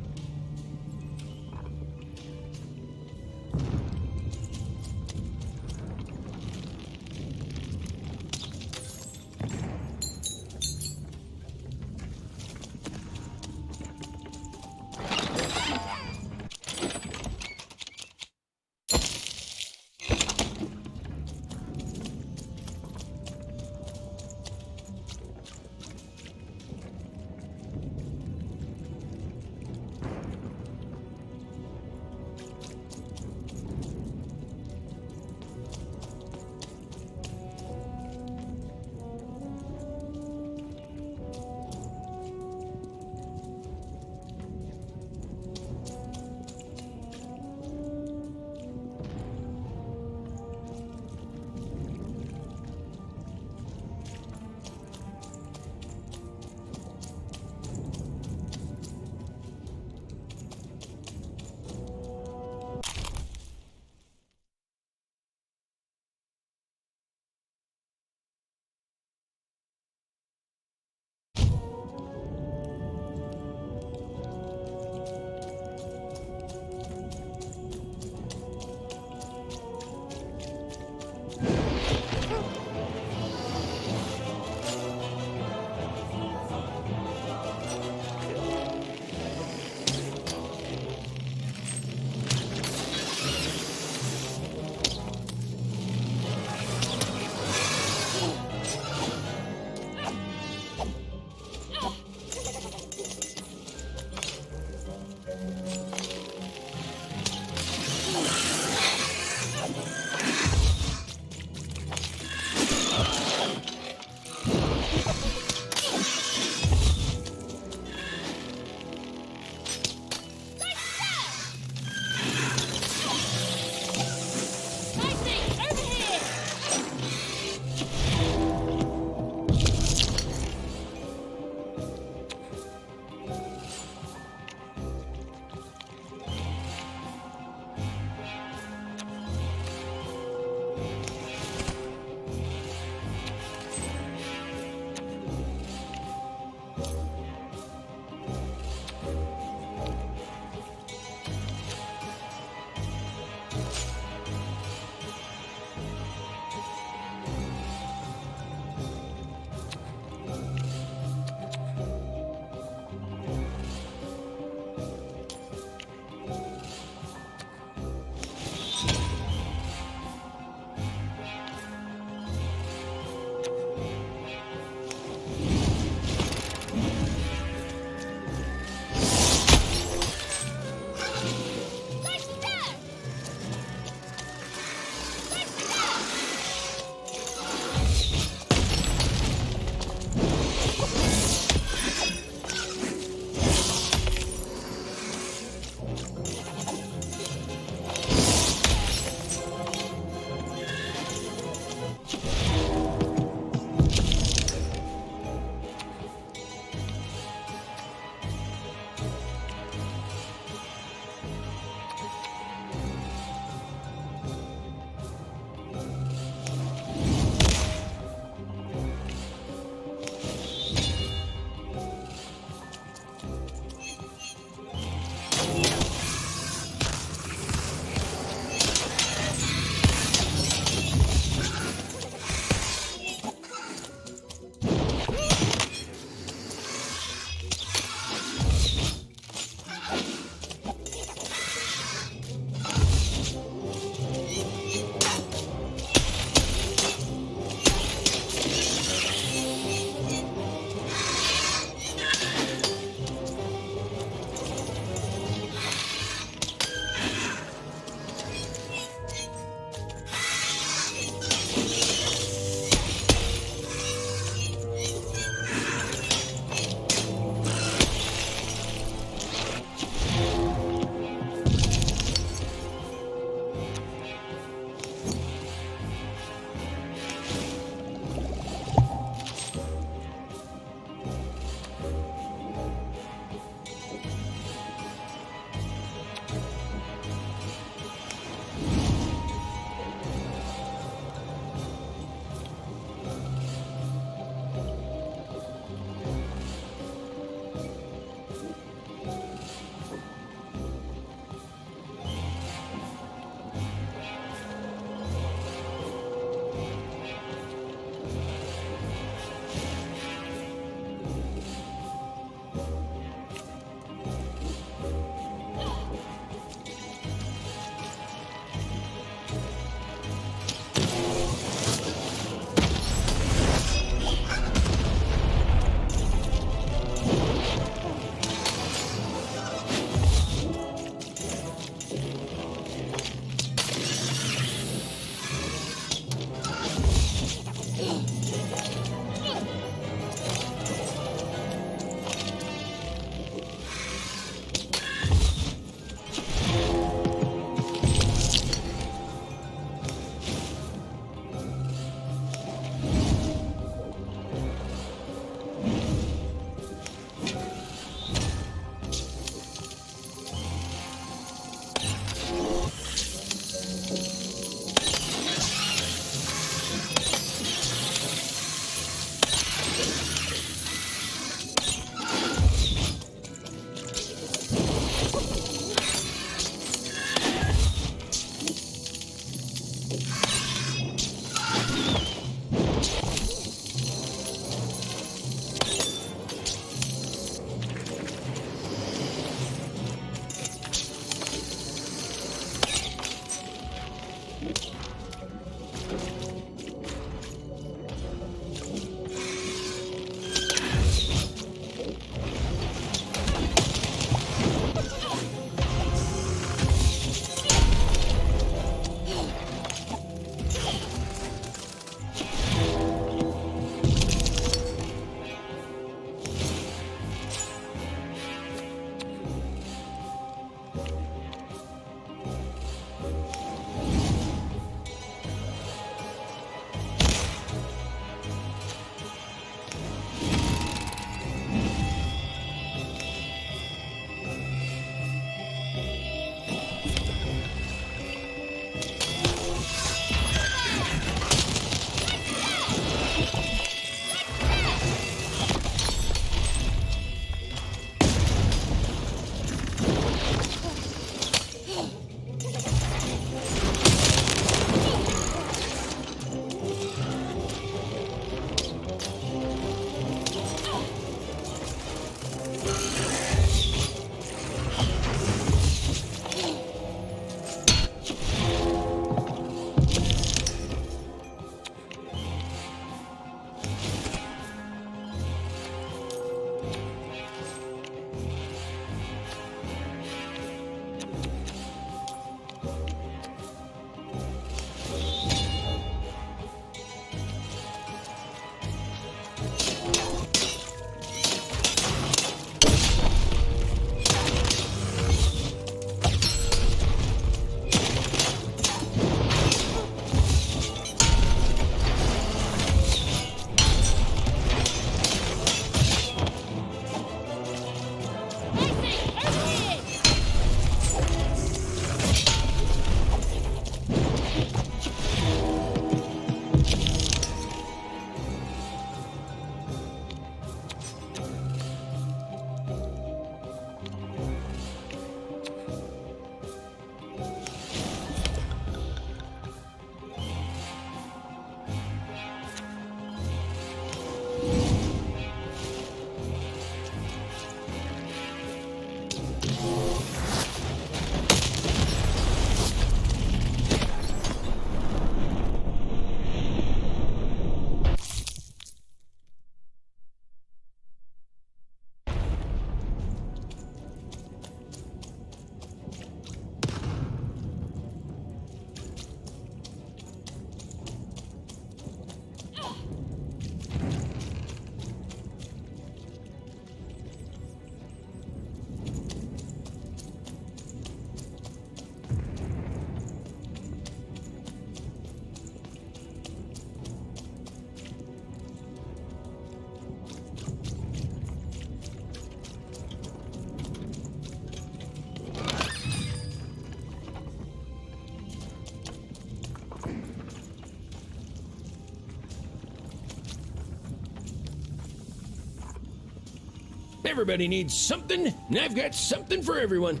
Speaker 9: Everybody needs something, and I've got something for everyone.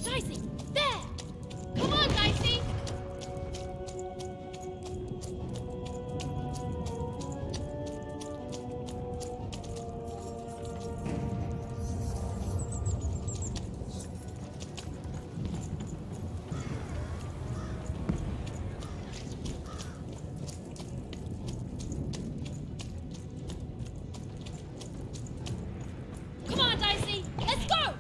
Speaker 13: Dicey, there! Come on, Dicey! Come on, Dicey! Let's go!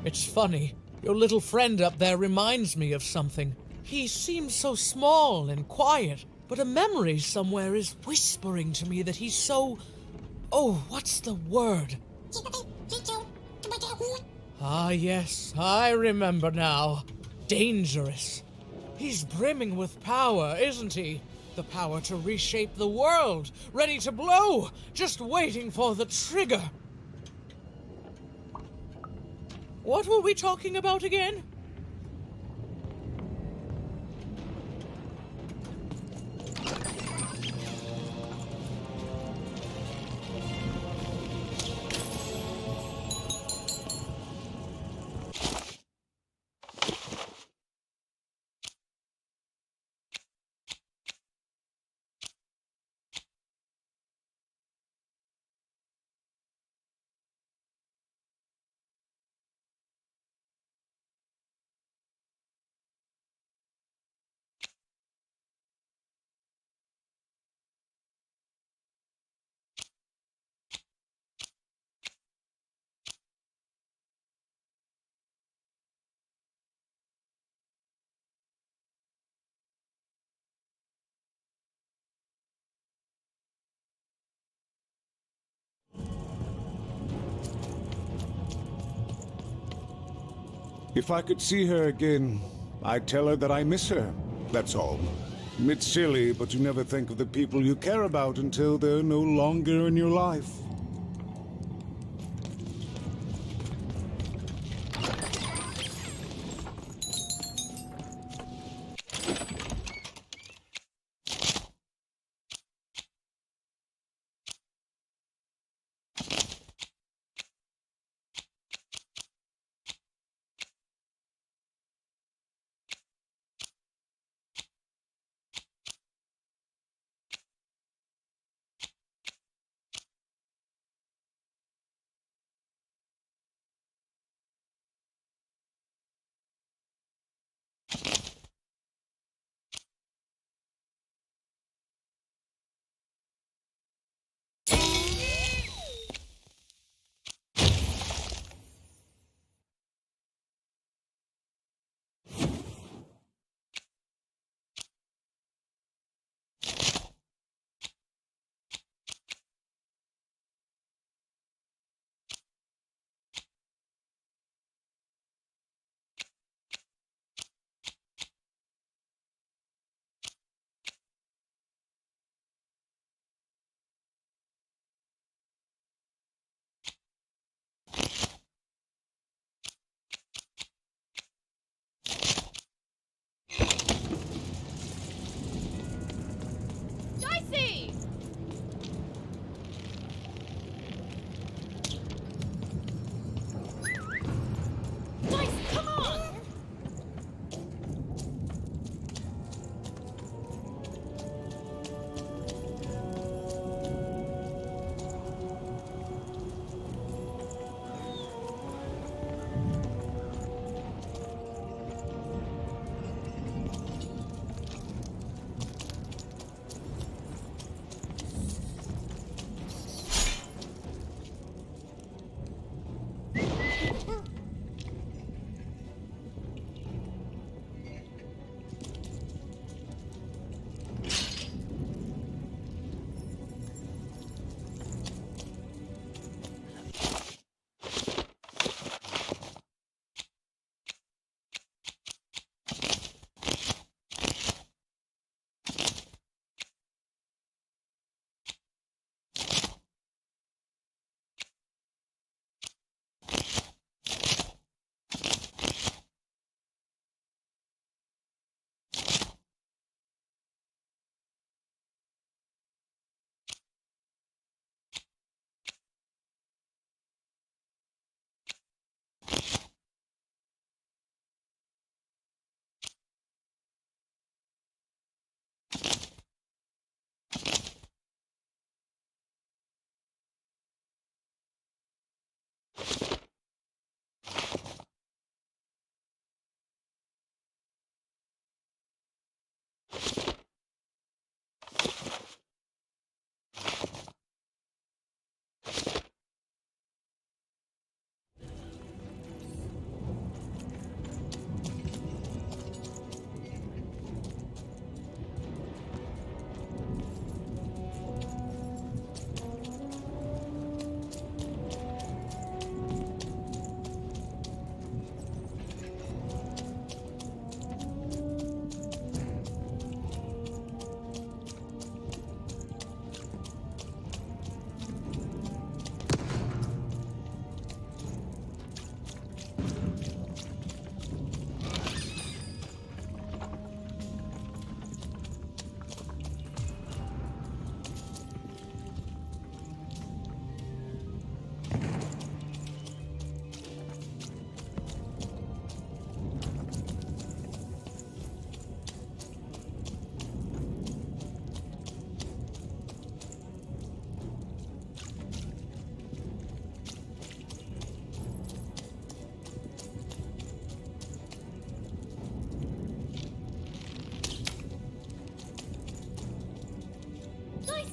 Speaker 14: It's funny. Your little friend up there reminds me of something. He seems so small and quiet, but a memory somewhere is whispering to me that he's so... Oh, what's the word? Ah, yes, I remember now. Dangerous. He's brimming with power, isn't he? The power to reshape the world, ready to blow, just waiting for the trigger. What were we talking about again?
Speaker 3: If I could see her again, I'd tell her that I miss her. That's all. It's silly, but you never think of the people you care about until they're no longer in your life.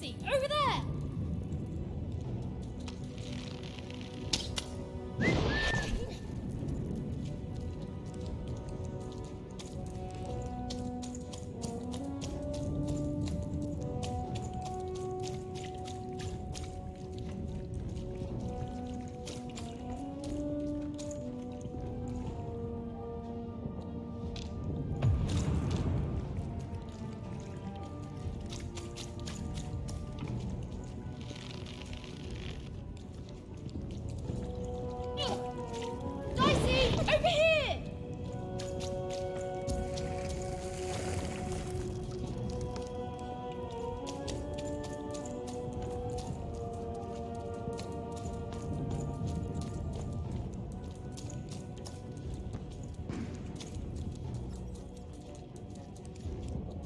Speaker 13: Dicey, over there! Dicey, over here!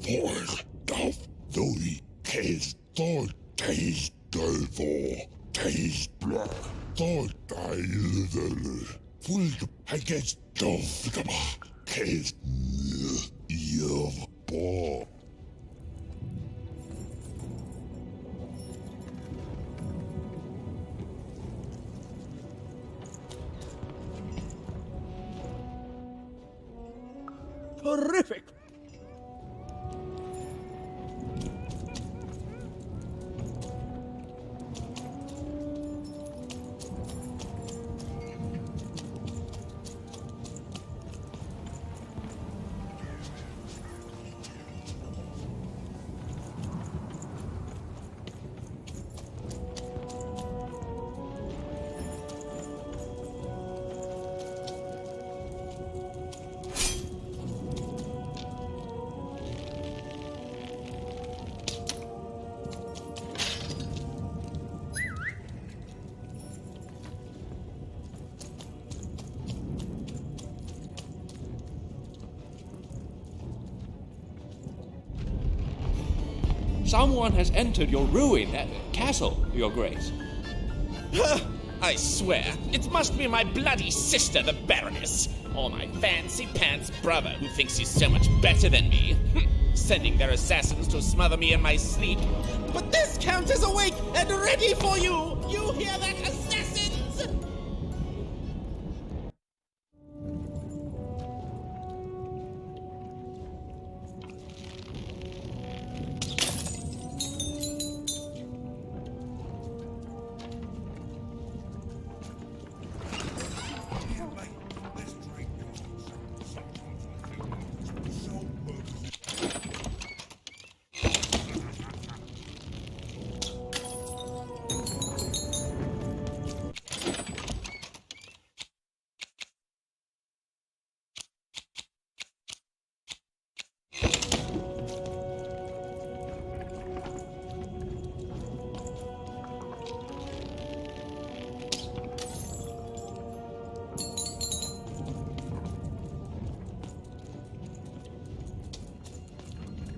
Speaker 12: For doth thy case thy taste for taste blood thy dial full against doth the case of ball.
Speaker 2: Terrific!
Speaker 11: Someone has entered your ruined castle, Your Grace.
Speaker 7: I swear, it must be my bloody sister, the Baroness, or my fancy-pants brother who thinks he's so much better than me, sending their assassins to smother me in my sleep. But this Count is awake and ready for you! You hear that, assassins?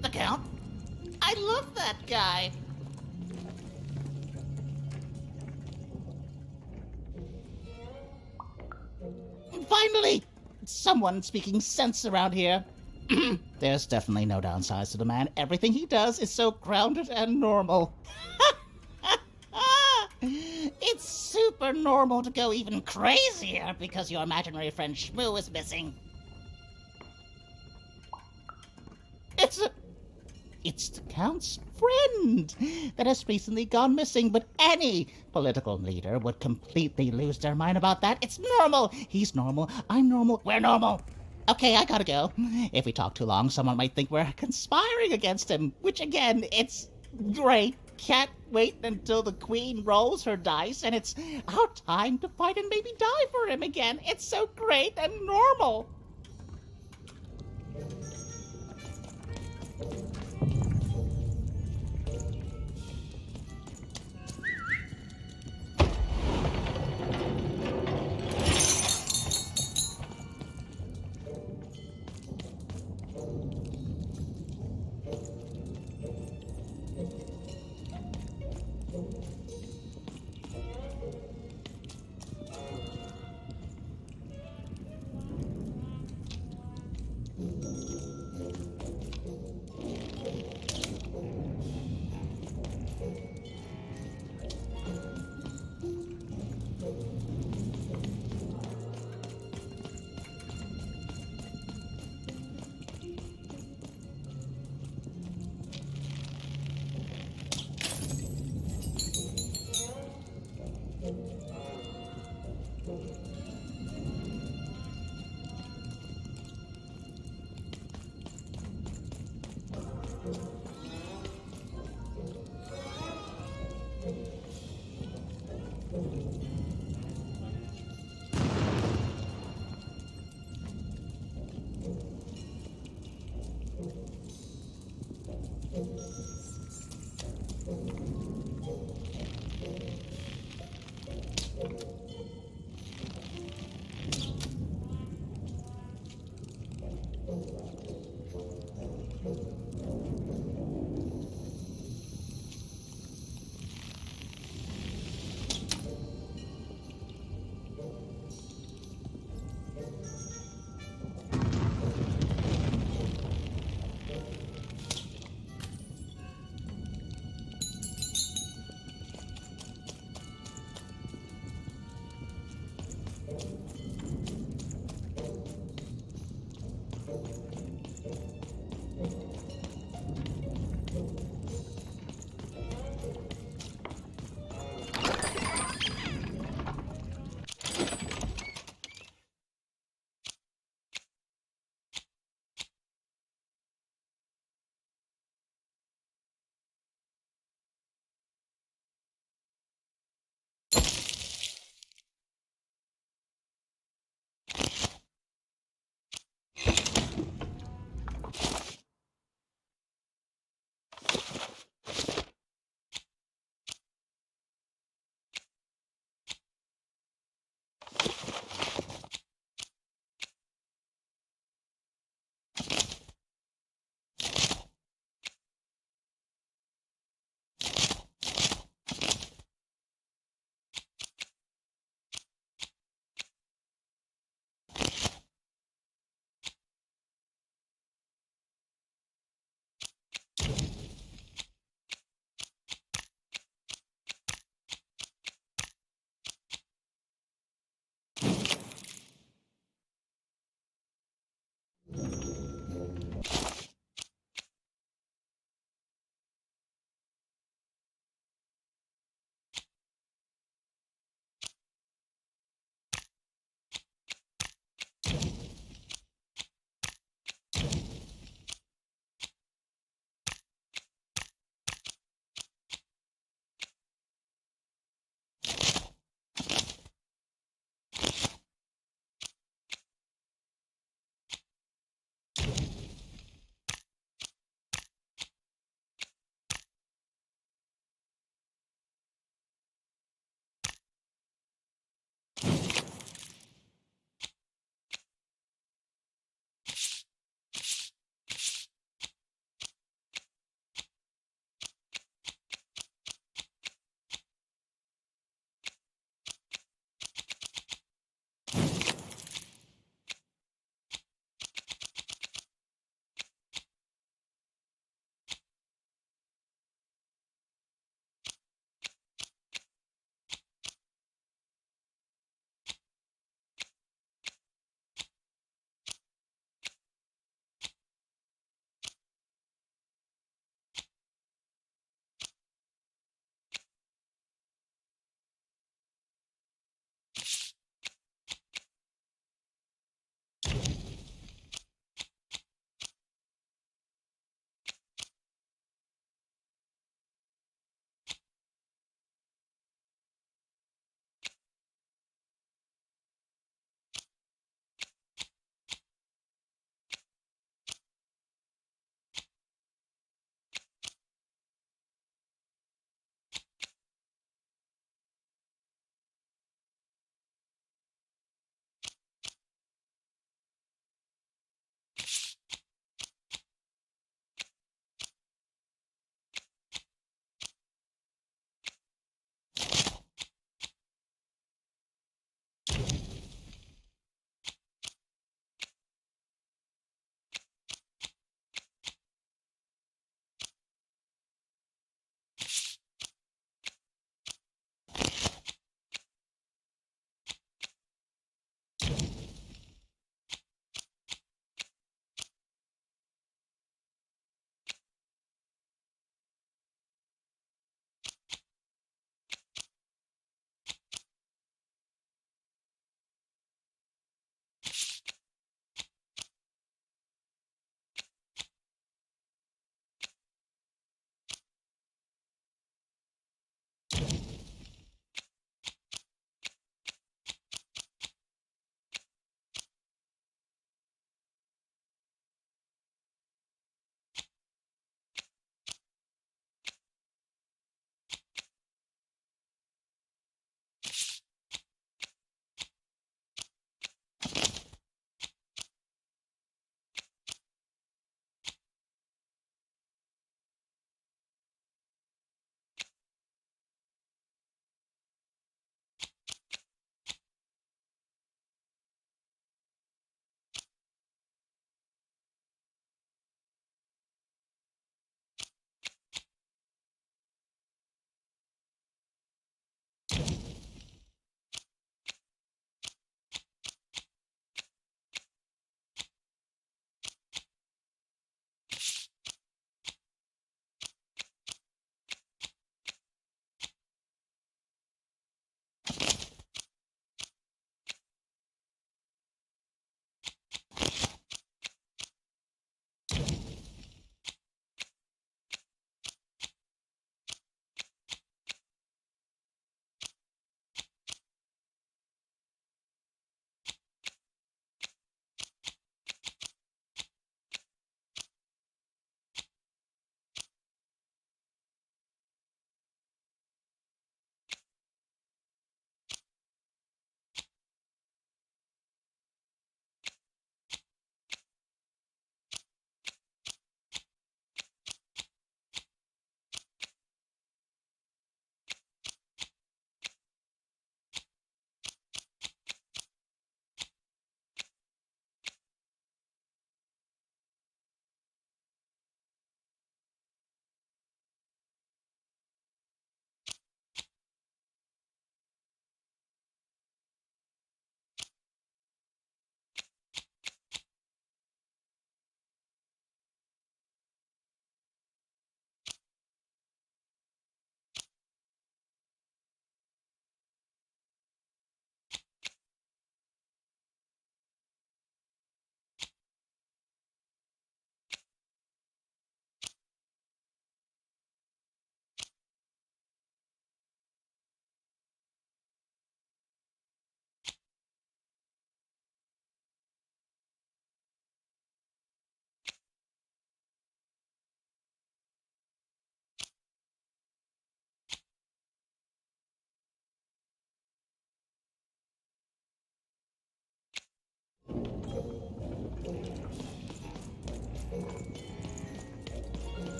Speaker 16: The Count? I love that guy. Finally! Someone speaking sense around here. There's definitely no downsides to the man. Everything he does is so grounded and normal. It's super normal to go even crazier because your imaginary friend Shmoo is missing. It's the Count's friend that has recently gone missing, but any political leader would completely lose their mind about that. It's normal. He's normal. I'm normal. We're normal. Okay, I gotta go. If we talk too long, someone might think we're conspiring against him, which again, it's great. Can't wait until the Queen rolls her dice and it's our time to fight and maybe die for him again. It's so great and normal.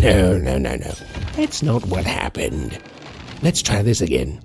Speaker 9: No. That's not what happened. Let's try this again.